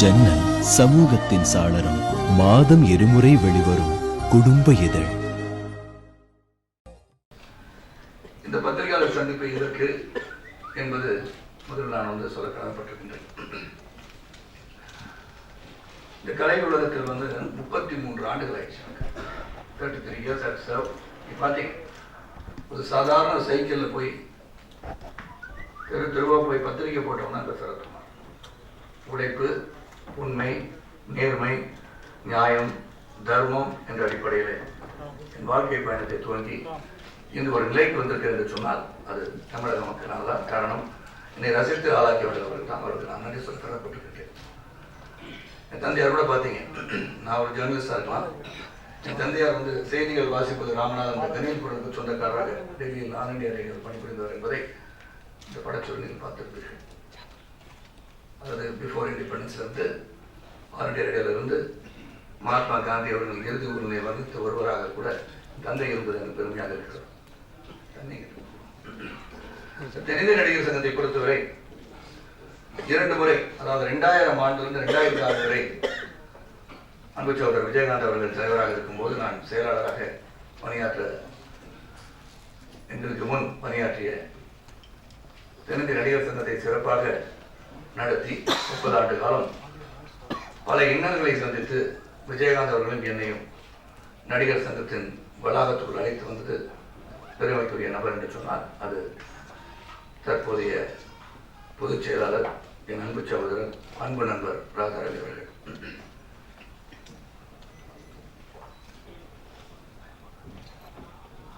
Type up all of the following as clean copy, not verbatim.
ஜன்னல் சமூகத்தின் சாளரம். மாதம் இருமுறை வெளிவரும் குடும்ப இதழ். இந்த பத்திரிகையாளர் சந்திப்பு எதற்கு என்பது முதல் நான் சொல்ல கடமைப்பட்டிருக்கின்றேன். இந்த கலை உலகத்தில் 33 ஆண்டுகள் ஆயிடுச்சு. 33 years have served. பார்த்தீங்க, ஒரு சாதாரண சைக்கிளில் போய் தெருவா போய் பத்திரிகை போட்டோம்னா அந்த சரத்குமார் உழைப்பு, உண்மை, நேர்மை, நியாயம், தர்மம் என்ற அடிப்படையில் என் வாழ்க்கை பயணத்தை துவங்கி இந்த ஒரு நிலைக்கு வந்திருக்கிறது என்று சொன்னால் அது தமிழக மக்களால் தான். காரணம், என்னை ரசித்து ஆளாக்கியவர்கள் அவர்கள் தான். அவருக்கு நான் நன்றி சொல்ல கடமைப்பட்டிருக்கேன். என் தந்தையார் கூட பார்த்தீங்க, நான் ஒரு ஜேர்னலிஸ்டாக இருக்கலாம். என் தந்தையார் செய்திகள் வாசிப்பது ராமநாதன் என்ற கணினி பொருளுக்கு சொந்தக்காரராக டெல்லியில் ஆல் இண்டியா ரேடியோவில் பணிபுரிந்தவர் என்பதை இந்த படச்சொல்லில் பார்த்திருப்பீர்கள். அதாவது பிஃபோர் இண்டிபெண்டன்ஸ்லேருந்து ஆல் இண்டியா ரேடியோவிலிருந்து மகாத்மா காந்தி அவர்கள் இறுதி உரிமையை வகித்த ஒருவராக கூட தந்தை இருப்பது எனக்கு பெருமையாக இருக்கிறது. தென்னிந்திய நடிகர் சங்கத்தை பொறுத்தவரை 2 முறை, அதாவது 2000 ஆண்டிலிருந்து 2006 வரை அன்பு சகோதரர் விஜயகாந்த் அவர்கள் தலைவராக இருக்கும்போது நான் செயலாளராக பணியாற்ற எங்களுக்கு முன் பணியாற்றிய தென்னிந்திய நடிகர் சங்கத்தை சிறப்பாக நடத்தி 30 ஆண்டு காலம் பல இன்னல்களை சந்தித்து விஜயகாந்த் அவர்களும் என்னையும் நடிகர் சங்கத்தின் வளாகத்துக்குள் அழைத்து வந்தது பெருமைக்குரிய நபர் என்று சொன்னார் அது தற்போதைய பொதுச் செயலாளர் என் அன்பு சகோதரர் அன்பு நண்பர் ராதாரவி அவர்கள்.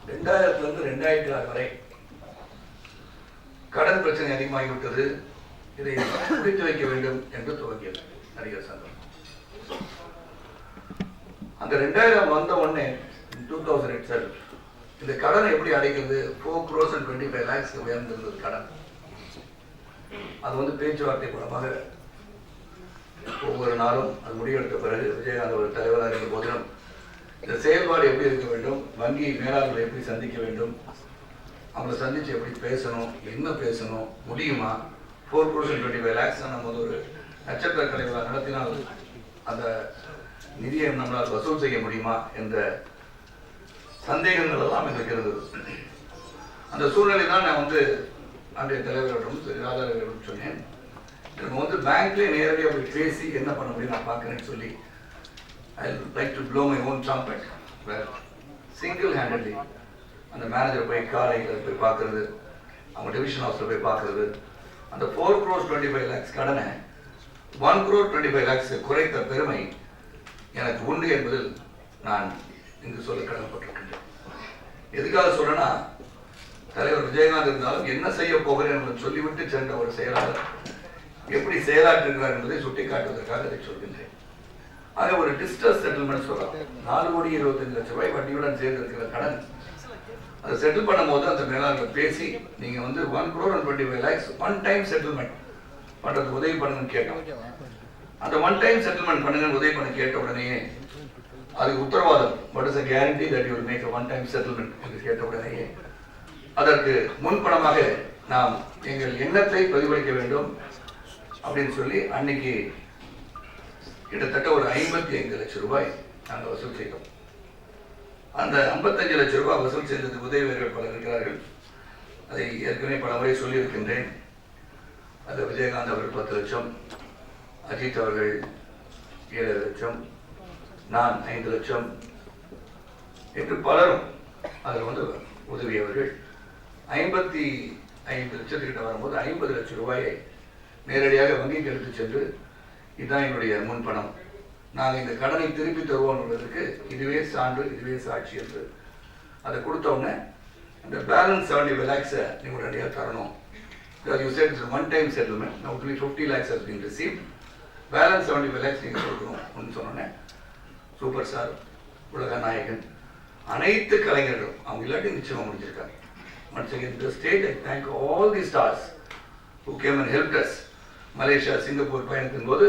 ரெண்டாயிரத்திலிருந்து 2006 வரை கடன் பிரச்சனை அதிகமாகிவிட்டது. இதை முடித்து வைக்க வேண்டும் என்று துவங்கியது நடிகர் சங்கம். அந்த 2000 வந்த உடனே 2008 இந்த கடனை எப்படி அடைக்கிறது? 4 crores and 25 lakhs உயர்ந்திருந்தது கடன். அது பேச்சுவார்த்தை மூலமாக ஒவ்வொரு நாளும் அது முடிவெடுத்த பிறகு விஜயகாந்த் ஒரு தலைவராக இருந்த போதிலும் இந்த செயல்பாடு எப்படி இருக்க வேண்டும், வங்கி மேலாளர்களை எப்படி சந்திக்க வேண்டும், அவங்களை சந்தித்து எப்படி பேசணும், என்ன பேசணும், முடியுமா, 4 crores and 25 lakhs நம்ம ஒரு நட்சத்திர கலைகளை நடத்தினால் அந்த நிதியை நம்மளால் வசூல் செய்ய முடியுமா என்ற சந்தேகங்கள் எல்லாம் எனக்கு இருந்தது. அந்த சூழ்நிலை தான் நான் அன்றைய தலைவரிடம் ராதாரவிடம் சொன்னேன், எனக்கு பேங்க்லேயே நேரடியாக போய் பேசி என்ன பண்ண முடியும் நான் பார்க்குறேன்னு சொல்லி I like to blow my own trumpet, where single-handedly அந்த மேனேஜர் போய் காலையில் போய் பார்க்கறது, அவங்க டிவிஷன் ஹவுஸில் போய் பார்க்கறது, அந்த 4 crores 25 lakhs கடனை 1 crore 25 lakhs குறைத்த பெருமை எனக்கு உண்டு என்பதில் நான் இங்கு சொல்ல கடமைப்பட்டிருக்கின்றேன். எதுக்காக சொல்றேன்னா, தலைவர் விஜயகாந்த் இருந்தாலும் என்ன செய்ய போகிறேன் என்று சொல்லிவிட்டு சென்ற ஒரு செயலாளர் எப்படி செயலாற்றுகிறார் என்பதை சுட்டிக்காட்டுவதற்காக இதை சொல்கின்றேன். ஆக ஒரு டிஸ்ட்ரஸ் செட்டில்மெண்ட் சொல்லலாம். 4,25,00,000 ரூபாய் வட்டியுடன் சேர்ந்து இருக்கிற கடன் அதை செட்டில் பண்ணும் போது அந்த மேலாளர்கள் பேசி நீங்க 1 crore and 25 lakhs one time settlement பண்றதுக்கு உதவி பண்ணுங்கன்னு கேட்டோம். அந்த ஒன் டைம் செட்டில்மெண்ட் பண்ணுங்க உதவி பண்ண கேட்ட உடனே அதுக்கு உத்தரவாதம், what is a guarantee that you will make a one time settlement என்று கேட்ட உடனேயே அதற்கு முன்பணமாக நாம் எங்கள் எண்ணத்தை பிரதிபலிக்க வேண்டும் அப்படின்னு சொல்லி அன்னைக்கு கிட்டத்தட்ட ஒரு 55 லட்சம் ரூபாய் நாங்கள் வசூல் செய்தோம். அந்த 55 லட்சம் ரூபாய் வசூல் செய்தது உதவியர்கள் பலர் இருக்கிறார்கள். அதை ஏற்கனவே பல முறை சொல்லியிருக்கின்றேன். அது விஜயகாந்த் அவர்கள் 10 லட்சம், அஜித் அவர்கள் 7 லட்சம், நான் 5 லட்சம் என்று பலரும் அதில் உதவியவர்கள். 55 லட்சத்துக்கிட்ட வரும்போது 50 லட்சம் ரூபாயை நேரடியாக வங்கிக்கு எடுத்து சென்று இதுதான் என்னுடைய முன்பணம், நாங்கள் இந்த கடனை திருப்பி தருவோம் என்பதற்கு இதுவே சான்று, இதுவே சாட்சி என்று அதை கொடுத்த உடனே இந்த பேலன்ஸ் 75 lakhs நீங்கள் உடனடியாக தரணும். Because you said it's a one-time settlement, now only 50 lakhs has been received, balance 75 lakhs நீங்கள் கொடுக்கணும் அப்படின்னு சொன்னோன்னே சூப்பர் ஸ்டார், உலக நாயகன், அனைத்து கலைஞர்களும் அவங்க இல்லாட்டி நிச்சயமாக முடிஞ்சிருக்காங்க. Once again, the state, I thank all the stars who came and helped us. Malaysia, Singapore பயணத்தின் போது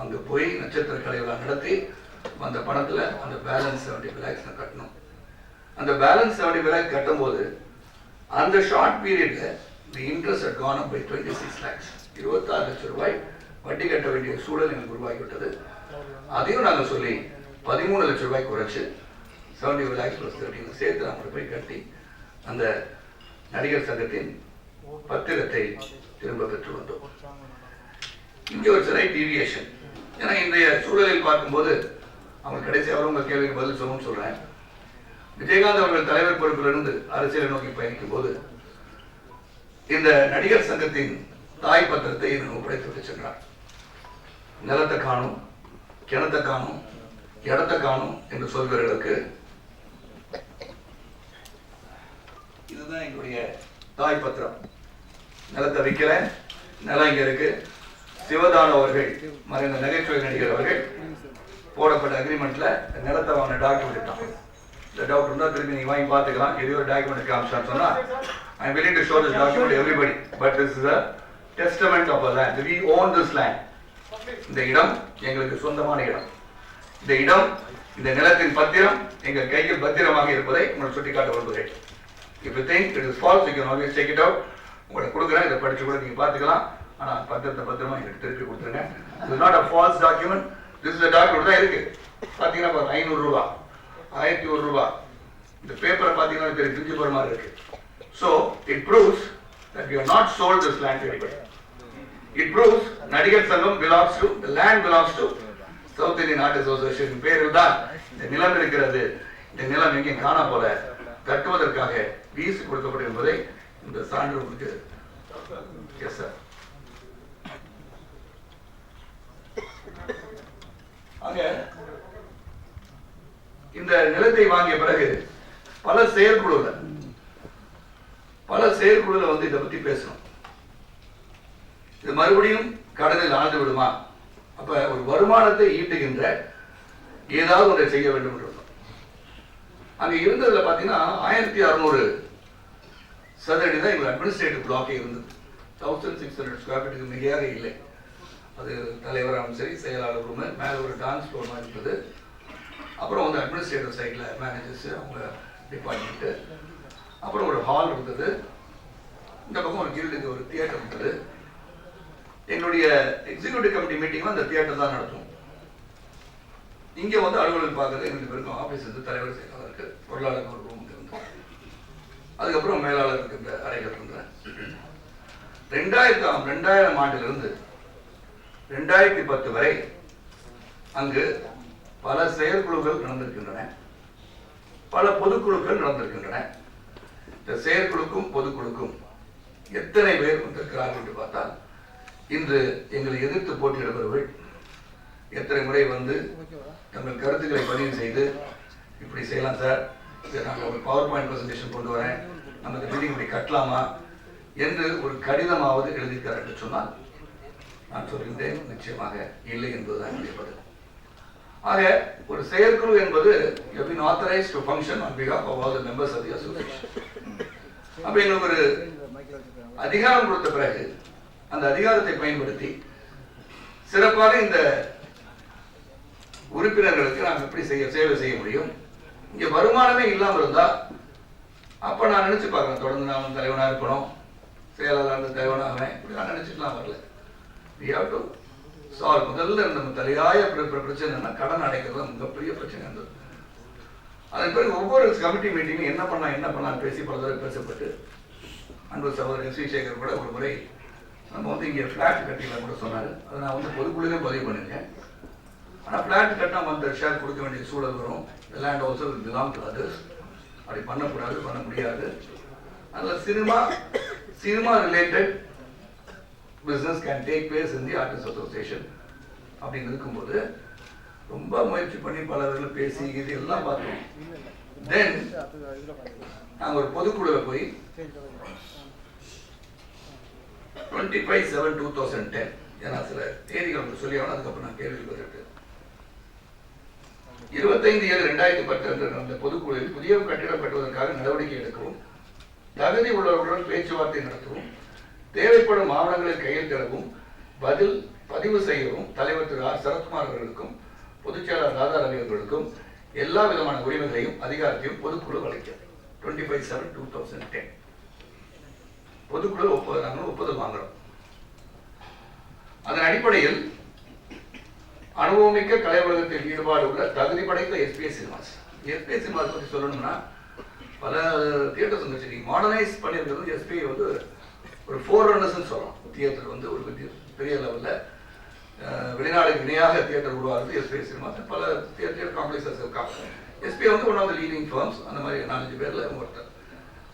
அங்கே போய் நட்சத்திர கலைகளை நடத்தி அந்த பணத்தில் அந்த பேலன்ஸ் 75 lakhs கட்டணும். அந்த பேலன்ஸ் 75 lakhs கட்டும்போது அந்த ஷார்ட் பீரியடில் the interest had gone up by 26 lakhs. 26 லட்சம் ரூபாய் வட்டி கட்ட வேண்டிய சூழல் எனக்கு உருவாகிவிட்டது. அதையும் நாங்கள் சொல்லி 13 லட்சம் ரூபாய் குறைச்சு 75 lakhs plus 13 சேர்த்து நாங்கள் போய் கட்டி அந்த நடிகர் சங்கத்தின் பத்திரத்தை திரும்ப பெற்று வந்தோம். இங்கே ஒரு சில டீவியேஷன், ஏன்னா இன்றைய சூழலில் பார்க்கும்போது அவங்க கடைசியாக உங்கள் கேள்விக்கு பதில் சொல்லணும்னு சொல்றேன். விஜயகாந்த் அவர்கள் தலைவர் பொறுப்பிலிருந்து அரசியலை நோக்கி பயணிக்கும் போது இந்த நடிகர் சங்கத்தின் தாய் பத்திரத்தை ஒப்படைத்து விட்டு சென்றார். நிலத்தை காணும், கிணத்தை காணும், இடத்தை காணும் என்று சொல்கிறவர்களுக்கு இதுதான் எங்களுடைய தாய் பத்திரம். நிலத்தை விற்கல, நிலம் இங்க இருக்கு. சிவதான அவர்கள் மறைந்த நகைச்சுவை நடிகர் அவர்கள் போடப்பட்ட அக்ரிமெண்ட்ல நிலத்தை வாங்கின டாக்குமெண்ட் தான். இந்த டவுட் இருந்தா திரும்பி நீங்க வாங்கி பார்த்துக்கலாம். எது ஒரு டாக்குமெண்ட் காமிச்சான்னு சொன்னா I am willing to show this document to everybody, but this is a testament of a land. We own this land. இந்த இடம் எங்களுக்கு சொந்தமான இடம். இந்த இடம், இந்த நிலத்தின் பத்திரம் எங்கள் கையில் பத்திரமாக இருப்பதை உங்களுக்கு சுட்டிக்காட்ட விரும்புகிறேன். If you think it is false, you can always check it out. உங்களுக்கு கொடுக்குறேன், இதை படிச்சு கூட நீங்க பார்த்துக்கலாம். ஆனா பத்திரத்தை பத்திரமா எனக்கு திருப்பி கொடுத்துருங்க. This is not a false document. This is a document தான் இருக்கு. பாத்தீங்கன்னா 500 ரூபாய், 1001 ரூபாய். இந்த பேப்பரை பாத்தீங்கன்னா பெரிய பிரிஞ்சு போற மாதிரி இருக்கு. So it proves that we have not sold this land to anybody. It proves நடிகர் சங்கம் belongs to, the land belongs to South Indian Artists Association. பேரில் தான் இந்த நிலம் இருக்கிறது. இந்த நிலம் எங்கே காண போல கட்டுவதற்காக வீசி கொடுக்கப்படும் என்பதை இந்த சான்று உங்களுக்கு. Yes sir. அங்க இந்த நிலத்தை வாங்கிய பிறகு பல செயற்குழுல வந்து இதை பத்தி பேசணும். இது மறுபடியும் கடனில் ஆழ்ந்து விடுமா? அப்ப ஒரு வருமானத்தை ஈட்டுகின்ற ஏதாவது ஒன்றை செய்ய வேண்டும் என்று அங்க இருந்ததுல பாத்தீங்கன்னா 1600 சதுரடி தான் எங்களுக்கு அட்மினிஸ்ட்ரேட்டிவ் பிளாக்கே இருந்தது. 1600 ஸ்கொயர் ஃபீட்டுக்கு மிகையாக இல்லை. அது தலைவராகவும் சரி, செயலாளர் ரூம், மேல ஒரு டான்ஸ் ஃப்ளோர் மாதிரி இருந்தது. அப்புறம் வந்து அட்மினிஸ்ட்ரேட்டிவ் சைட்ல மேனேஜர்ஸ், அவங்க டிபார்ட்மெண்ட், அப்புறம் ஒரு ஹால் இருந்தது. இந்த பக்கம் ஒரு கில்டுக்கு ஒரு தியேட்டர் இருந்தது. எங்களுடைய எக்ஸிக்யூட்டிவ் கமிட்டி மீட்டிங் அந்த தியேட்டர் தான் நடத்தும். இங்க வந்து அலுவலகம் பார்க்கறது எங்களுக்கு பேருக்கும் ஆபீஸ் இருந்து தலைவர் செயலாளருக்கு, பொருளாளர் ஒரு ரூம் இருந்தது. அதுக்கப்புறம் மேலாளருக்கு இந்த அறைகள் இருந்தது. 2000 ஆண்டிலிருந்து 2010 வரை அங்கு பல செயற்குழுக்கள் நடந்திருக்கின்றன, பல பொதுக்குழுக்கள் நடந்திருக்கின்றன. இந்த செயற்குழுக்கும் பொதுக்குழுக்கும் எத்தனை பேர் வந்திருக்கிறார்கள் என்று பார்த்தால், இன்று எங்களை எதிர்த்து போட்டியிடுபவர்கள் எத்தனை முறை வந்து தங்கள் கருத்துக்களை பதிவு செய்து, இப்படி செய்யலாம் சார், இதை நாங்கள் ஒரு பவர் பாயிண்ட் பிரசன்டேஷன் கொண்டு வரேன், நம்ம இந்த பில்டிங் இப்படி கட்டலாமா என்று ஒரு கடிதமாவது எழுதியிருக்கார் என்று சொன்னால் நான் சொல்கின்றேன், நிச்சயமாக இல்லை என்பதுதான் என்னுடைய பதில். ஆக ஒரு செயற்குழு என்பது have been authorized to function on behalf of all the members of the association. அப்ப எங்களுக்கு ஒரு அதிகாரம் கொடுத்த பிறகு அந்த அதிகாரத்தை பயன்படுத்தி சிறப்பாக இந்த உறுப்பினர்களுக்கு நாம் எப்படி சேவை செய்ய முடியும். இங்க வருமானமே இல்லாமல் இருந்தா அப்ப நான் நினைச்சு பார்க்கிறேன், தொடர்ந்து நான் தலைவனாக இருக்கணும், செயலாளர் தலைவனாக இப்படி நான் நினைச்சுக்கலாம் வரல. We have to solve. முதல்ல நம்ம தலையாய பிரச்சனைனா கடன் அடைக்கிறது மிகப்பெரிய பிரச்சனை இருந்தது. அதன் பிறகு ஒவ்வொரு கமிட்டி மீட்டிங்கும் என்ன பண்ணலாம் பேசி பல தடவை பேசப்பட்டு, அன்பு சகோதரர் எஸ் வி சேகர் கூட ஒரு முறை நம்ம வந்து இங்கே ஃபிளாட் கட்டிக்கலாம் கூட சொன்னார். அதை நான் வந்து பொதுக்குழுவே பதிவு பண்ணியிருக்கேன். ஆனால் ஃபிளாட் கட்டினா வந்து ஷேர் கொடுக்க வேண்டிய சூழல் வரும். Land also belong to others. அப்படி பண்ணக்கூடாது, பண்ண முடியாது. அதில் cinema related business can take place in the artist association அப்படின்னு இருக்கும்போது ரொம்ப முயற்சி பண்ணி பலர்கள் பேசி இது எல்லாம் பார்த்தோம். தென் நாங்கள் ஒரு பொதுக்குழுவில் போய் 25/7/2010 ஏன்னா சில தேதிகள் சொல்லி ஆகணும், அதுக்கப்புறம் நான் கேள்வி பதிட்டு 25/7/2010 அந்த பொதுக்குழுவில் புதிய கட்டிடம் கட்டுவதற்காக நடவடிக்கை எடுக்கவும், தகுதி உள்ளவர்களுடன் பேச்சுவார்த்தை நடத்தவும், தேவைப்படும் ஆவணங்களை கையெழுத்திடவும், பதிவு செய்யவும் தலைவர் திரு ஆர் சரத்குமார் அவர்களுக்கும் பொதுச் செயலாளர் ராதா ரவி அவர்களுக்கும் எல்லா விதமான உரிமைகளையும் அதிகாரத்தையும் பொதுக்குழு வழங்கியது. 25/7/2010 பொதுக்குழு ஒப்புதல் வாங்குறோம். அதன் அடிப்படையில் அனுபவமிக்க கலை உலகத்தில் ஈடுபாடு உள்ள தகுதி படைத்த எஸ்பிஎஸ் சினிமாஸ் பற்றி சொல்லணும்னா பல தியேட்டர்ஸ் வந்துச்சு. மாடர்னைஸ் பண்ணியிருக்கிறது எஸ்பிஐ வந்து ஒரு 4 ரன்னர்ஸ்ன்னு சொல்லலாம். தியேட்டர் வந்து ஒரு பெரிய லெவலில் வெளிநாடுக்கு இணையாக தியேட்டர் உருவாகிறது எஸ்பிஐ சினிமாஸ். பல தியேட்டர் காம்ப்ளெக்ஸஸ் இருக்காங்க. எஸ்பிஐ வந்து one of the leading firms. அந்த மாதிரி 4-5 பேரில் ஒருத்தர்.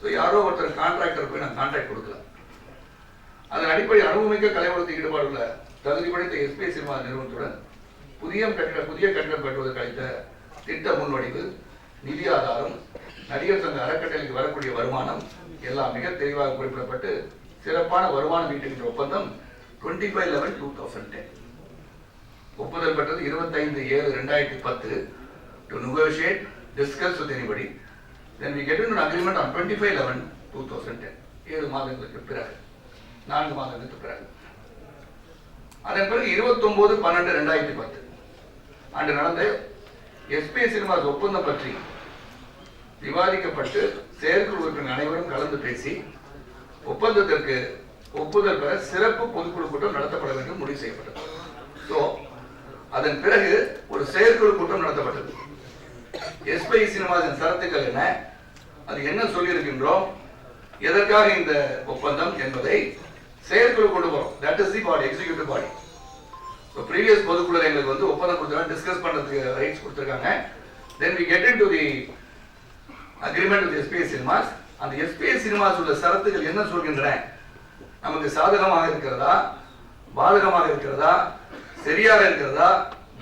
ஸோ யாரோ ஒருத்தர் கான்ட்ராக்டர் போய் நான் கான்ட்ராக்ட் கொடுக்கல. அதன் அடிப்படையில் அனுபவமிக்க கலை உலகத்தில் ஈடுபாடு உள்ள தகுதி படைத்த எஸ்பிஐ சினிமா நிறுவனத்துடன் புதிய கட்டிடம் கட்டுவதற்கு அளித்த திட்ட முன்வடிவு, நிதி ஆதாரம், நடிகர் சங்க அறக்கட்டளைக்கு வரக்கூடிய வருமானம் எல்லாம் மிக தெளிவாக குறிப்பிடப்பட்டு சிறப்பான வருமானம் ஈட்டுகின்ற ஒப்பந்தம் 25/11/2010 ஒப்புதல் பெற்றது 25/7/2010 to negotiate, discuss with anybody. Then we get into an agreement on 25/11/2010 7 மாதங்களுக்கு பிறகு 4 மாதங்களுக்கு பிறகு. அதன் பிறகு 29/12/2010 அன்று நடந்த எஸ்பிஐ சினிமாஸ் ஒப்பந்தம் பற்றி விவாதிக்கப்பட்டு செயற்குழு உறுப்பினர் அனைவரும் கலந்து பேசி ஒப்பந்தத்திற்கு ஒப்புதல் பெற சிறப்பு பொதுக்குழு கூட்டம் நடத்தப்பட வேண்டும் முடிவு செய்யப்பட்டது. ஸோ அதன் பிறகு ஒரு செயற்குழு கூட்டம் நடத்தப்பட்டது. எஸ்பிஐ சினிமாஸின் சரத்துக்கள் என்ன, அது என்ன சொல்லியிருக்கின்றோம், எதற்காக இந்த ஒப்பந்தம் என்பதை செயற்குழு கொண்டு போறோம். That is the body, executive body. Previous பொதுக்குழு எங்களுக்கு வந்து ஒப்பந்தம் கொடுத்தாங்க, டிஸ்கஸ் பண்றதுக்கு ரைட்ஸ் கொடுத்துருக்காங்க. Then we get into the agreement with SPI cinemas. அந்த எஸ்பிஐ சினிமாஸ் உள்ள சரத்துகள் என்ன சொல்கின்றன, நமக்கு சாதகமாக இருக்கிறதா, பாதகமாக இருக்கிறதா, சரியாக இருக்கிறதா,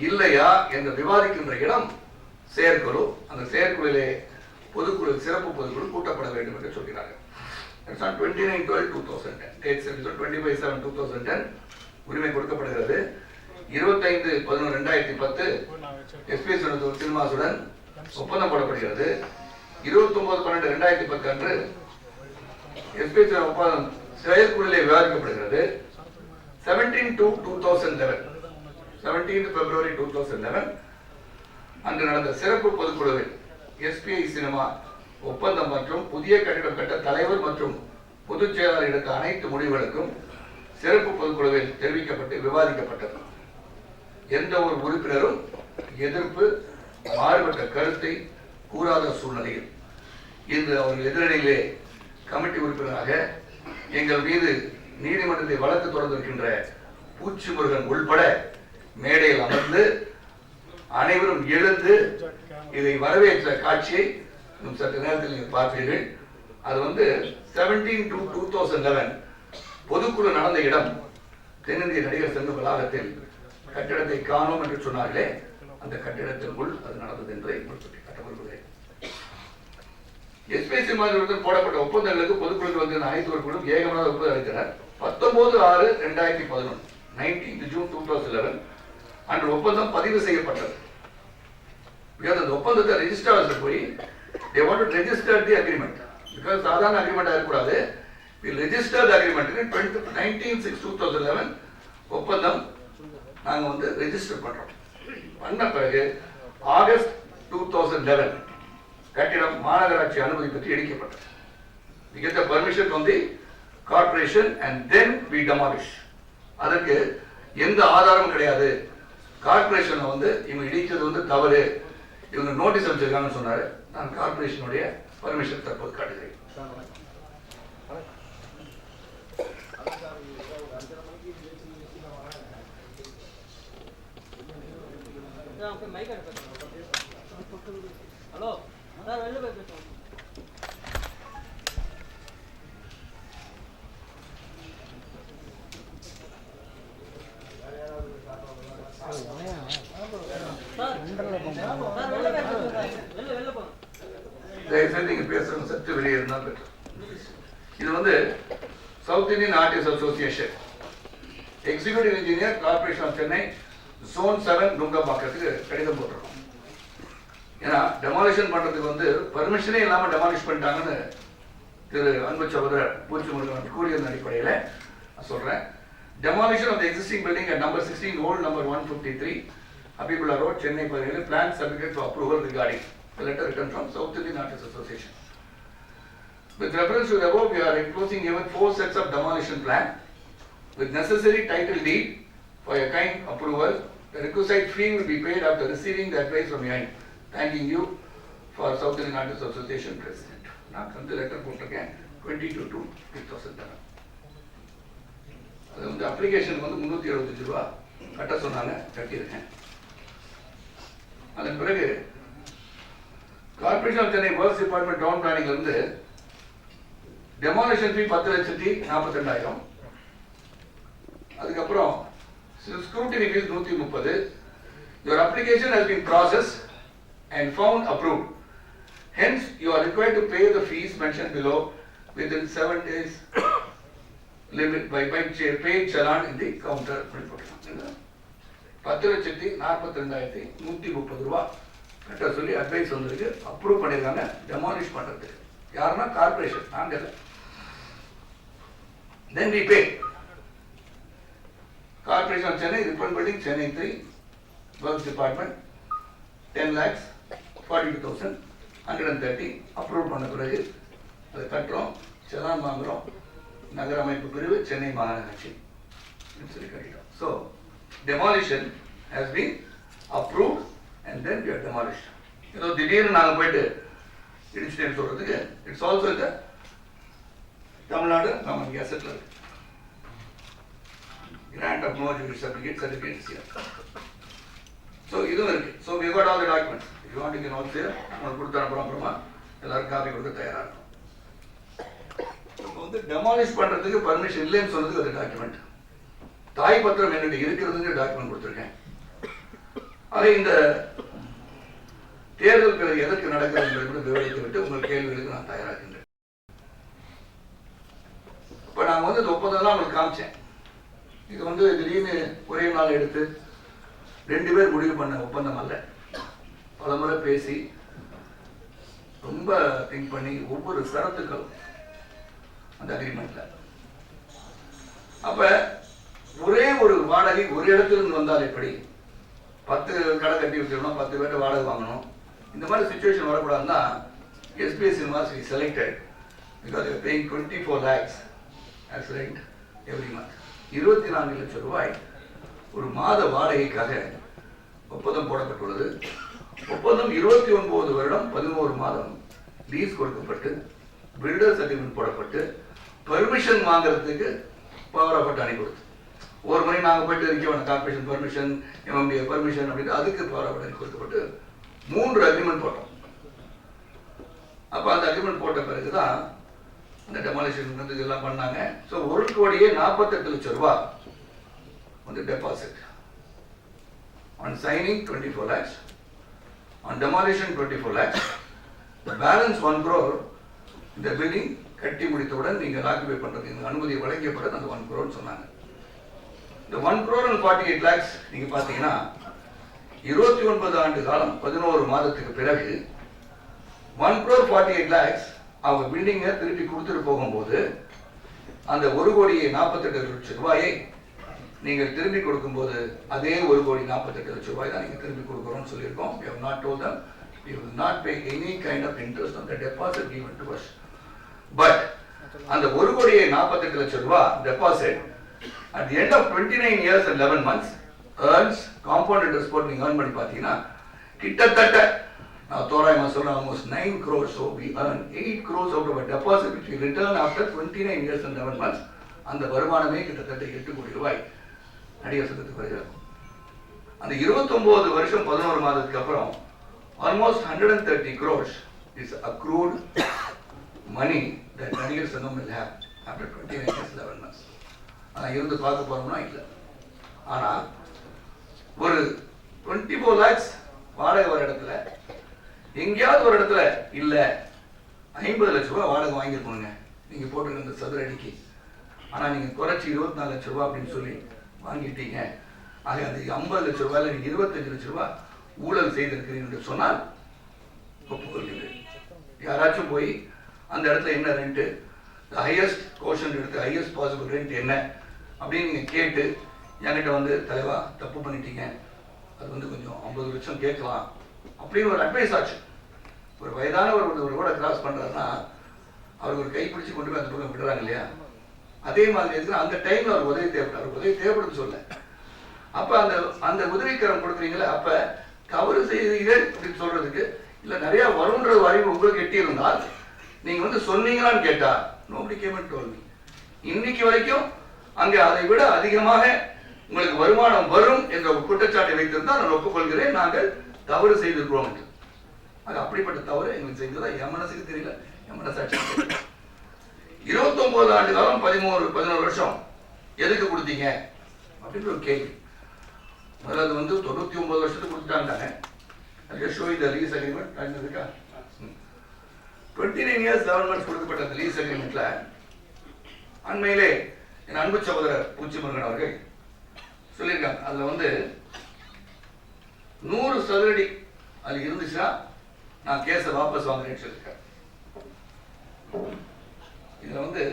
இல்லையா என்று விவாதிக்கின்ற இடம் செயற்குழு. அந்த செயற்குழுவிலே பொதுக்குழு, சிறப்பு பொதுக்குழு கூட்டப்பட வேண்டும் என்று சொல்கிறார்கள். 29/12/2010 25/7/2010 உரிமை கொடுக்கப்படுகிறது. 25/11/2010 எஸ்பிஐ சினிமாஸுடன் ஒப்பந்தம் போடப்படுகிறது. 29/12/2010 அன்று எஸ்பிஐ ஒப்பந்தம் செயற்குழுவிலே விவாதிக்கப்படுகிறது. 17/2/2011 February 2011 அன்று நடந்த சிறப்பு பொதுக்குழுவில் எஸ்பிஐ சினிமா ஒப்பந்தம் மற்றும் புதிய கட்டிடம் கட்ட தலைவர் மற்றும் பொதுச் செயலாளர் எடுத்த அனைத்து முடிவுகளுக்கும் சிறப்பு பொதுக்குழுவில் தெரிவிக்கப்பட்டு விவாதிக்கப்பட்டது. எந்த ஒரு உறுப்பினரும் எதிர்ப்பு, மாறுபட்ட கருத்தை கூறாத சூழ்நிலையில் இன்று அவர்கள் எதிரணியிலே கமிட்டி உறுப்பினராக எங்கள் மீது நீதிமன்றத்தை வழக்கு தொடர்ந்திருக்கின்ற பூச்சி முருகன் உள்பட மேடையில் அமர்ந்து அனைவரும் எழுந்து இதை வரவேற்ற காட்சியை சற்று நேரத்தில் நீங்கள் பார்ப்பீர்கள். அது வந்து 17/2/2011 பொதுக்குழு நடந்த இடம் தென்னிந்திய நடிகர் சங்க வளாகத்தில் கட்டிடத்தை காணோம் என்று சொன்னார்களே, அந்த கட்டிடத்திற்குள் அது நடந்தது என்பதை சுட்டிக்காட்ட விரும்புகிறேன். எஸ்பிஐ சினிமாவுடன் போடப்பட்ட ஒப்பந்தங்களுக்கு பொதுக்குழுக்கு வந்து அனைத்து உறுப்பினரும் ஏகமனதாக ஒப்புதல் அளித்தனர். 19/6/2011 19th June 2011 அன்று ஒப்பந்தம் பதிவு செய்யப்பட்டது. அந்த ஒப்பந்தத்தை ரெஜிஸ்டர்ல போய் they want to register the agreement because சாதாரண அக்ரிமெண்ட் ஆகக்கூடாது. we register the agreement in 19/6/2011 ஒப்பந்தம் நாங்க வந்து ரெஜிஸ்டர் பண்றோம். பண்ண பிறகு ஆகஸ்ட் 2011 கட்டிடம் மாநகராட்சி அனுமதி பெற்று இடிக்கப்பட்டது. we get the permission from the corporation and then we demolish. அதற்கு எந்த ஆதாரமும் கிடையாது. கார்பரேஷன் வந்து இவங்க இடிச்சது வந்து தவறு, இவங்க நோட்டீஸ் அனுப்பிச்சிருக்காங்கன்னு சொன்னாரு. நான் கார்பரேஷனுடைய பர்மிஷன் தற்போது காட்டுகிறேன். ஹலோ சார், வெளில போய் பேசுவோம். சற்று வெளியே இருந்தால் பெற்று. இது வந்து South Indian artist association executive engineer corporation of Chennai zone 7 நுங்கம்பாக்கத்துக்கு கடிதம் போட்டிருக்கோம். ஏன்னா டெமாலிஷன் பண்றதுக்கு வந்து பர்மிஷனே இல்லாம டெமாலிஷ் பண்ணிட்டாங்கன்னு திரு அன்பு சகோதரர் பூச்சி முருகன் கூறியதன் அடிப்படையில் நான் சொல்றேன். Demolition of the existing building at number 16 old number 153 Habibullah Road, Chennai, 17 plan subject to approval regarding the letter written from South Indian Artists Association. With reference to the above, we are enclosing even 4 sets of demolition plan with necessary title deed For your kind approval, the requisite fee will be paid after receiving the advice from your end. Thanking you for South Indian Artists Association President. நான் வந்து letter போட்டிருக்கேன் 22 to 5000 தரேன். அது வந்து application வந்து 375 ரூபா கட்ட சொன்னாங்க, கட்டியிருக்கேன். அதன் பிறகு corporation of Chennai works department town பிளானிங்ல இருந்து டெமாலிஷன் ஃபீ 10,42,000. அதுக்கப்புறம் scrutiny fees 130. Your application has been processed and found approved. Hence, you are required to pay the fees mentioned below within 7 days limit by paid challan in the counter. 10,42,130 ரூபா கட்ட சொல்லி advice வந்திருக்கு, approve பண்ணியிருக்காங்க demolish பண்ணுறதுக்கு. யாருன்னா corporation, நாங்கள். Then we pay. Corporation of Chennai, Ripon Building, Chennai 3, Works Department, 10,42,130 approved பண்ண பிறகு அதை கட்டுறோம், செலான் வாங்குறோம், நகர அமைப்பு பிரிவு சென்னை மாநகராட்சி சொல்லி கட்டிட்டோம். So, demolition has been approved and then we are demolished. ஏதோ திடீர்னு நாங்கள் போயிட்டு இடிச்சிட்டேன்னு சொல்றதுக்கு இட்ஸ் ஆல்சோ இந்த தமிழ்நாடு கவர்மெண்ட் கெசட்ல இருக்கு. Grant of no judicial certificate is here. So, இதுவும் இருக்கு. So, we got all the documents. If you want, you can also share. உங்களுக்கு கொடுத்த அப்புறமா எல்லாரும் காப்பி கொடுக்க தயாரா இருக்கும். இப்போ வந்து டெமாலிஷ் பண்றதுக்கு பர்மிஷன் இல்லைன்னு சொன்னதுக்கு ஒரு டாக்குமெண்ட், தாய் பத்திரம் என்கிட்ட இருக்கிறதுக்கு டாக்குமெண்ட் கொடுத்துருக்கேன். ஆக இந்த தேர்தல் பிறகு எதற்கு நடக்கிறது என்பதை விவரித்து விட்டு உங்கள் கேள்விகளுக்கு நான் தயாராகின்றேன். இப்போ நான் வந்து இந்த ஒப்பந்தம் உங்களுக்கு காமிச்சேன். இது வந்து திடீர்னு ஒரே நாள் எடுத்து 2 பேர் முடிவு பண்ண ஒப்பந்தம் அல்ல. பல முறை பேசி ரொம்ப திங்க் பண்ணி ஒவ்வொரு சரத்துக்களும் அந்த அக்ரிமெண்ட்ல. அப்ப ஒரே ஒரு வாடகை ஒரு இடத்துல இருந்து வந்தால் எப்படி? 10 கடை கட்டி வச்சிடணும், 10 பேர்ட்ட வாடகை வாங்கணும். இந்த மாதிரி situation வரக்கூடாதுன்னா SBI Cinemas we selected because they are paying 24 lakhs as rent every month. 24 லட்சம் ரூபாய் ஒரு மாத வாடகைக்காக ஒப்பந்தம் போடப்பட்டுள்ளது. ஒப்பந்தம் 29 வருடம் 11 மாதம் லீஸ் கொடுக்கப்பட்டு பில்டர்ஸ் அக்ரிமெண்ட் போடப்பட்டு பெர்மிஷன் வாங்குறதுக்கு பவர் ஆஃப் அட்டார்னி கொடுத்து ஒரு மணி நாங்கள் போயிட்டு இருக்க கார்பரேஷன் பெர்மிஷன், MMDA பெர்மிஷன் அப்படின்னு அதுக்கு பவர் ஆஃப் அட்டார்னி கொடுக்கப்பட்டு 3 அக்ரிமெண்ட் போட்டோம். அப்போ அந்த அக்ரிமெண்ட் போட்ட பிறகுதான் அந்த டெமாலிஷன் வந்து இதெல்லாம் பண்ணாங்க. ஸோ 1,48 லட்சம் ரூபாய் வந்து deposit. On signing 24 lakhs, on demolition 24 lakhs, the balance 1 crore இந்த பில்டிங் கட்டி முடித்தவுடன் நீங்கள் ஆக்குபை பண்றதுக்கு அனுமதி வழங்கப்பட அந்த 1 crore சொன்னாங்க. இந்த 1 crore and 48 lakhs நீங்க பாத்தீங்கன்னா 29 ஆண்டு காலம் 11 மாதத்துக்கு பிறகு 1 crore 48 lakhs அவங்க பில்டிங்கை திருப்பி கொடுத்துட்டு போகும்போது அந்த 1,48 லட்சம் ரூபாயை நீங்கள் திரும்பி கொடுக்கும்போது அதே 1,48 லட்சம் ரூபாய் தான் நீங்க திரும்பி கொடுக்குறோம்னு சொல்லியிருக்கோம். We have not told them we will not pay any kind of interest on the deposit given to us. But அந்த 1,48 லட்சம் ரூபாய் deposit at the end of 29 years and 11 months earns compound interest போட்டு நீங்க earn பண்ணி பார்த்தீங்கன்னா கிட்டத்தட்ட நான் தோராயமா சொல்றேன் almost 9 crores. So we earn 8 crores out of a deposit which we return after 29 years and 11 months. அந்த வருமானமே கிட்டத்தட்ட 8 கோடி ரூபாய் நடிகர் சங்கத்துக்கு வருகிறது. அந்த 29 வருஷம் 11 மாதத்துக்கு அப்புறம் almost 130 crores is accrued money that நடிகர் சங்கம் will have after 29 years 11 months. ஆனா இருந்து பார்க்க போறோம்னா இல்ல. ஆனா ஒரு 24 lakhs வாடகை வர இடத்துல எங்கேயாவது ஒரு இடத்துல இல்ல 50 லட்சம் ரூபாய் வாடகை வாங்கியிருக்கணுங்க நீங்க போட்டுருக்க இந்த சதுர அடிக்கு. ஆனா நீங்க குறைச்சி 24 லட்சம் ரூபாய் அப்படின்னு சொல்லி வாங்கிட்டீங்க. ஆக அந்த 50 லட்சம் ரூபாயில நீங்க 25 லட்சம் ரூபாய் ஊழல் செய்திருக்கிறீங்க சொன்னால் ஒப்புக்கொள்கிறீர்கள். யாராச்சும் போய் அந்த இடத்துல என்ன ரெண்ட், ஹையஸ்ட் கோஷன் எடுத்து ஹையஸ்ட் பாசிபிள் ரெண்ட் என்ன அப்படின்னு நீங்க கேட்டு என்கிட்ட வந்து தலைவா தப்பு பண்ணிட்டீங்க, அது வந்து கொஞ்சம் 50 லட்சம் கேட்கலாம் அப்படின்னு ஒரு அட்வைஸ் ஆச்சு. ஒரு வயதானவர் ஒரு ரோட கிராஸ் பண்றாருன்னா அவருக்கு ஒரு கைப்பிடிச்சு கொண்டு போய் அந்த பக்கம் விடுறாங்க இல்லையா, அதே மாதிரி அந்த டைம்ல அவர் உதவி தேவைப்படும். அவர் உதவி தேவைப்படுன்னு சொல்ல அப்ப அந்த உதவிக்கரம் கொடுக்குறீங்களா, அப்ப தவறு செய்தீர்கள் அப்படின்னு சொல்றதுக்கு இல்ல நிறைய வரும்ன்ற அறிவு உங்களுக்கு எட்டி இருந்தால் நீங்க வந்து சொன்னீங்களான்னு கேட்டா nobody game and told me. இன்னைக்கு வரைக்கும் அங்க அதை விட அதிகமாக உங்களுக்கு வருமானம் வரும் என்ற ஒரு குற்றச்சாட்டை வைத்திருந்தால் நான் ஒப்புக்கொள்கிறேன், நாங்கள் தவறு செய்திருக்கிறோம் என்று. அது அப்படிப்பட்ட தவறு எங்களுக்கு செய்ததா என் மனசுக்கு தெரியல, என் மனசாட்சி. 29 ஆண்டு காலம் 11 வருஷம் எதுக்கு கொடுத்தீங்க அப்படின்னு ஒரு கேள்வி. முதல்ல அது வந்து 99 வருஷத்துக்கு கொடுத்துட்டாங்க. ஷோ இந்த லீஸ் அக்ரிமெண்ட் இருக்கா, 29 years 11 months கொடுக்கப்பட்ட அந்த லீஸ் அக்ரிமெண்ட்ல அண்மையிலே என் அன்பு சகோதரர் பூச்சி முருகன் அவர்கள் சொல்லியிருக்காங்க, அதுல வந்து 100 சதுரடி அது இருந்துச்சுன்னா நான் கேஸை வாபஸ் வாங்குறேன்னு சொல்லியிருக்கேன். இதுல வந்து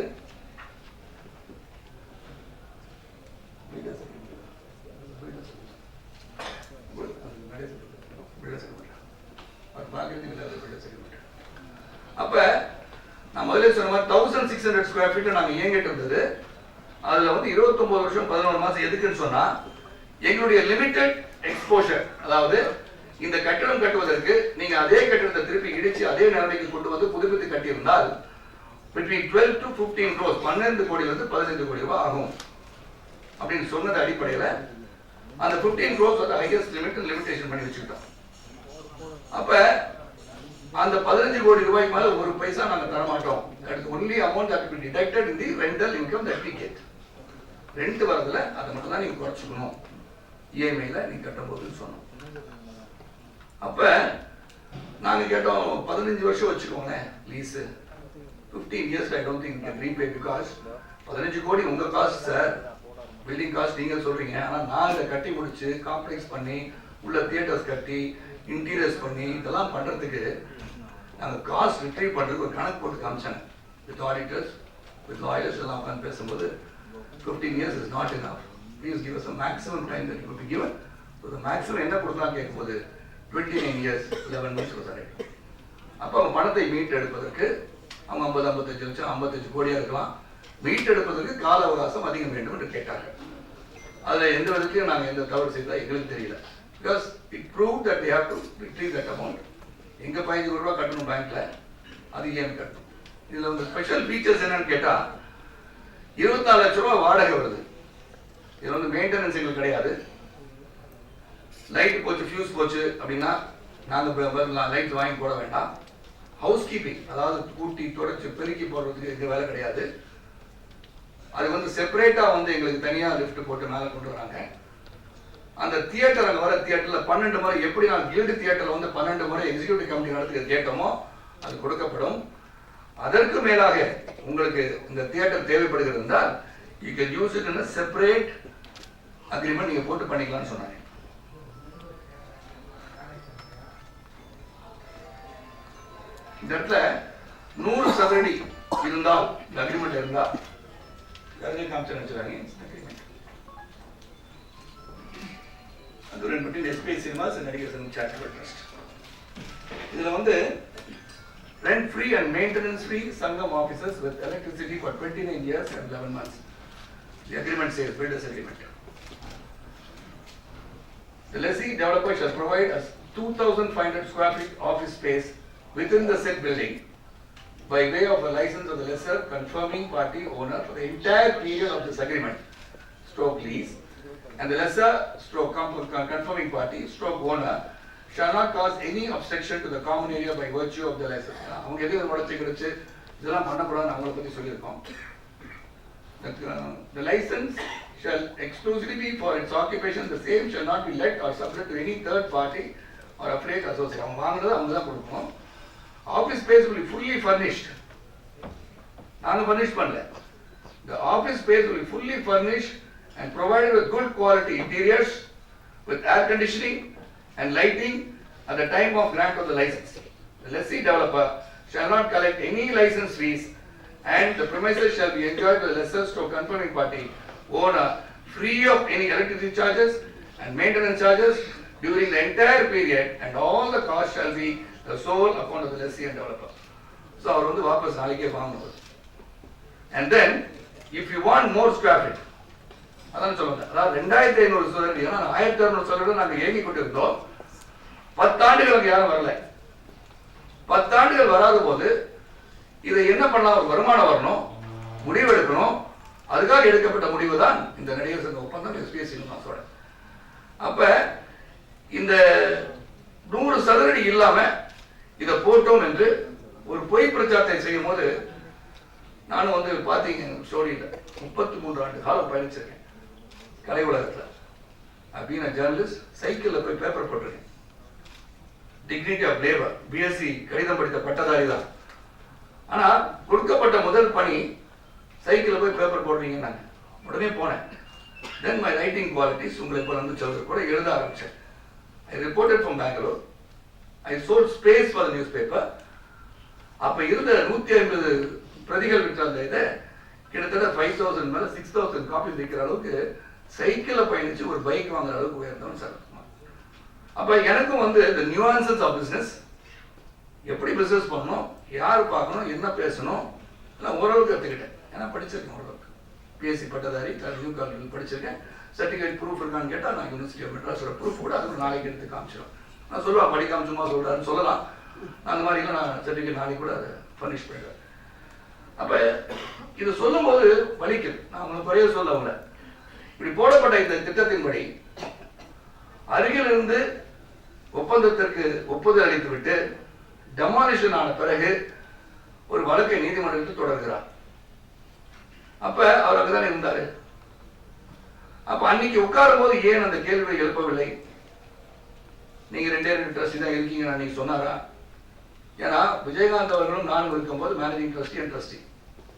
அப்ப நான் முதல்ல சொன்ன மாதிரி 1600 ஸ்கொயர் ஃபீட் நாங்க இயங்கிட்டு இருந்தது. அதுல வந்து 29 வருஷம் 11 மாசம் எதுக்குன்னு சொன்னா எங்களுடைய லிமிடெட் எக்ஸ்போஷர், அதாவது இந்த கட்டிடம் கட்டுவதற்கு நீங்க அதே கட்டிடத்தை திருப்பி இடிச்சு அதே நிலைமைக்கு கொண்டு வந்து புதுப்பித்து கட்டியிருந்தால் between 12 to 15 crores 12 கோடியிலிருந்து 15 கோடி ரூபாய் ஆகும் அப்படின்னு சொன்னது அடிப்படையில் அந்த 15 crores வந்து ஹையஸ்ட் லிமிட்டேஷன் பண்ணி வச்சுக்கிட்டோம். அப்ப அந்த 15 கோடி ரூபாய்க்கு மேல ஒரு பைசா நாங்க தர மாட்டோம். That's only amount that will be deducted in the rental income that we get. Rent வரதுல அதை மட்டும் தான் நீங்க குறைச்சிக்கணும் இஎம்ஐல நீங்க கட்டும் போதுன்னு சொன்னோம். அப்ப நாங்க கேட்டோம் 15 வருஷம் வச்சுக்கோங்களேன் lease, 15 years I don't think you can repay because 15 கோடி உங்க காஸ்ட் சார், பில்டிங் காஸ்ட் நீங்க சொல்றீங்க. ஆனா நான் இதை கட்டி முடிச்சு காம்ப்ளெக்ஸ் பண்ணி உள்ள தியேட்டர்ஸ் கட்டி இன்டீரியர்ஸ் பண்ணி இதெல்லாம் பண்றதுக்கு நாங்க காஸ்ட் ரிட்ரீவ் பண்றதுக்கு ஒரு கணக்கு போட்டு காமிச்சாங்க. வித் ஆடிட்டர்ஸ் வித் லாயர்ஸ் எல்லாம் உட்காந்து பேசும்போது 15 years is not enough. Please give us a maximum time that you could be given. So the maximum என்ன கொடுக்கலாம் கேட்கும்போது 29 years 11 months was right. அப்போ அவங்க பணத்தை மீட் எடுப்பதற்கு அவங்க 50-55 லட்சம் 55 கோடியா இருக்கலாம், மீட் எடுப்பதற்கு கால அவகாசம் அதிகம் வேண்டும் என்று கேட்டாங்க. அதுல எந்த விதத்திலையும் நாங்கள் எந்த தவறு செய்தா எங்களுக்கு தெரியல. Because it proved that they have to retrieve that amount. எங்க 15 கோடி ரூபாய் கட்டணும் பேங்க்ல, அது ஏன் கட்டணும். இதுல வந்து ஸ்பெஷல் ஃபீச்சர்ஸ் என்னன்னு கேட்டா 24 லட்சம் ரூபாய் வாடகை வருது. இதுல வந்து மெயின்டெனன்ஸ் எங்களுக்கு கிடையாது. லைட் போச்சு ஃபியூஸ் போச்சு அப்படின்னா நாங்க லைட் வாங்கி போட வேண்டாம். ஹவுஸ் கீப்பிங், அதாவது கூட்டி தொடச்சு பெருக்கி போடுறதுக்கு எங்க வேலை கிடையாது. அது வந்து செப்பரேட்டா வந்து எங்களுக்கு தனியா லிஃப்ட் போட்டு மேலே கொண்டு வராங்க. அந்த தியேட்டர் அங்கே வர தியேட்டர்ல 12 முறை எப்படி நான் கில்டு தியேட்டர்ல வந்து 12 முறை எக்ஸிக்யூட்டிவ் கமிட்டி நடத்துக்கு கேட்டோமோ அது கொடுக்கப்படும். அதற்கு மேலாக உங்களுக்கு இந்த தியேட்டர் தேவைப்படுகிறது என்றால் you can use it in a separate agreement நீங்க போட்டு பண்ணிக்கலாம்னு சொன்னாங்க. இந்த இடத்துல 100 சதுரடி இருந்தால் இந்த அக்ரிமெண்ட் இருந்தால் யாரையும் காமிச்சு நினைச்சாங்க. அதுடன் பற்றி எஸ்பிஐ சினிமாஸ் நடிகர் சங்கம் சேரிட்டபிள் ட்ரஸ்ட். இதுல வந்து rent free and maintenance free Sangam offices with electricity for 29 years and 11 months. The agreement says, builders agreement. The lessee developer shall provide us 2,500 square feet office space within the said building by way of a license of the lessor confirming party owner for the entire period of this agreement, stroke lease, and the lessor stroke confirming party stroke owner shall not cause any obstruction to the common area by virtue of the license. அவங்க எதுக்கு முடச்சி கிடைச்சு இதெல்லாம் பண்ணக்கூடாதுன்னு அவங்கள பற்றி சொல்லியிருக்கோம். The license shall exclusively be for its occupation. The same shall not be let or subject to any third party or affiliate associate. அவங்க வாங்குறது அவங்க தான் கொடுக்கணும். Office space will be fully furnished. நாங்க furnish பண்ணல. The office space will be fully furnished and provided with good quality interiors with air conditioning and lighting at the time of grant of the license. The lessee developer shall not collect any license fees and the premises shall be enjoyed by the lessor stroke confirming party owner free of any electricity charges and maintenance charges during the entire period, and all the costs shall be the sole account of the lessee and developer. So அவர் வந்து வாபஸ் நாளைக்கே வாங்கணும். And then if you want more square feet, அதான் சொல்லுங்க. அதாவது 2500 சதுரடி, ஏன்னா 1600 சதுரடி நாங்கள் இயங்கி கொண்டிருந்தோம். 10 ஆண்டுகளுக்கு யாரும் வரல. 10 ஆண்டுகள் வராத போது இதை என்ன பண்ணலாம், ஒரு வருமானம் வரணும், முடிவு எடுக்கணும். அதுக்காக எடுக்கப்பட்ட முடிவு தான் இந்த நடிகர் சங்க ஒப்பந்தம், எஸ்பிஎஸ் சினிமாஸோட. அப்ப இந்த 100 சதுரடி இல்லாம இதை போட்டோம் என்று ஒரு பொய் பிரச்சாரத்தை செய்யும் போது, நானும் வந்து பார்த்தீங்க ஸ்டோரியில் 33 ஆண்டு காலம் பயணிச்சிருக்கேன் கலை உலகத்தில். அப்படின்னு ஜேர்னலிஸ்ட் சைக்கிளில் போய் பேப்பர் போட்டிருக்கேன். டிக்னிட்டி ஆஃப் லேபர், பிஎஸ்சி கணிதம் படித்த பட்டதாரி தான். ஆனால் கொடுக்கப்பட்ட முதல் பணி சைக்கிளில் போய் பேப்பர் போடுறீங்கன்னு நாங்கள் உடனே போனேன். தென் மை ரைட்டிங் குவாலிட்டிஸ் உங்களை இப்போ வந்து சொல்றது கூட எழுத ஆரம்பித்தேன். I reported from Bangalore. I sold space for the newspaper. அப்போ இருந்த 150 பிரதிகள் விற்ற அந்த இதை கிட்டத்தட்ட 5000 மேலே 6000 காப்பீஸ் விற்கிற அளவுக்கு சைக்கிளில் பயணிச்சு ஒரு பைக் வாங்குற அளவுக்கு உயர்ந்தவன் சரத்குமார். அப்போ எனக்கும் வந்து இந்த நியூஆன்சஸ் ஆஃப் பிஸ்னஸ், எப்படி பிஸ்னஸ் பண்ணணும், யார் பார்க்கணும், என்ன பேசணும், நான் ஓரளவுக்கு கற்றுக்கிட்டேன். ஏன்னா படிச்சிருக்கேன் ஓரளவுக்கு. பிஎஸ்சி பட்டதாரி, நியூ காலேஜில் படிச்சிருக்கேன். சர்டிஃபிகேட் ப்ரூஃப் இருக்கான்னு கேட்டால் நான் யூனிவர்சிட்டி ஆஃப் மெட்ராஸோட ப்ரூஃப் கூட அது நாளைக்கு எடுத்து காமிச்சிடும். நான் சொல்லுவேன், படிக்காம சும்மா சொல்கிறாருன்னு சொல்லலாம். அந்த மாதிரிலாம் நான் சர்டிஃபிகேட் நாளைக்கு கூட அதை ஃபர்னிஷ் பண்ணிடுவேன். அப்போ இது சொல்லும் போது வலிக்குது. நான் உங்களுக்கு குறைய சொல்ல அவங்கள. இப்படி போடப்பட்ட இந்த திட்டத்தின்படி அருகில் இருந்து ஒப்பந்தத்திற்கு ஒப்புதல் அளித்துவிட்டு டெமாலிஷன் ஆன பிறகு ஒரு வழக்கை நீதிமன்றத்தில் தொடர்கிறார். அப்ப அவர் அங்கதானே இருந்தாரு. அப்ப அன்னைக்கு உட்காரும் போது ஏன் அந்த கேள்வியை எழுப்பவில்லை? நீங்க 2 ட்ரஸ்டி தான் இருக்கீங்க அன்னைக்கு சொன்னாரா? ஏன்னா விஜயகாந்த் அவர்களும் நானும் இருக்கும்போது managing trustee and trustee.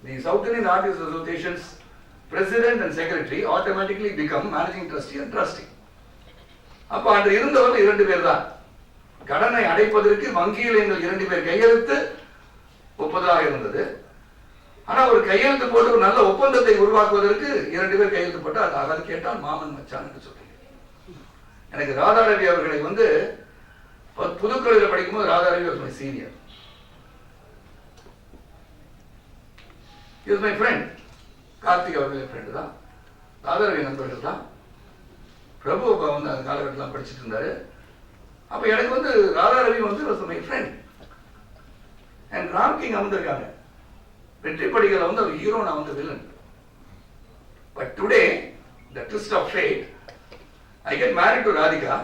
The South Indian Artists Association's president and secretary automatically become managing trustee and trustee. அப்ப அன்று இருந்தவர்கள் 2 பேர் தான். கடனை அடைப்பதற்கு வங்கியில் எங்கள் 2 பேர் கையெழுத்து ஒப்புதலாக இருந்தது. ஆனா ஒரு கையெழுத்து போட்டு ஒரு நல்ல ஒப்பந்தத்தை உருவாக்குவதற்கு 2 பேர் கையெழுத்து போட்டு அது ஆகாது கேட்டால் மாமன் மச்சான் என்று சொல்றீங்க. எனக்கு ராதாரவி அவர்களை வந்து புதுக்கோட்டையில் படிக்கும்போது Radharavi was my senior. He was my friend. Karthik அவர்கள் ஃப்ரெண்டு தான், ராதாரவி நண்பர்கள் தான். பிரபு அப்பா வந்து அந்த காலகட்டத்தில் படிச்சுட்டு இருந்தாரு. அப்ப எனக்கு வந்து ராதாரவி வந்து was my friend. அண்ட் ராம்கிங் அமர்ந்திருக்காங்க. வெற்றி படிகளை வந்து அவர் ஹீரோ, நான் வந்து villain. But today the twist of fate, I get married to Radhika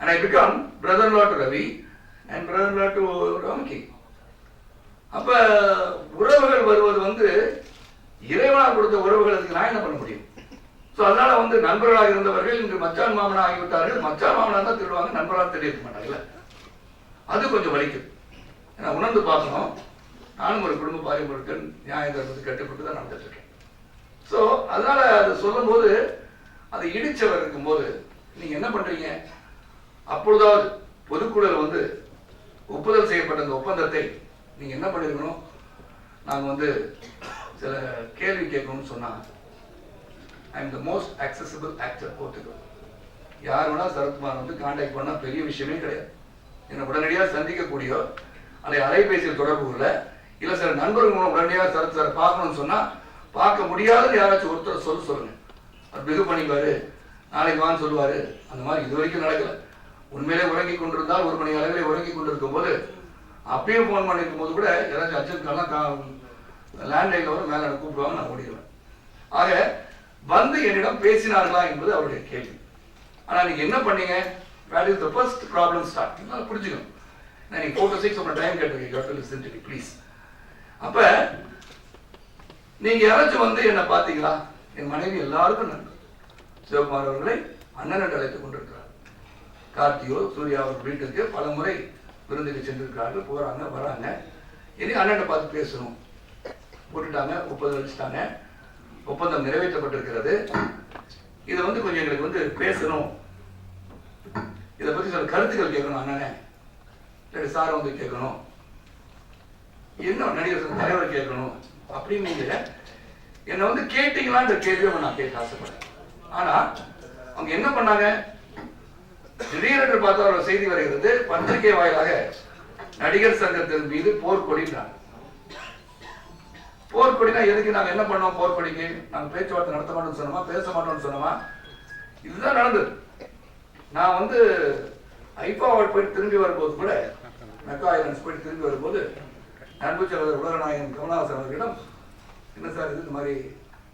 and I become brother-in-law to Ravi and brother-in-law to Ramki. அப்ப உறவுகள் வருவது வந்து இறைவனாக கொடுத்த உறவுகள், அதுக்கு நான் என்ன பண்ண முடியும்? ஸோ அதனால வந்து நண்பர்களாக இருந்தவர்கள் இன்று மச்சான் மாமனா ஆகிவிட்டார்கள். மச்சான் மாமனா தான் திருடுவாங்க, நண்பர்களாக தெரிவிக்க மாட்டாங்கல்ல. அது கொஞ்சம் வலிக்கும். ஏன்னா உணர்ந்து பார்க்கணும். நானும் ஒரு குடும்ப பாரம்பரியத்தில் நியாய தர்மத்துக்கு கட்டுப்பட்டு தான் நடந்துட்டு இருக்கேன். ஸோ அதனால அதை சொல்லும் போது அதை இடிச்சவர் இருக்கும்போது நீங்க என்ன பண்றீங்க? அப்பொழுதாவது பொதுக்குழுல வந்து ஒப்புதல் செய்யப்பட்ட அந்த ஒப்பந்தத்தை நீங்க என்ன பண்ணிருக்கணும்? நாங்க வந்து சில கேள்வி கேட்கணும்னு சொன்னா, I am the most accessible actor Portugal. யார் வேணா சரத்குமார் வந்து கான்டாக்ட் பண்ணா பெரிய விஷயமே கிடையாது. என்னை உடனடியாக சந்திக்கக்கூடிய அதை அலைபேசியில் தொடர்பு கொள்ள, இல்ல சில நண்பர்கள் மூலம் உடனடியாக சரத் சார் பார்க்கணும்னு சொன்னா பார்க்க முடியாதுன்னு யாராச்சும் ஒருத்தர் சொல்லுங்க. அவர் பிகு பண்ணிக்குவாரு, நாளைக்கு வான்னு சொல்லுவாரு. அந்த மாதிரி இது வரைக்கும் நடக்கல. உண்மையிலே உறங்கி கொண்டிருந்தால் 1 மணி அளவில் உறங்கி கொண்டிருக்கும் போது அப்பயும் போன் பண்ணிருக்கும் போது கூட யாராச்சும் அர்ஜென்ட்லாம் லேண்ட்லைன்ல வரும், மேலே கூப்பிடுவாங்க, நான் ஓடிடுவேன். ஆக வந்து என்னிடம் பேசினார்களா என்பது அவருடைய கேள்வி. ஆனா நீங்க என்ன பண்ணீங்க? that is the first problem start. நான் புரிஞ்சுக்கணும். நான் நீங்க 4 to 6 உங்க டைம் கேட்டிருக்கீங்க. you have to listen to me please. அப்ப நீங்க யாராச்சும் வந்து என்ன பாத்தீங்களா? என் மனைவி எல்லாருக்கும் நன்றி. சிவகுமார் அவர்களை அண்ணன் என்று அழைத்துக் கொண்டிருக்கிறார். கார்த்தியோ சூர்யா அவர் வீட்டுக்கு பல முறை விருந்துக்கு சென்றிருக்கிறார்கள், போறாங்க வராங்க. இனி அண்ணன் பார்த்து பேசணும். போட்டுட்டாங்க, ஒப்பந்தம் அளிச்சுட்டாங்க, ஒப்பந்தம் நிறைவேற்றப்பட்டிருக்கிறது. இதை வந்து கொஞ்சம் எங்களுக்கு வந்து பேசணும், இதை பத்தி சில கருத்துக்கள் கேட்கணும் அண்ணனே, இல்லை சாரை வந்து கேட்கணும், என்ன நடிகர் தலைவர் கேட்கணும் அப்படின்னு நீங்க என்னை வந்து கேட்டீங்களான்ற கேள்வியை நான் கேட்க ஆசைப்பட்டேன். ஆனா அவங்க என்ன பண்ணாங்க? திடீரென்று பார்த்தா ஒரு செய்தி வருகிறது, பத்திரிகை வாயிலாக நடிகர் சங்கத்தின் மீது போர்க்கொடினாங்க. போர்க்கொடினா எதுக்கு நாங்க என்ன பண்ணோம்? போர்க்கொடிக்கு நாங்க பேச்சுவார்த்தை நடத்த மாட்டோம்னு சொன்னோமா, பேச மாட்டோம்னு சொன்னோமா? இதுதான் நடந்தது. நான் வந்து ஐபாவால் போயிட்டு திரும்பி வரும்போது கூட, மெக்கா ஐலண்ட்ஸ் போயிட்டு திரும்பி வரும்போது அன்பு சகோதரர் உலகநாயகன் கமலஹாசன் அவர்களிடம், என்ன சார் இது மாதிரி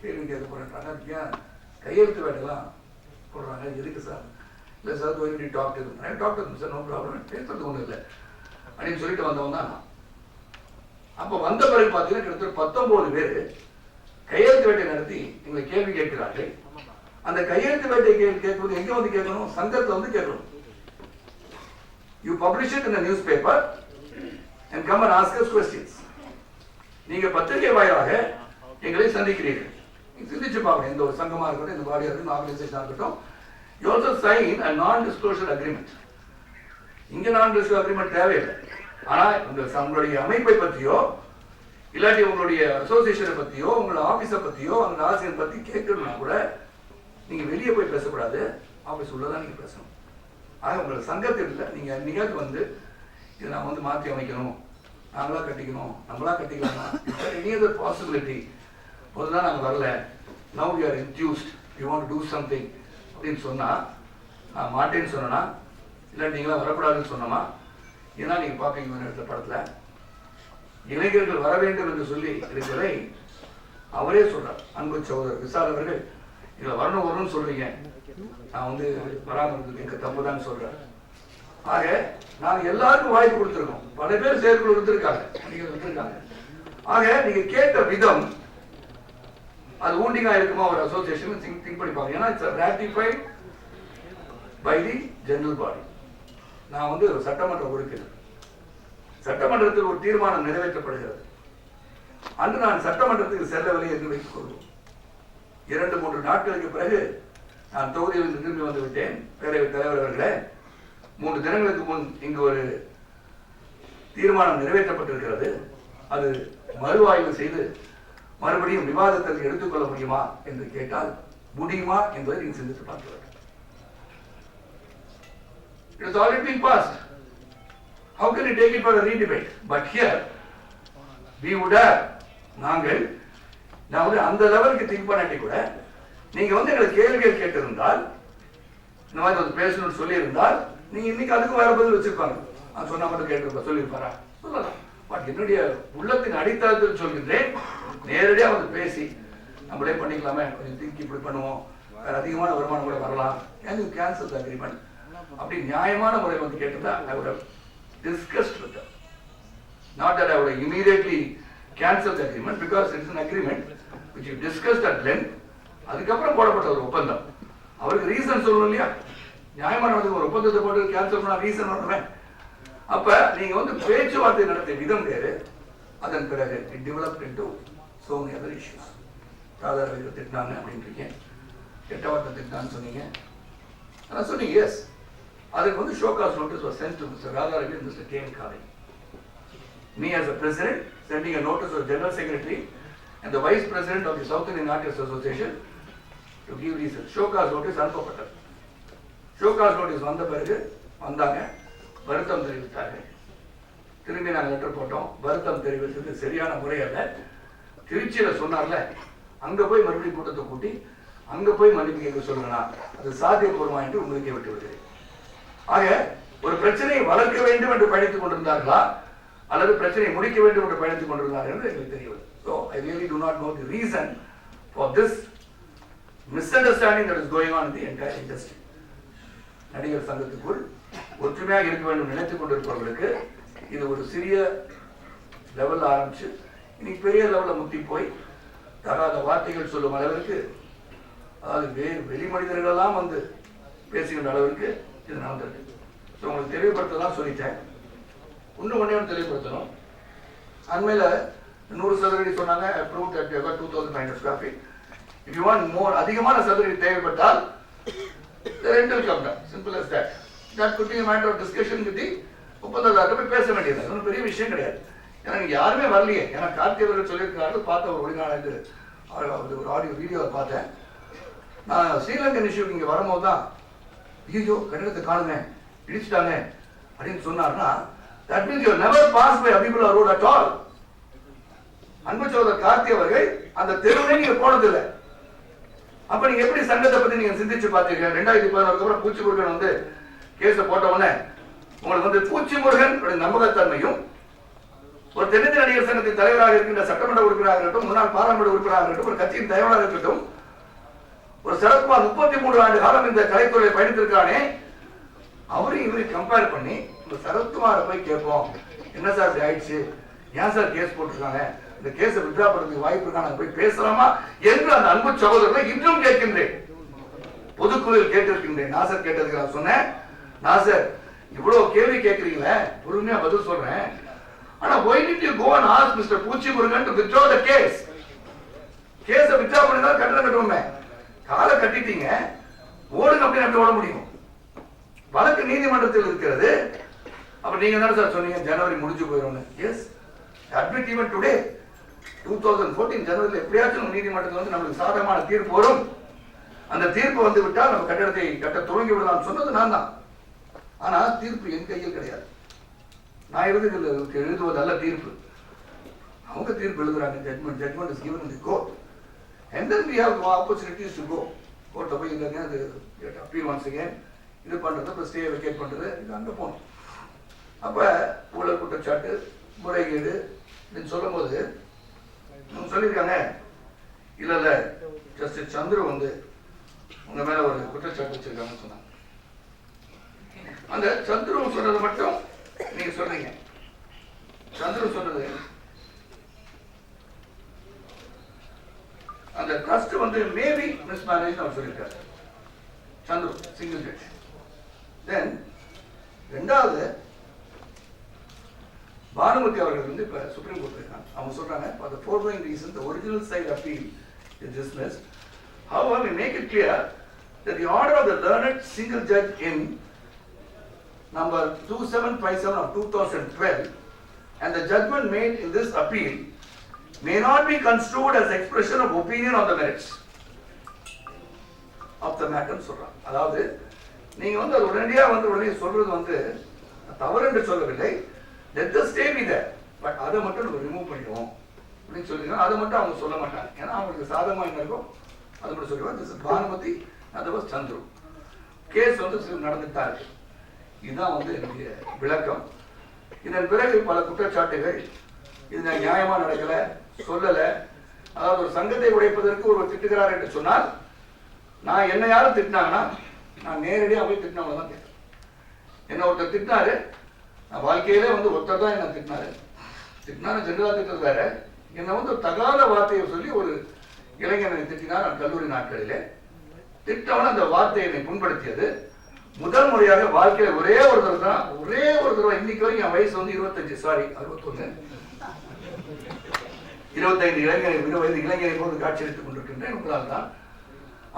கேள்வி கேட்க போறாங்க, கையெழுத்து வேலைலாம் போடுறாங்க, எதுக்கு சார்? இல்லை சார் கோயிலுக்கு டாக்டர் சார், நோ ப்ராப்ளம், பேசுறது ஒன்றும் இல்லை அப்படின்னு சொல்லிட்டு வந்தவன் தான் நான். அப்போ வந்த பிறகு பார்த்தீங்கன்னா கிட்டத்தட்ட 19 பேர் கையெழுத்து வேட்டை நடத்தி எங்களை கேள்வி கேட்கிறார்கள். அந்த கையெழுத்து வேட்டை கேட்பது எங்க வந்து கேட்கணும்? சங்கத்தை வந்து கேட்கணும். You publish it in the newspaper and come and ask us questions. நீங்க பத்திரிகை வாயிலாக எங்களை சந்திக்கிறீர்கள். சிந்திச்சு பார்க்கணும். எந்த ஒரு சங்கமா இருக்கட்டும், இந்த பாடியா இருக்கட்டும், ஆர்கனைசேஷனா இருக்கட்டும், you also sign a non-disclosure agreement. இங்க non-disclosure agreement தேவையில்லை. ஆனா உங்களுடைய அமைப்பை பற்றியோ இல்லாட்டி உங்களுடைய அசோசியேஷனை பத்தியோ உங்களோட ஆபீஸை பத்தியோ அந்த ஆசிரியர் பத்தி கேட்கணும்னா கூட நீங்க வெளியே போய் பேசக்கூடாது, ஆபீஸ் உள்ளதான் நீங்க பேசணும். ஆக உங்களோட சங்கத்தில் இல்லை, நீங்க என்னைக்காவது வந்து இதை நான் வந்து மாற்றி அமைக்கணும், நாங்களா கட்டிக்கணும், நம்மளா கட்டிக்கலாமா, எனி அதர் பாசிபிலிட்டி, முதல்ல நாங்கள் வரல, now we are induced, you want to do something அப்படின்னு சொன்னா, நான் மாட்டேன்னு சொன்னா, இல்லை நீங்களா வரக்கூடாதுன்னு சொன்னோமா? ஏன்னா நீங்க பார்ப்பீங்க எடுத்த படத்துல இளைஞர்கள் வர வேண்டும் என்று சொல்லி இருக்கிறதை அவரே சொல்றார். அன்பு சகோதரர் விசால் அவர்கள் இதுல வரணும்னு சொல்றீங்க, நான் வந்து வராமல் இருந்தது எங்க தப்புதான் சொல்றேன். ஆக நாங்க எல்லாருக்கும் வாய்ப்பு கொடுத்துருக்கோம், பல பேர் செயற்குழு இருந்திருக்காங்க. ஆக நீங்க கேட்ட விதம் அது ஊண்டிங்கா இருக்குமா ஒரு அசோசியேஷன் திங்க் பண்ணிப்பாங்க. ஏன்னா it's ratified by the general body. நான் வந்து ஒரு சட்டமன்ற உறுப்பினர், சட்டமன்றத்தில் ஒரு தீர்மானம் நிறைவேற்றப்படுகிறது. அன்று நான் சட்டமன்றத்துக்கு செல்லவில்லை என்று வைத்துக் கொள்வோம். 2-3 நாட்களுக்கு பிறகு நான் தொகுதியில் திரும்பி வந்து விட்டேன். பேரவைத் தலைவர் அவர்களே, 3 தினங்களுக்கு முன் இங்கு ஒரு தீர்மானம் நிறைவேற்றப்பட்டிருக்கிறது, அது மறுஆய்வு செய்து மறுபடியும் விவாதத்திற்கு எடுத்துக்கொள்ள முடியுமா என்று கேட்டால் முடியுமா என்பதை நீங்கள் சிந்தித்து பார்க்க வேண்டும். It has already been passed. How can you take it for a re-debate? But here, we would have, நாங்கள் அந்த லெவலுக்கு திங்க் பண்ணாட்டி கூட நீங்க வந்து எங்களை கேள்விகள் கேட்டிருந்தால், இந்த மாதிரி வந்து பேசணும்னு சொல்லி இருந்தால், நீங்க இன்னைக்கு அதுக்கு வேற பதில் வச்சிருப்பாங்க. நான் சொன்னா மட்டும் கேட்டிருப்பா, சொல்லியிருப்பாரா? சொல்லலாம். பட் என்னுடைய உள்ளத்தின் அடித்தளத்தில் சொல்கின்றேன், நேரடியா வந்து பேசி நம்மளே பண்ணிக்கலாமே, கொஞ்சம் திங்க் இப்படி பண்ணுவோம், வேற அதிகமான வருமானம் கூட வரலாம், can you cancel the agreement அப்படி நியாயமான முறையில் வந்து கேட்டிருந்தா I would have discussed with them. Not that I would have immediately canceled the agreement, because it is an agreement which you discussed at length. அதுக்கப்புறம் போடப்பட்ட ஒரு ஒப்பந்தம். அவருக்கு ரீசன் சொல்லணும் இல்லையா? நியாயமான ஒரு ஒப்பந்தத்தை போட்டு கேன்சல் பண்ணா ரீசன் வரணும். அப்ப நீங்க வந்து பேச்சுவார்த்தை நடத்திய விதம் வேறு. அதன் பிறகு it developed into so many other issues. ராதாரவிகள் திட்டினாங்க அப்படின்றீங்க, கெட்ட வார்த்தை திட்டினான்னு சொன்னீங்க. ஆனா சொன்னீங்க எஸ், அதுக்கு வந்து show cause notice was sent to Mr. Radharavi and Mr. K.M. Kale. Me as a president sending a notice to the general secretary and the vice president of the South Indian Artists Association to give reasons. Show cause notice அனுப்பப்பட்டது. Show cause notice வந்த பிறகு வந்தாங்க, வருத்தம் தெரிவித்தார்கள். திரும்பி நாங்கள் letter போட்டோம், வருத்தம் தெரிவித்தது சரியான முறை அல்ல. திருச்சியில சொன்னார்ல, அங்க போய் மறுபடியும் கூட்டத்தை கூட்டி அங்க போய் மன்னிப்பு கேட்க சொல்லுங்கன்னா அது சாத்தியபூர்வமா என்று உங்களுக்கே விட்டு விடுகிறேன். ஆக ஒரு பிரச்சனையை வளர்க்க வேண்டும் என்று பயணித்துக் கொண்டிருந்தார்களா அல்லது பிரச்சனையை முடிக்க வேண்டும் என்று பயணித்துக் கொண்டிருந்தார்கள் என்று எங்களுக்கு தெரியவில்லை. So I really do not know the reason for this misunderstanding that is going on in the entire industry. நடிகர் சங்கத்துக்குள் ஒற்றுமையாக இருக்க வேண்டும் நினைத்துக் கொண்டிருப்பவர்களுக்கு இது ஒரு சிறிய லெவல் ஆரம்பிச்சு இன்னைக்கு பெரிய லெவலில் முத்தி போய் தகாத வார்த்தைகள் சொல்லும் அளவிற்கு, அதாவது வேறு வெளி மனிதர்களெல்லாம் வந்து பேசுகின்ற அளவிற்கு இது நடந்திருக்கு. ஸோ உங்களுக்கு தெளிவுபடுத்தலாம் சொல்லிட்டேன். ஒன்றே தெளிவுபடுத்தணும். அண்மையில் 100% சொன்னாங்க, approved at 2500 square feet. If you want more, அதிகமான சதுரடி தேவைப்பட்டால் the rent will come down. Simple as that. That could be a matter of discussion with the ஒப்பந்ததாரர் போய் பேச வேண்டியது. ஒன்றும் பெரிய விஷயம் கிடையாது. ஏன்னா இங்கே யாருமே வரலையே. ஏன்னா கார்த்திகர்கள் சொல்லியிருக்காரு, பார்த்த ஒரு ஒளிநாடு ஒரு ஆடியோ வீடியோவை பார்த்தேன். நான் ஸ்ரீலங்கன் இஷ்யூக்கு இங்கே வரும்போது தான் ஐயோ கட்டிடத்தை காணுமே இடிச்சுட்டாங்க அப்படின்னு சொன்னார்னா, that means you have never passed by Abhibullah Road at all. அன்பு சகோதரர் கார்த்தி அவர்கள் அந்த தெருவே நீங்க போனதில்லை. அப்ப நீங்க எப்படி சங்கத்தை பத்தி நீங்க சிந்திச்சு பாத்தீங்க? 2016 அப்புறம் பூச்சி முருகன் வந்து கேஸ போட்ட உடனே உங்களுக்கு வந்து பூச்சி முருகன் நம்பகத்தன்மையும், ஒரு தென்னிந்திய நடிகர் சங்கத்தின் தலைவராக இருக்கின்ற சட்டமன்ற உறுப்பினராக இருக்கட்டும், முன்னாள் பாராளுமன்ற உறுப்பினராக இருக்கட்டும், ஒரு கட்சியின் தலைவராக இருக்கட்டும், ஒரு சரத்குமார் 33 ஆண்டு காலம் இந்த கலைத்துறையை பயணித்திருக்கானே, அவரையும் இவரையும் கம்பேர் பண்ணி இந்த சரத்குமாரை போய் கேட்போம், என்ன சார் இப்படி ஆயிடுச்சு, ஏன் சார் கேஸ் போட்டிருக்காங்க, இந்த கேஸை வித்ரா பண்றதுக்கு வாய்ப்பு இருக்கா, நாங்க போய் பேசலாமா என்று அந்த அன்பு சகோதரர்களை இன்னும் கேட்கின்றேன். பொதுக்குழுவில் கேட்டிருக்கின்றேன். நாசர் கேட்டதுக்கு நான் சொன்னேன், நாசர் இவ்வளவு கேள்வி கேட்கறீங்களே, பொறுமையா பதில் சொல்றேன், ஆனா why did you go and ask Mr. பூச்சி Murugan to withdraw the case? கேஸை வித்ரா பண்ணிதான் கட்டணம் கட்டுவோமே, காலை கட்டிட்டீங்க, ஓடுங்க அப்படின்னு அப்படி ஓட முடியும்? வழக்கு நீதிமன்றத்தில் இருக்கிறது. அப்ப நீங்க என்ன சார் சொன்னீங்க, ஜனவரி முடிஞ்சு போயிடும்? எஸ், admit even today 2014 ஜனவரியில் எப்படியாச்சும் நீதிமன்றத்தில் வந்து நம்மளுக்கு சாதகமான தீர்ப்பு வரும், அந்த தீர்ப்பு வந்து விட்டால் நம்ம கட்டடத்தை கட்ட துவங்கி விடலாம் சொன்னது நான் தான். ஆனா தீர்ப்பு என் கையில் கிடையாது. நான் எழுதுவது அல்ல தீர்ப்பு, அவங்க தீர்ப்பு எழுதுறாங்க. Judgement is given in the court and then we have opportunities to go கோர்ட்டை போய் இல்லைங்க அது அப்பீல் once again இது பண்றது, அப்புறம் ஸ்டே வெக்கேட் பண்றது, இது அங்கே போகணும். அப்ப ஊழல் குற்றச்சாட்டு, முறைகேடு அப்படின்னு சொல்லும் போது சொல்லியிருக்காங்க, இல்ல இல்ல ஜஸ்டிஸ் சந்துரு வந்து உங்க மேல ஒரு குற்றச்சாட்டு வச்சிருக்காங்கன்னு சொன்னாங்க. அந்த சந்துரு சொன்னது மட்டும் நீங்க சொல்றீங்க. சந்துரு சொன்னது அந்த ட்ரஸ்ட் வந்து மேபி மிஸ்மேனேஜ் அவர் சொல்லியிருக்காரு சந்துரு, சிங்கிள் ஜட்ஜ். தென் ரெண்டாவது பானுமதி அவர்கள் வந்து இப்ப சுப்ரீம் கோர்ட் இருக்காங்க. அவங்க சொல்றாங்க, for the foregoing reason the original side appeal is dismissed. However, we make it clear that the order of the learned single judge in number 2757 of 2012 and the judgment made in this appeal may not be construed as expression of opinion on the merits of the matter சொல்றாங்க. அதாவது நீங்க வந்து அது உடனடியா வந்து உடனே சொல்றது வந்து தவறு என்று சொல்லவில்லை, let the stay be there, but அதை மட்டும் நம்ம ரிமூவ் பண்ணிடுவோம் அப்படின்னு சொல்லிருக்காங்க. அதை மட்டும் அவங்க சொல்ல மாட்டாங்க, ஏன்னா அவங்களுக்கு சாதகமா என்ன இருக்கும் அதை மட்டும் சொல்லுவாங்க. திஸ் இஸ் பானுமதி, அது வாஸ் சந்துரு. கேஸ் வந்து நடந்துட்டு தான் இருக்கு. இதுதான் வந்து என்னுடைய விளக்கம். இதன் பிறகு பல குற்றச்சாட்டுகள், இது நியாயமா நடக்கல, சொல்லல, அதாவது ஒரு சங்கத்தை உடைப்பதற்கு ஒரு திட்டுகிறார் என்று சொன்னால், நான் என்ன யாரும் திட்டினாங்கன்னா நான் நேரடியாக போய் திட்டினவங்க தான் கேட்கிறேன். என்ன ஒருத்தர் திட்டினாரு, நான் வாழ்க்கையிலே வந்து ஒருத்தர் தான் என்ன திட்டினாரு ஜெனரலா திட்டது வேற, என்னை வந்து ஒரு தகாத வார்த்தையை சொல்லி ஒரு இளைஞனை திட்டினார். நான் கல்லூரி நாட்களிலே திட்டவன அந்த வார்த்தையை என்னை புண்படுத்தியது முதல் முறையாக வாழ்க்கையில ஒரே ஒரு தடவை இன்னைக்கு வரைக்கும் என் வயசு வந்து 61 25 இளைஞரை போது காட்சி எடுத்துக் கொண்டிருக்கின்றேன் உங்களால் தான்.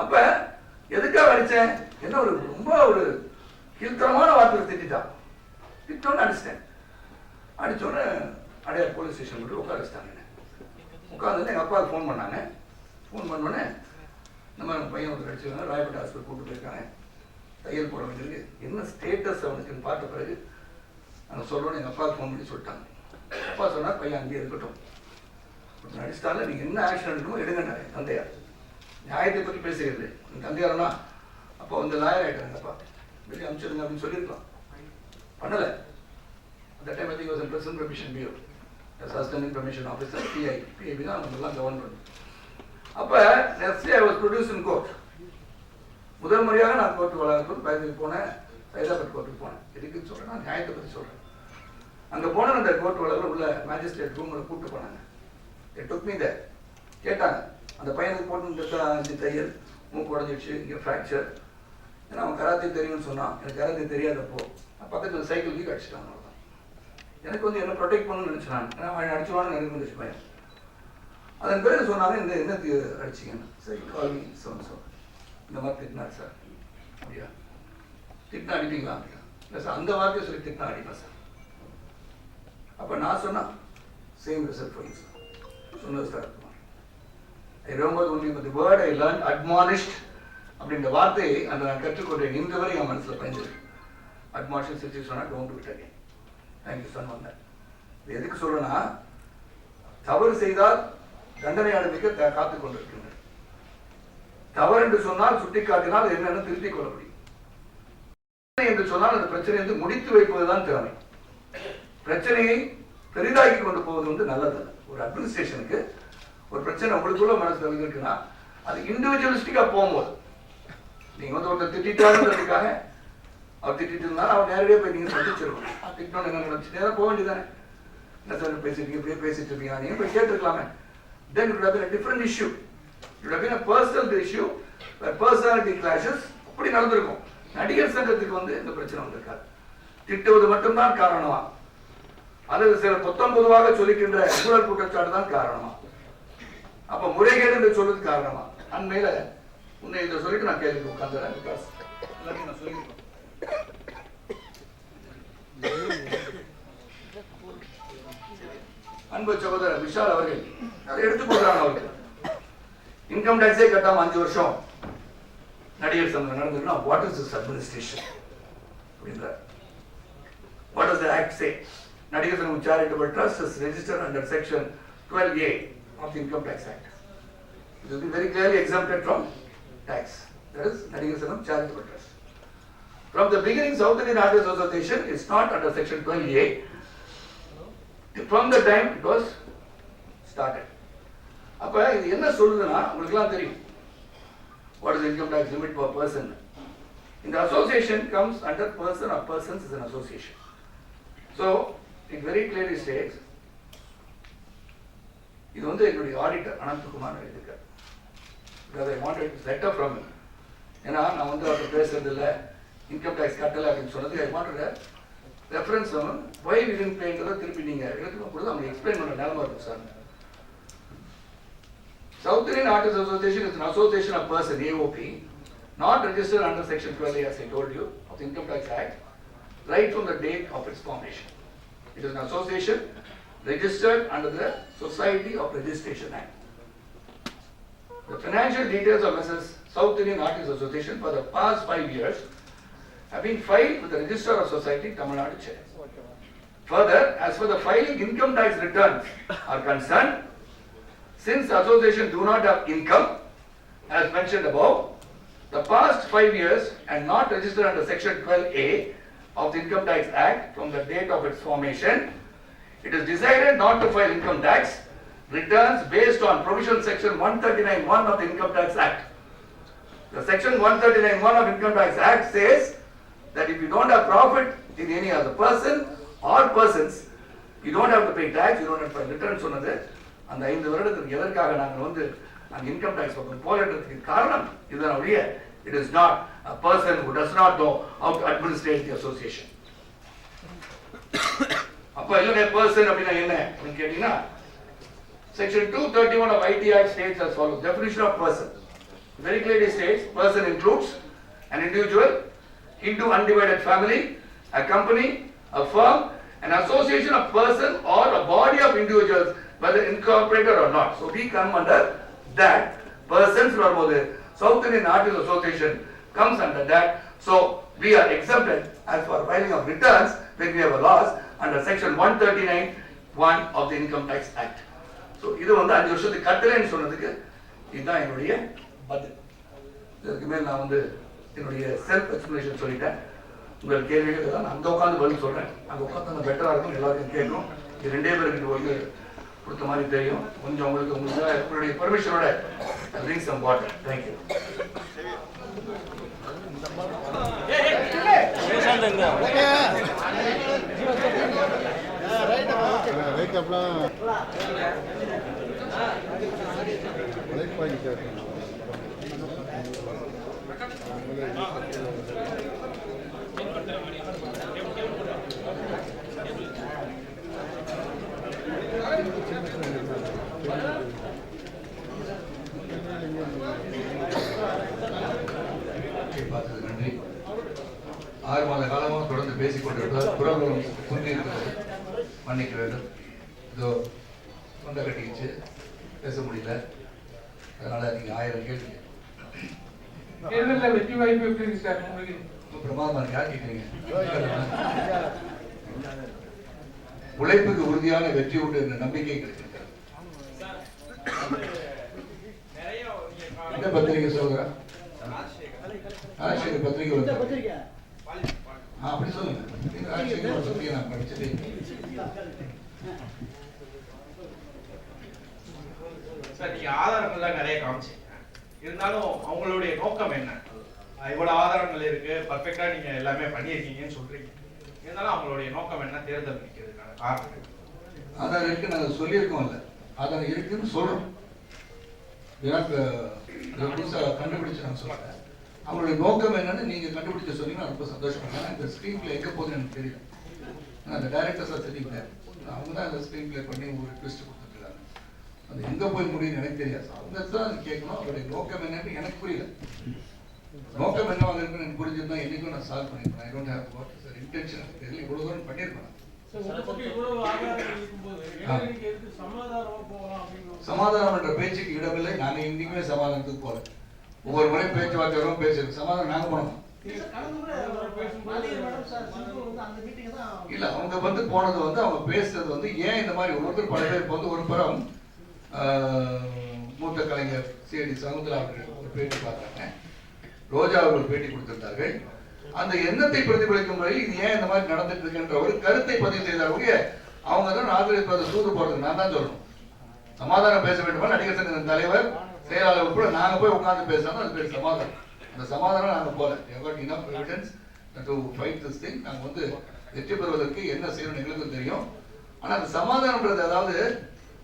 அப்ப எதுக்காக அடிச்சேன், என்ன ஒரு ரொம்ப ஒரு கீழ்த்தரமான வார்த்தையை திட்டோன்னு அடிச்சிட்டேன். அடிச்சோடனே அடையார் போலீஸ் ஸ்டேஷன் போட்டு உட்கார வச்சுட்டாங்க. உட்காந்து எங்க அப்பாவுக்கு ஃபோன் பண்ணாங்க. ஃபோன் பண்ணோடனே இந்த மாதிரி பையன் ஒருத்தர் அடிச்சுருக்காங்க, ராயப்பேட்டை ஹாஸ்பிட்டல் கூப்பிட்டு போயிருக்காங்க, தையல் போட வேண்டியிருக்கு, என்ன ஸ்டேட்டஸ் அவனுக்குன்னு பார்த்த பிறகு நாங்கள் சொல்கிறோன்னு எங்கள் அப்பாவுக்கு ஃபோன் பண்ணி சொல்லிட்டாங்க. அப்பா சொன்னால் பையன் அங்கேயே இருக்கட்டும், நடிச்சிட்டால நீங்கள் என்ன ஆக்ஷன் எடுக்கணுமோ எடுங்கன்னாரு தந்தையார். நியாயத்தை பற்றி பேசுகிறது என் தந்தையாரனா அப்போ வந்து லாயர் ஆகிட்டாங்க. அப்பா வெளியே அனுப்பிச்சிடுங்க அப்படின்னு சொல்லியிருக்கலாம், பண்ணலை. அந்த time I think was present permission bureau assistant information officer PIB தான் நம்மளெல்லாம் கவர்ன் பண்ணும். அப்போ next day I was produce in court. முதல் முறையாக நான் கோர்ட்டு வளாகத்துக்கு பயந்துக்கு போனேன், ஹைதராபாத் கோர்ட்டுக்கு போனேன். எதுக்குன்னு சொல்கிறேன், நான் நியாயத்தை பற்றி சொல்கிறேன். அங்கே போன அந்த கோர்ட் வளாகத்தில் உள்ள மேஜிஸ்ட்ரேட் ரூமில் கூப்பிட்டு போனாங்க. டுக்மீத கேட்டாங்க, அந்த பையனுக்கு போட்டு தையல், மூக்கு உடஞ்சிடுச்சு, இங்கே ஃப்ராக்சர், ஏன்னா அவன் கராத்தே தெரியும்னு சொன்னான். எனக்கு கராத்தே தெரியாதப்போ பக்கத்தில் சைக்கிள் கீழ் அடிச்சிட்டாங்க. அவ்வளோதான். எனக்கு வந்து என்ன ப்ரொடெக்ட் பண்ணணும்னு நினச்சினாங்க, ஏன்னா அவன் அடிச்சுவான்னு எனக்கு இருந்துச்சு பையன். அதன் பிறகு சொன்னாங்க, இந்த என்னத்துக்கு அடிச்சிங்கன்னு. சரி கால் மீ சொன்ன இந்த மாதிரி திட்டினார் சார். அப்படியா, திட்டினா அடிப்பீங்களா? அப்படியா, இல்லை சார் அந்த வார்த்தையை சொல்லி திட்டினா அடிப்பேன் சார். அப்போ நான் சொன்னா சேம் ரிசல்ட் பண்ணி சார் சொன்னது sir. I remember only the word I learn admonished அப்படின்ற வார்த்தையை அந்த நான் கற்றுக்கொண்டேன். இன்று வரை என் மனசில் பயந்துருக்கு. அட்மானிஷன் சிச்சுவேஷன் சொன்னால் don't wit again. Thank you sir. வந்தேன். இது எதுக்கு சொல்றேன்னா, தவறு செய்தால் தண்டனை அனுபவிக்க காத்துக் கொண்டிருக்கின்றனர். தவறு என்று சொன்னால் சுட்டிக்காட்டினால் என்னென்னு திருத்திக் கொள்ள முடியும் என்று சொன்னால் அந்த பிரச்சனையை முடித்து வைப்பதுதான் திறமை. பிரச்சனையை பெரிதாக்கி கொண்டு போவது நல்லதல்ல. ஒரு அட்மினிஸ்ட்ரேஷனுக்கு ஒரு பிரச்சனை உங்களுக்குள்ள மனசுல இருக்குன்னா அது இண்டிவிஜுவலிஸ்டிக்கா போகும்போது நீங்க ஒருத்தர் திட்டாருன்றதுக்காக அவர் திட்டிட்டு இருந்தாலும் அவர் நேரடியாக போய் நீங்க சந்திச்சிருக்கணும். திட்டணும் என்ன நினைச்சு நேரம் போக வேண்டியதானே. என்ன சார் பேசிட்டு இப்படியே பேசிட்டு இருக்கீங்க, நீங்க போய் கேட்டுருக்கலாமே. Then it would have been a different issue. It would have been a personal issue where personality clashes அப்படி நடந்திருக்கும். நடிகர் சங்கத்துக்கு இந்த பிரச்சனை வந்திருக்காரு. திட்டுவது மட்டும்தான் காரணமா அல்லது சில பொத்தம் பொதுவாக சொல்லிக்கின்ற ஊழல் குற்றச்சாட்டு தான் காரணமா, அப்ப முறைகேடு என்று சொல்றது காரணமா? அண்மையில உன்னை இதை சொல்லிட்டு நான் கேள்வி உட்காந்துறேன். நான் சொல்லியிருக்கேன். அன்பு சகோதரர் விஷால் அவர்கள் அதை எடுத்துக் கொள்றாங்க. அவருக்கு இன்கம் டாக்ஸே கட்டாம 5 வருஷம் நடிகர் சங்கம் நடந்திருக்குன்னா வாட் இஸ் திஸ் அட்மினிஸ்ட்ரேஷன் அப்படின்ற வாட் இஸ் தி ஆக்ட் சே? நடிகர் சங்கம் charitable trust is registered under section 12A of the Income Tax Act. It will be very clearly exempted from tax. That is நடிகர் சங்கம் charitable trust. From the beginning, South Indian Artists Association is not under section 12A. From the time it was started. அப்ப இது என்ன சொல்லுதுன்னா உங்களுக்குலாம் தெரியும். What is the income tax limit per person? In the association comes under person or persons is an association. So it very clearly states, இது என்னுடைய auditor Ananthakumar எழுதியிருக்கார். Because I wanted a letter from him. ஏன்னா நான் அவர்கிட்ட பேசுறது இல்லை, income tax கட்டலை அப்படின்னு சொன்னது I wanted a reference on why we didn't pay ன்றதை திருப்பி நீங்க எடுத்துக்க பொழுது அவங்க எக்ஸ்பிளைன் பண்ண நிலைமை இருக்கும் sir. South Indian Artists Association is an association of person, AOP, not registered under section 12A as I told you of the Income Tax Act, right from the date of its formation. It is an association registered under the Society of Registration Act. The financial details of Mrs. South Indian Artists Association for the past 5 years have been filed with the Register of Society, Tamil Nadu, Chennai. Further, as for the filing income tax returns are concerned, since the association do not have income, as mentioned above, the past 5 years and not registered under section 12A of the Income Tax Act from the date of its formation, it is decided not to file income tax returns based on provision section 139(1) of the Income Tax Act. The section 139(1) of Income Tax Act says that if you don't have profit in any other person or persons, you don't have to pay tax, you don't have to pay returns. சொன்னது அந்த 5 வருடத்துக்கு எதற்காக நாங்கள் அந்த income tax பக்கம் போராட்டத்துக்கு காரணம் இதுதான் ஒழிய it is not a person who does not know how to administrate the association. அப்ப இல்ல person அப்படினா என்ன அப்படின்னு கேட்டீங்கன்னா section 231 of IT Act states as follows: definition of person very clearly states person includes an individual, into undivided family, a company, a firm, an association of person or a body of individuals, whether incorporated or not. So we come under that. Persons வரும்போது South Indian Artists Association comes under that. So we are exempted as for filing of returns when we have a loss under section 139(1) of the Income Tax Act. So இது 5 வருஷத்துக்கு கட்டலைன்னு சொன்னதுக்கு இதுதான் என்னுடைய பதில். இதுக்கு மேல் நான் என்னுடைய செல்ஃப் எக்ஸ்பிளேஷன் சொல்லிட்டேன். உங்கள் கேள்விகள் தான் அங்கே உட்காந்து பதில் சொல்கிறேன். அங்கே உட்காந்து பெட்டராக இருக்கும், எல்லாருக்கும் கேட்கும். இது 2 பேருக்கு கொடுத்த மாதிரி தெரியும். கொஞ்சம் உங்களுக்கு உங்களுடைய பெர்மிஷனோட ட்ரிங்க் சம் வாட்டர். தேங்க்யூ. நன்றி. 6 மாத காலமாக தொடர்ந்து பேசிக் கொண்டிருப்பதால் குரல்களும் குந்தி இருக்கிறது, மன்னிக்க வேண்டும். இதோ தொண்டை கட்டிக்கிச்சு, பேச முடியல. அதனால நீங்க 1000 கேள்வி வெற்றி வாய்ப்பு எப்படி இருக்கு சார் உங்களுக்கு? பிரமாதமா இருக்கு. யார் கேட்குறீங்க? உழைப்புக்கு உறுதியான வெற்றி உண்டு என்ற நம்பிக்கை கிடைக்கிறது. பத்திரிகை சொல்கிறேன்? ராஜசேகர் பத்திரிகை வருது. அப்படி சொல்லுங்க. ராஜசேகர் பத்திரிகை நான் படிச்சதே. சார், நீங்க ஆதாரங்கள்லாம் நிறைய காமிச்சீங்க. இருந்தாலும் அவங்களுடைய நோக்கம் என்ன? இவ்வளவு ஆதாரங்கள் இருக்கு, பர்ஃபெக்டா நீங்க எல்லாமே பண்ணியிருக்கீங்கன்னு சொல்றீங்க. இருந்தாலும் அவங்களுடைய நோக்கம் என்ன? தேர்தல் நிற்கிறதுக்கான காரணம் ஆதாரம் இருக்கு, நாங்கள் சொல்லியிருக்கோம்ல. ஆதாரம் இருக்குன்னு சொல்றோம். புதுசாக கண்டுபிடிச்சு நான் சொல்றேன். அவங்களுடைய நோக்கம் என்னன்னு நீங்க கண்டுபிடிச்சு சொன்னீங்கன்னா ரொம்ப சந்தோஷப்படுறேன். இந்த ஸ்கிரீன் பிளே எங்க போகுதுன்னு எனக்கு தெரியும். அந்த டைரக்டர்ஸா தெரியல, அவங்க தான் அந்த ஸ்கிரீன் பிளே பண்ணி ஒரு ட்விஸ்ட் கொடுத்துருக்காங்க. அது எங்க போய் முடியும்னு எனக்கு தெரியாது. அவங்க தான் அது கேட்கணும். அவருடைய நோக்கம் என்னன்னு எனக்கு புரியல. நோக்கம் என்னவாக இருக்குன்னு எனக்கு புரிஞ்சிருந்தா என்னைக்கும் நான் சால்வ் பண்ணிருப்பேன். I don't have what is intention. எனக்கு தெரியல, இவ்வளவு தூரம் பண்ணிருப்பேன். சமாதானம் என்ற பேச்சுக்கு இடமில்லை. நாங்க இன்னைக்குமே சமாதானத்துக்கு போல. ஒவ்வொரு முறை பேச்சுவார்த்தை வரும், பேசுறது சமாதானம் நாங்க பண்ணணும். இல்ல, அவங்க வந்து போனது வந்து அவங்க பேசுறது வந்து ஏன் இந்த மாதிரி ஒவ்வொருத்தர் பல பேர் வந்து ஒரு புறம் மூத்த கலைஞர் சிஐடி சகுந்தலா அவர்கள் ஒரு பேட்டி பார்த்தாங்க, ரோஜா அவர்கள் பேட்டி கொடுத்திருந்தார்கள். அந்த எண்ணத்தை பிரதிபலிக்கும் முறையில் இது ஏன் இந்த மாதிரி நடந்துட்டு இருக்குன்ற ஒரு கருத்தை பதிவு செய்தார்கள். அவங்க தான் ஆதரவு தூது போறது நான் தான் சொல்லணும். சமாதானம் பேச வேண்டுமா நடிகர் சங்க தலைவர் செயலாளர் கூட நாங்க போய் உட்கார்ந்து பேசணும். அது பேர் சமாதானம். அந்த சமாதானம் நாங்க போல enough evidence to fight this thing. நாங்க வந்து வெற்றி பெறுவதற்கு என்ன செய்யணும் எங்களுக்கு தெரியும். ஆனா அந்த சமாதானம்ன்றது, அதாவது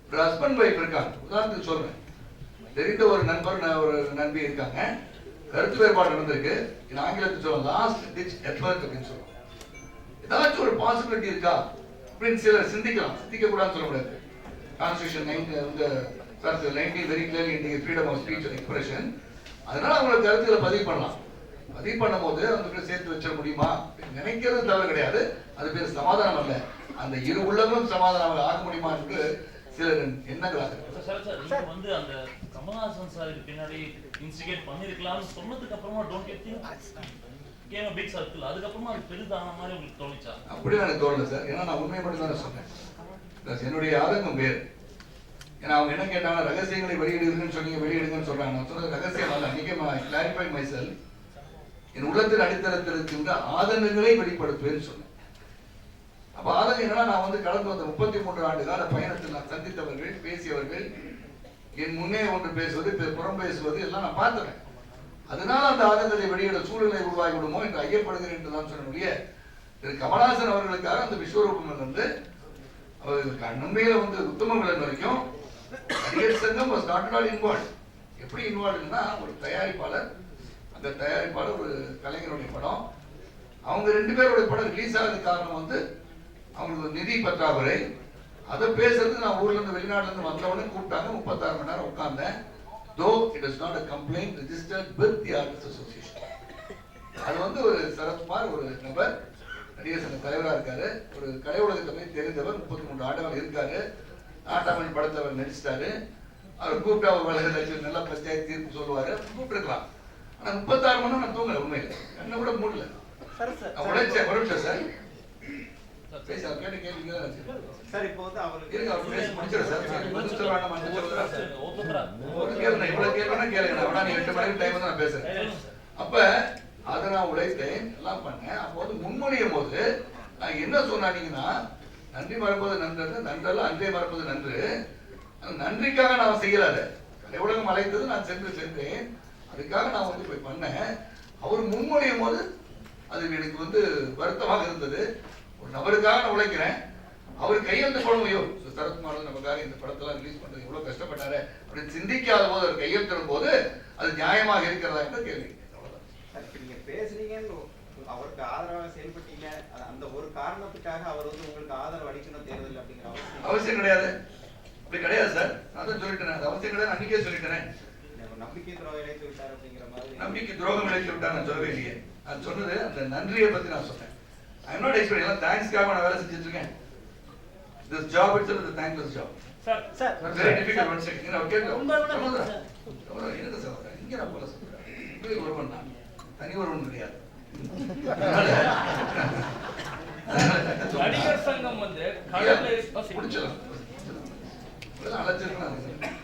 ஒரு ஹஸ்பண்ட் வைஃப் இருக்காங்க, உதாரணத்துக்கு சொல்றேன், தெரிந்த ஒரு நண்பர் ஒரு நண்பி இருக்காங்க, கருத்து வேறுபாடு நடந்திருக்கு. இது ஆங்கிலத்தில் சொல்லுவோம் லாஸ்ட் டிச் எஃபர்ட் அப்படின்னு சொல்லுவோம். ஏதாச்சும் ஒரு பாசிபிலிட்டி இருக்கா அப்படின்னு சிலர் சிந்திக்கலாம். சிந்திக்க கூடாதுன்னு சொல்ல முடியாது. Constitution 19 very clearly indicate freedom of speech and expression. அதனால அவங்களோட கருத்துக்களை பதிவு பண்ணலாம். பதிவு பண்ணும் போது அவங்க சேர்த்து வச்சிட முடியுமா நினைக்கிறது தவறு கிடையாது. அது பேர் சமாதானம் அல்ல. அந்த இரு உள்ளங்களும் சமாதானம் ஆக முடியுமா என்று சிலர் எண்ணங்களாக வந்து அந்த கமல்ஹாசன் சார் பின்னாடி இன்ஸ்டிகேட் பண்ணிருக்கலாம்னு சொன்னதுக்கு அப்புறமா don't you think game a big circle, அதுக்கப்புறமா அது பெரிதான மாதிரி உங்களுக்கு தோணுச்சா? அப்படி எனக்கு தோணல சார். ஏன்னா நான் உண்மையை மட்டும் தானே சொன்னேன். என்னுடைய ஆதங்கம் வேறு. ஏன்னா அவங்க என்ன கேட்டாங்க, ரகசியங்களை வெளியிடுங்கன்னு சொன்னீங்க, வெளியிடுங்கன்னு சொல்றாங்க. நான் சொன்னது ரகசியம் அல்ல. அன்னைக்கே கிளாரிஃபை மைசெல்ஃப். என் உள்ளத்தில் அடித்தளத்தில் இருக்கின்ற ஆதங்கங்களை வெளிப்படுத்துவேன்னு சொன்னேன். அப்ப ஆதங்கம் என்னன்னா, நான் வந்து கடந்து வந்த 33 ஆண்டு கால பயணத்தில் நான் சந்தித்தவர்கள், பேசியவர்கள், என் முன்னே ஒன்று பேசுவது, புறம் பேசுவது எல்லாம் நான் பார்த்தேன். அதனால அந்த ஆதங்கத்தை வெளியிட சூழ்நிலை உருவாகி விடுமோ என்று ஐயப்படுகிறேன் என்று தான் சொன்னபடியே திரு கமல்ஹாசன் அவர்களுக்காக அந்த விஸ்வரூபம் வந்து அவர்களுக்கு நன்மையில வந்து உத்தம விலன் வரைக்கும் நடிகர் சங்கம் was not at all involved. எப்படி இன்வால்வ்னா, ஒரு தயாரிப்பாளர், அந்த தயாரிப்பாளர் ஒரு கலைஞருடைய படம், அவங்க 2 பேருடைய படம் ரிலீஸ் ஆகிறதுக்கு காரணம் வந்து அவங்களுக்கு நிதி பற்றாக்குறை. அதை பேசுறது நான் ஊர்ல இருந்து வெளிநாட்டுல இருந்து வந்தவொடனே கூப்பிட்டாங்க. 36 மணி நேரம் உட்கார்ந்தேன். though it is not a complaint registered with the Artists Association. அது வந்து ஒரு சரத்குமார் ஒரு நபர் நடிகர் சங்க தலைவராக இருக்காரு. ஒரு கலை உலகத்தை போய் தெரிந்தவர், 33 ஆண்டுகள் இருக்காரு. நாட்டாமணி படத்தை அவர் நடிச்சிட்டாரு. அவர் கூப்பிட்டா ஒரு வழக்கு நல்லா பஞ்சாயத்து தீர்ப்பு சொல்லுவாரு, கூப்பிட்டுருக்கலாம். ஆனா 36 மணி நேரம் நான் தூங்கல. உண்மையில என்ன கூட மூடல. உழைச்சேன். ஒரு நிமிஷம் சார் பேச கேட்டு கேள்வி சார். இப்போ வந்து அவருக்கு இருங்க, அவர் பேசி முடிச்சிட சார். இவ்வளவு கேள்வினா கேளுங்க. அவனா நீ 8 மணிக்கு டைம் வந்து நான் பேசுறேன். அப்ப அதை நான் உழைத்தேன், எல்லாம் பண்ணேன். அப்போ வந்து முன்மொழியும் போது நான் என்ன சொன்னீங்கன்னா, நன்றி மறப்பது நன்று, நன்றல்ல அன்றே மறப்பது நன்று. நன்றிக்காக நான் செய்யலாத, உலகம் அழைத்தது நான் சென்றேன். அதுக்காக நான் வந்து போய் பண்ணேன். அவர் முன்மொழியும் போது அது எனக்கு வந்து வருத்தமாக இருந்தது. ஒரு நபருக்காக நான் உழைக்கிறேன், அவர் கையெழுத்து போட முடியும். சரத்குமார் நமக்காக இந்த படத்தெல்லாம் ரிலீஸ் பண்றது இவ்வளவு கஷ்டப்பட்டாரு அப்படின்னு சிந்திக்காத போது அவர் கையெழுத்திடும் போது அது நியாயமாக இருக்கிறதா என்று கேள்வி. நீங்க பேசுறீங்கன்னு அவருக்கு ஆதரவாக செயல்பட்டீங்க, அந்த ஒரு காரணத்துக்காக அவர் வந்து உங்களுக்கு ஆதரவு அளிக்கணும் தேர்தல் அப்படிங்கிற அவசியம் கிடையாது. அப்படி கிடையாது சார். அதான் சொல்லிட்டேன். அது அவசியம் கிடையாது, அன்னைக்கே சொல்லிட்டேன். நம்பிக்கை துரோகம் இழைத்து விட்டார் அப்படிங்கிற மாதிரி. நம்பிக்கை துரோகம் இழைத்து விட்டார் நான் சொல்லவே இல்லையே. நான் சொன்னது அந்த நன்றியை பத்தி நான் சொன்னேன். I am not expecting. எல்லாம் தேங்க்ஸ்க்காக நான் வேலை செஞ்சுட்டு இருக்கேன். This job itself is a thankless job. Sir. Very difficult. One second. You know, okay. என்ன சார் இங்க நான் போல சொல்றேன். இப்படி ஒருவன் நான் தனி ஒருவன் கிடையாது. நடிகர் சங்கம் வந்து முடிச்சலாம். அழைச்சிருக்கேன்.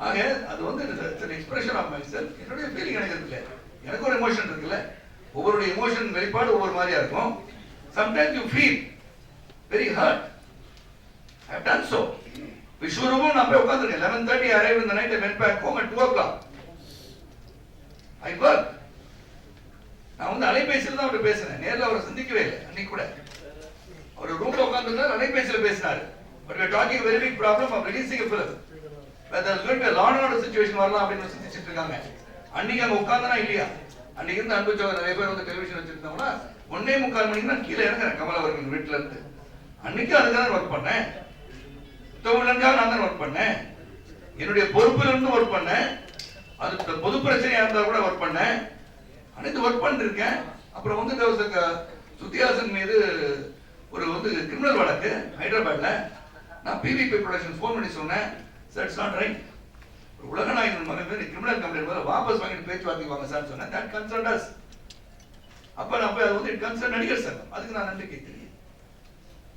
ஆக அது வந்து an expression of myself. என்னுடைய ஃபீலிங் எனக்கு இருக்குல்ல, எனக்கு ஒரு எமோஷன் இருக்குல்ல, ஒவ்வொருடைய எமோஷன் வெளிப்பாடு ஒவ்வொரு மாதிரியா இருக்கும். Sometimes you feel very hurt. I have done so. விஸ்வரூபம் நான் போய் உட்கார்ந்திருக்கேன். 11:30 arrived in the night. I went back home at 2 o'clock. I worked. நான் வந்து அலைபேசியில் தான் அவர்கிட்ட பேசினேன், நேரில் அவரை சந்திக்கவே இல்லை. அன்னைக்கு கூட அவர் ரூம்ல உட்கார்ந்துருந்தார், அலைபேசியில் பேசினாரு. But we are talking a very big problem of releasing a film. But there is going to be a law and order situation வரலாம் அப்படின்னு சிந்திச்சிட்டு இருக்காங்க. அன்னைக்கு அங்க உட்கார்ந்தனா இல்லையா? அன்னைக்கு இருந்து அனுபவிச்சவங்க நிறைய பேர் வந்து டெலிவிஷன் வச்சிருந்தோம்னா 1:45 மணிக்கு நான் கீழே இறங்குறேன் கமலா அவர்கள் வீட்டுல இருந்து. அன்னைக்கு அதுதான் ஒர்க் பண்ணேன். தமிழனுக்காக நான் தான் ஒர்க் பண்ணேன். என்னுடைய பொறுப்புல இருந்து ஒர்க் பண்ணேன். அது பொது பிரச்சனையா இருந்தா கூட ஒர்க் பண்ணேன். அனைத்து ஒர்க் பண்ணிருக்கேன். அப்புறம் வந்து சுத்தியாசன் மீது ஒரு வந்து கிரிமினல் வழக்கு ஹைதராபாத்ல. நான் பிவிபி ப்ரொடக்ஷன் ஃபோன் பண்ணி சொன்னேன், சார் இட்ஸ் நாட் ரைட். உலக நாயகன் மகன் மீது கிரிமினல் கம்ப்ளைண்ட் மேல வாபஸ் வாங்கிட்டு பேச்சுவார்த்தை வாங்க சார் சொன்னேன். That concerned us. அப்ப நான் போய் அது வந்து இட் கன்சர்ன் நடிகர் சங்கம், அதுக்கு நான் நன்றி கேட்கிறேன்.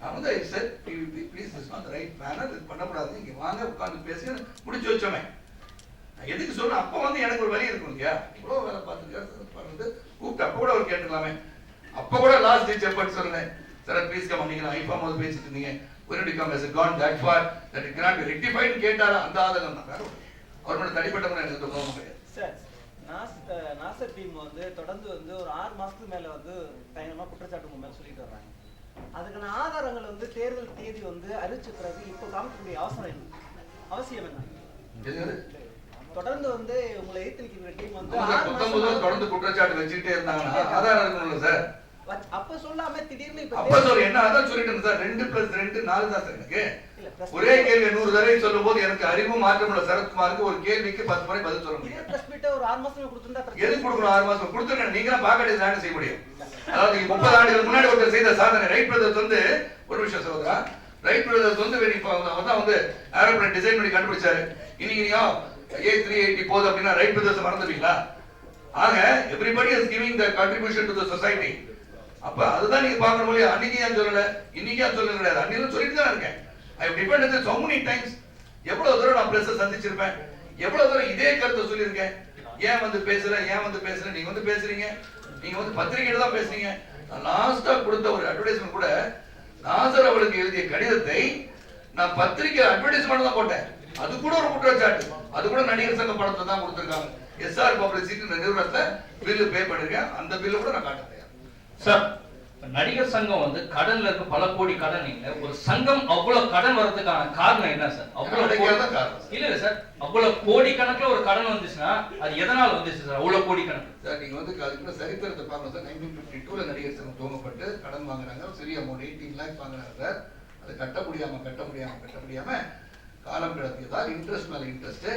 நான் வந்து I said PVP please it's not right manner, இது பண்ணக்கூடாது, இங்க வாங்க உட்கார்ந்து பேசி முடிச்சு வச்சோமே. நான் எதுக்கு சொல்றேன், அப்ப வந்து எனக்கு ஒரு வழி இருக்கும் இல்லையா, இவ்வளவு வேலை பார்த்துருக்காரு வந்து கூப்பிட்டு அப்ப கூட அவர் கேட்டுக்கலாமே. அப்ப கூட லாஸ்ட் டிச் எஃபர்ட் சொன்னேன், சார் ப்ளீஸ் கம், நீங்க ஐஃபார்ம் போது பேசிட்டு இருந்தீங்க, when did you come, has it gone that far that it cannot be rectified கேட்டாரா, அந்த ஆதங்கம் தான். அவர் மட்டும் தனிப்பட்ட முறை எனக்கு தோணும் கிடையாது. சார் நாசர் டீம் வந்து தொடர்ந்து வந்து ஒரு 6 மாசத்துக்கு மேல வந்து பயங்கரமா குற்றச்சாட்டு மேல சொல்லிட்டு வர்றாங்க. அதுக்கான ஆதாரங்கள் வந்து தேர்தல் தேதி வந்து அறிவிச்ச பிறகு இப்போ காமிக்கக்கூடிய அவசியம் என்ன? தொடர்ந்து வந்து உங்களை எதிர்த்து நிற்கிற டீம் வந்து 19 தொடர்ந்து குற்றச்சாட்டு வச்சுட்டே இருந்தாங்கன்னா ஆதாரம் இருக்கணும்ல சார். அப்ப சொல்லாம திடீர்னு அப்ப சொல்ல என்ன அதான் சொல்லிட்டு சார், 2+2 4 தான் சார். எனக்கு ஒரே கேள்வி 100 தடவை சொல்லும் போது எனக்கு அறிவு மாற்றமுள்ள சரத்குமாருக்கு ஒரு கேள்விக்கு 10 முறை பதில் சொல்ல முடியும். ஒரு 6 மாசம் கொடுத்திருந்தா எதுக்கு கொடுக்கணும்? 6 மாசம் கொடுத்துருங்க, நீங்க தான் பாக்கெட் ஸ்டாண்ட் செய்ய முடியும். அதாவது 30 ஆண்டுகளுக்கு முன்னாடி ஒருத்தர் செய்த சாதனை. ரைட் பிரதர்ஸ் வந்து ஒரு விஷயம் சகோதரா, ரைட் பிரதர்ஸ் வந்து வந்து ஏரோப்ளேன் டிசைன் பண்ணி கண்டுபிடிச்சாரு. இன்னைக்கு நீங்க A380 போகுது அப்படின்னா ரைட் பிரதர்ஸ் மறந்துவீங்களா? ஆக everybody is giving the contribution to the society. அப்ப அதுதான் நீங்க பார்க்கணும் இல்லையா? அன்னைக்கு ஏன் சொல்லல, இன்னைக்கு ஏன் சொல்லல கிடையாது, அன்னைக்கு சொல்லிட்டு தான் இருக்கேன். I have depended so many times. எவ்வளவு தூரம் நான் பிரஸ் சந்திச்சிருப்பேன், எவ்வளவு தூரம் இதே கருத்தை சொல்லியிருக்கேன். ஏன் வந்து பேசல, ஏன் வந்து பேசல, நீங்க வந்து பேசுறீங்க, நீங்க வந்து பத்திரிகையில தான் பேசுறீங்க. நான் லாஸ்டா கொடுத்த ஒரு அட்வர்டைஸ்மென்ட் கூட நாசர் அவர்களுக்கு எழுதிய கடிதத்தை நான் பத்திரிகை அட்வர்டைஸ்மென்ட் தான் போட்டேன். அது கூட ஒரு குற்றச்சாட்டு. அது கூட நடிகர் சங்க படத்தை தான் கொடுத்திருக்காங்க. எஸ்ஆர் பப்ளிசிட்டி நிறுவனத்தை பில்லு பே பண்ணிருக்கேன். அந்த பில்லு கூட நான் காட்டுறேன் சார். நடிகர் சங்கம் வந்து கடன்ல இருக்க பல கோடி கடன், ஒரு சங்கம் அவ்வளவு கடன் வரதுக்கான காரணம் என்ன சார்? அவ்வளவு இல்ல சார், அவ்வளவு கோடி கணக்குல ஒரு கடன் வந்துச்சுன்னா அது எதனால வந்துச்சு சார்? அவ்வளவு கோடி கணக்கு சார் நீங்க வந்து அதுக்கு சரித்திரத்தை பார்க்கணும் சார். 1952ல நடிகர் சங்கம் துவங்கப்பட்டு கடன் வாங்குறாங்க, சிறிய அமௌண்ட் 18 lakhs வாங்குறாங்க சார். அது கட்ட முடியாம காலம் கிடத்தியதால் இன்ட்ரெஸ்ட் மேல இன்ட்ரெஸ்ட்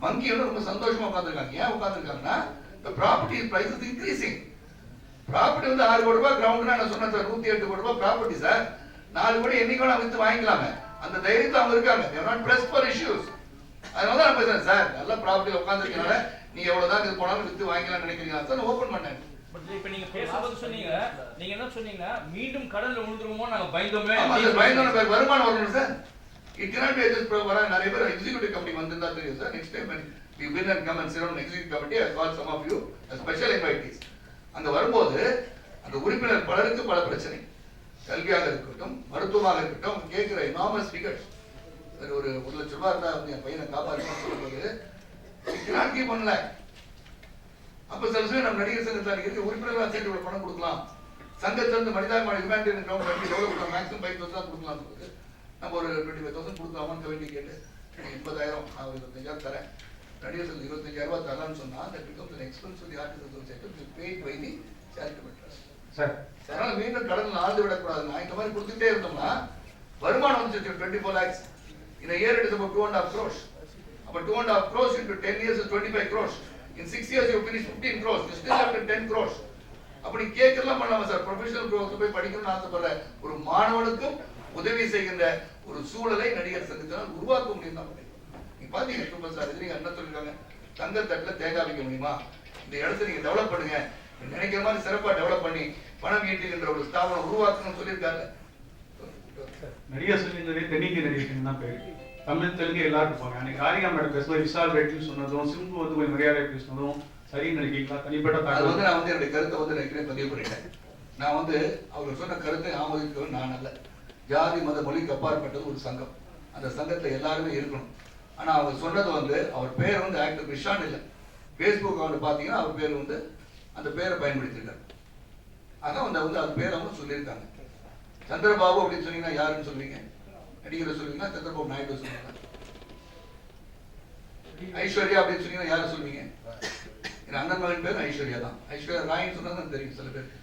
வங்கியோட ரொம்ப சந்தோஷமா உட்கார்ந்துருக்காங்க. ஏன் உட்கார்ந்துருக்காங்கன்னா the property price is increasing. Property வந்து 6 கோடி ரூபாய் கிரவுண்ட்னா நான் சொன்னேன் சார், 108 கோடி ரூபாய் ப்ராப்பர்ட்டி சார். 4 கோடி என்னைக்கு வேணா வித்து வாங்கிக்கலாமே, அந்த தைரியத்தை அவங்க இருக்காங்க. they are not pressed for issues. அதனால தான் நான் பேசுறேன் சார், நல்ல ப்ராப்பர்ட்டி உட்கார்ந்துருக்கனால நீங்க எவ்வளவுதான் இது போனாலும் வித்து வாங்கிக்கலாம்னு நினைக்கிறீங்களா சார்? ஓபன் பண்ணேன். பட் இப்ப நீங்க பேசும்போது சொன்னீங்க, நீங்க என்ன சொன்னீங்க, மீண்டும் கடன்ல விழுந்துருமோ நாங்க பயந்தோமே. பயந்தோம் பேர் வருமானம் வரணும் sir. It cannot be just வர நிறைய பேர் எக்ஸிக்யூட்டிவ் கமிட்டி வந்திருந்தா தெரியும் sir. Next time when we win and come and sit on executive committee, I call some of you as special invitees. அங்க வரும்போது அந்த உறுப்பினர் பலருக்கு பல பிரச்சனை, கல்வியாக இருக்கட்டும், மருத்துவமாக இருக்கட்டும், கேட்கிற எனாமஸ் ஃபிகர்ஸ். சார் ஒரு 1 லட்சம் ரூபாய் இருந்தா வந்து என் பையனை காப்பாற்றணும்னு சொல்லும்போது கீப் பண்ணல. அப்ப சில சமயம் நம்ம நடிகர் சங்கத்தில் இருக்க உறுப்பினர்களாக சேர்த்து இவ்வளவு பணம் கொடுக்கலாம், சங்கத்துல இருந்து மனிதாபிமான ஹியூமனிட்டேரியன் கிரவுண்ட் கட்டி எவ்வளவு கொடுக்கலாம், மேக்ஸிமம் 5,000 தான் கொடுக்கலாம் சொல்லுது. நம்ம ஒரு 25,000 கொடுக்கலாமான்னு வேண்டி கேட்டு 80,000 நான் 25,000 தரேன், நடிகர் சங்கம் 25,000 ரூபாய் தரலாம்னு சொன்னா that becomes an expense for the artists association to be paid by the charitable trust. Sir அதனால மீண்டும் கடனில் ஆழ்ந்து விடக்கூடாது. நான் இந்த மாதிரி கொடுத்துட்டே இருந்தோம்னா வருமானம் வந்து 24 lakhs. In a year it is about 2.5 crores. About 2.5 crores into 10 years is 25 crores. In 6 years you finish 15 crores. You still have 10 crores. அப்படி கேட்கலாம் பண்ணலாமா சார்? ப்ரொஃபஷனல் க்ரோஸ்ல போய் படிக்கணும்னு ஆசைப்படுற ஒரு மாணவனுக்கும் உதவி செய்கின்ற ஒரு சூழலை நடிகர் சங்கத்தினால் உருவாக்க முடியும் தான். நீங்க பாத்தீங்க சூப்பர் ஸ்டார் ரஜினி என்ன சொல்லிருக்காங்க, தங்கத்தட்டுல தேங்காய் வைக்க முடியுமா? இந்த இடத்தை நீங்க டெவலப் பண்ணுங்க, நினைக்கிற மாதிரி சிறப்பா டெவலப் பண்ணி பணம் ஈட்டுகின்ற ஒரு ஸ்தாபனம் உருவாக்கணும்னு சொல்லியிருக்காங்க. நடிகர் சங்கத்திலே தென்னிந்திய நடிகர் சங்கம் தான் பேரு. தமிழ் தெலுங்கு எல்லாரும் இருப்பாங்க. அன்னைக்கு ராதிகா மேடம் பேசும்போது விஷால் ரெட்டின்னு சொன்னதும் சிம்பு வந்து கொஞ்சம் மரியாதை பேசுனதும் சரின்னு நினைக்கிறீங்களா? தனிப்பட்ட அது தகவல் வந்து நான் வந்து என்னுடைய கருத்தை வந்து ஏற்கனவே பதிவு பண்ணிட்டேன். நான் வந்து அவர் சொன்ன கருத்தை ஆமோதிக்கவும் நான் அல்ல. ஜாதி மத மொழிக்கு அப்பாற்பட்டது ஒரு சங்கம். அந்த சங்கத்தில் எல்லாருமே இருக்கணும். ஆனால் அவர் சொன்னது வந்து அவர் பேர் வந்து ஆக்டர் விஷான் இல்லை. ஃபேஸ்புக் அக்கௌண்ட் பார்த்தீங்கன்னா அவர் பேர் வந்து அந்த பேரை பயன்படுத்தியிருக்காரு. அதான் வந்து அது பேர் அவங்க சொல்லியிருக்காங்க. சந்திரபாபு அப்படின்னு சொன்னீங்கன்னா யாருன்னு சொல்லுவீங்க? நடிகரை சொல்லுவீங்களா? சந்திரபாபு நாயுடு சொல்லுவீங்களா? ஐஸ்வர்யா அப்படின்னு சொன்னீங்கன்னா யாரை சொல்லுவீங்க? என் அண்ணன் மகன் பேர் ஐஸ்வர்யா தான். ஐஸ்வர்யா ராயின்னு சொன்னா தான் தெரியும் சில பேருக்கு.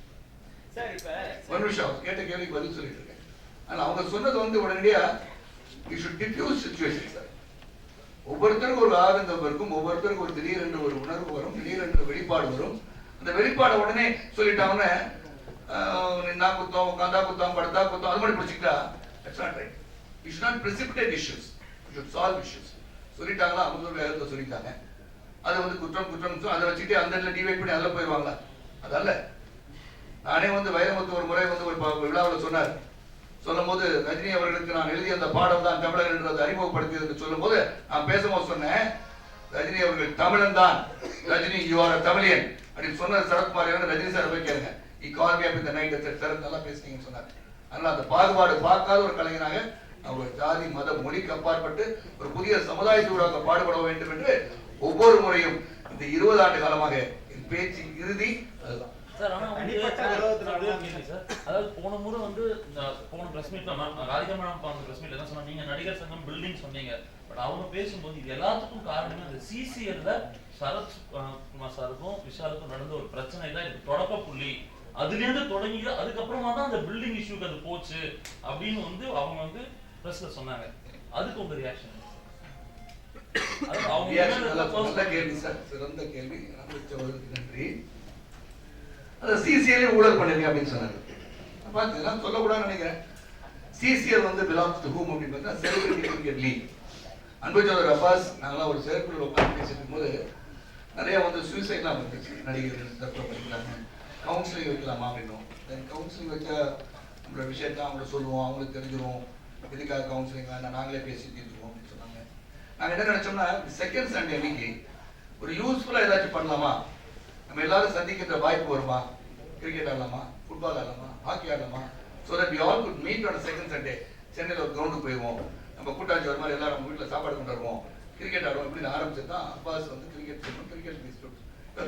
ஒரு நிமிஷம் கேட்ட கேள்விக்கு பதில் சொல்லிட்டு இருக்கேன். ஆனால் அவங்க சொன்னது வந்து உடனடியா we should diffuse situation sir. ஒவ்வொருத்தருக்கும் ஒரு ஆனந்தம் இருக்கும், ஒவ்வொருத்தருக்கும் ஒரு திடீரென்று ஒரு உணர்வு வரும், திடீரென்று வெளிப்பாடு வரும். அந்த வெளிப்பாடை உடனே சொல்லிட்டாங்கன்னா நான் குத்தம் உட்காந்தா குத்தம் படுத்தா குத்தம் அது மாதிரி பிடிச்சிக்கிட்டா that's not right. We should not precipitate issues. We should solve issues. சொல்லிட்டாங்களா அவங்க வேகத்தை சொல்லிட்டாங்க. அதை வந்து குற்றம் அதை வச்சுட்டு அந்த இடத்துல டிவைட் பண்ணி அதில் போயிடுவாங்களா? அதல்ல. நானே வந்து வைரமுத்து ஒரு முறை வந்து ஒரு விழாவில் சொன்னார். சொல்லும் போது ரஜினி அவர்களுக்கு நான் எழுதிய அந்த பாடம் தான் தமிழர் என்று அறிமுகப்படுத்தியது என்று சொல்லும் போது நான் பேசும்போது சொன்னேன், ரஜினி அவர்கள் தமிழன் தான், ரஜினி யூ ஆர் தமிழியன் அப்படின்னு சொன்ன சரத்குமார் ரஜினி சார் போய் கேளுங்க. இந்த நைட் சார் நல்லா பேசுனீங்கன்னு சொன்னார். அதனால அந்த பாகுபாடு பார்க்காத ஒரு கலைஞனாக அவர் ஜாதி மத மொழிக்கு அப்பாற்பட்டு ஒரு புதிய சமுதாயத்தை உருவாக்க பாடுபட வேண்டும் என்று ஒவ்வொரு முறையும் இந்த 20 ஆண்டு காலமாக என் பேச்சின் இறுதி அதுதான். சார் ஆனா அதாவது போன முறை வந்து போன பிரஸ் மீட்ல ராதிகா மேடம் போன பிரஸ் மீட்ல என்ன சொன்னாங்க, நீங்க நடிகர் சங்கம் பில்டிங் சொன்னீங்க. பட் அவங்க பேசும்போது இது எல்லாத்துக்கும் காரணமே அந்த சிசிஎல்ல சரத் குமார் சாருக்கும் விஷாலுக்கும் நடந்த ஒரு பிரச்சனை தான் இது தொடக்க புள்ளி. அதுல இருந்து தொடங்கி அதுக்கப்புறமா தான் அந்த பில்டிங் இஷ்யூக்கு அது போச்சு அப்படின்னு வந்து அவங்க வந்து பிரஸ்ல சொன்னாங்க. அதுக்கு உங்க ரியாக்ஷன்? நல்ல கேள்வி சார், சிறந்த கேள்வி. நன்றி. அந்த சிசிஎல் ஊழல் பண்ணுங்க அப்படின்னு சொன்னாங்க. பார்த்தீங்கன்னா சொல்லக்கூடாதுன்னு நினைக்கிறேன். சிசிஎல் வந்து பிலாங்ஸ் டு ஹூம் அப்படின்னு பார்த்தா செலிபிரிட்டி கிரிக்கெட் லீக். அன்பு சோதர் அப்பாஸ் நாங்களாம் ஒரு செயற்குழு உட்காந்து பேசிட்டு இருக்கும்போது நிறைய வந்து சூசைட்லாம் வந்துச்சு. நடிகர்கள் தற்கொலை பண்ணிக்கலாமா, கவுன்சிலிங் வைக்கலாமா அப்படின்னும். கவுன்சிலிங் வச்சா நம்மளோட விஷயத்தான் அவங்கள சொல்லுவோம், அவங்களுக்கு தெரிஞ்சிடும், எதுக்காக கவுன்சிலிங் வேண்டாம், நாங்களே பேசி தீர்த்துருவோம் அப்படின்னு சொன்னாங்க. நாங்கள் என்ன நினைச்சோம்னா செகண்ட் சண்டே அன்னைக்கு ஒரு யூஸ்ஃபுல்லாக ஏதாச்சும் பண்ணலாமா, நம்ம எல்லாரும் சந்திக்கின்ற வாய்ப்பு வருமா, கிரிக்கெட் ஆடலாமா, ஃபுட்பால் ஆடலாமா, ஹாக்கி ஆடலாமா, so that we all could meet on second Sunday. சென்னையில் ஒரு கிரவுண்டுக்கு போயிடுவோம், நம்ம கூட்டாட்சி ஒரு மாதிரி எல்லாரும் நம்ம வீட்டில் சாப்பாடு கொண்டு வருவோம், கிரிக்கெட் ஆடுவோம் இப்படின்னு ஆரம்பிச்சு தான் அப்பாஸ் வந்து கிரிக்கெட் சொல்லணும்.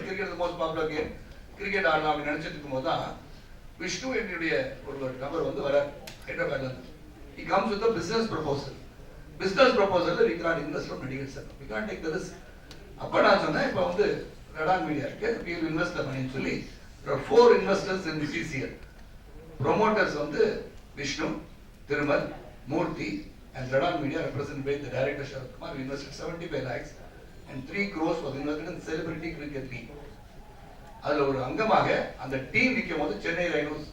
Cricket most popular game, cricket ஆடலாம் அப்படின்னு நினைச்சிட்டு இருக்கும்போது தான் விஷ்ணு என்னுடைய ஒரு நபர் வந்து வர ஹைதராபாத்ல இருந்து. He comes with a business proposal. Business proposal we cannot invest from நடிகர் sir, we can't take the risk. அப்போ நான் சொன்னேன், இப்போ வந்து ரெடான் மீடியா இருக்கு, we will invest the money சொல்லி there are 4 investors in the CCL. Promoters வந்து Vishnu, Thirumal, Murthy and Redan Media represented by the director Sharad Kumar. We invested 75 lakhs and 3 crores was invested in celebrity cricket league. அதுல ஒரு அங்கமாக அந்த team நிற்கும் போது Chennai rhinos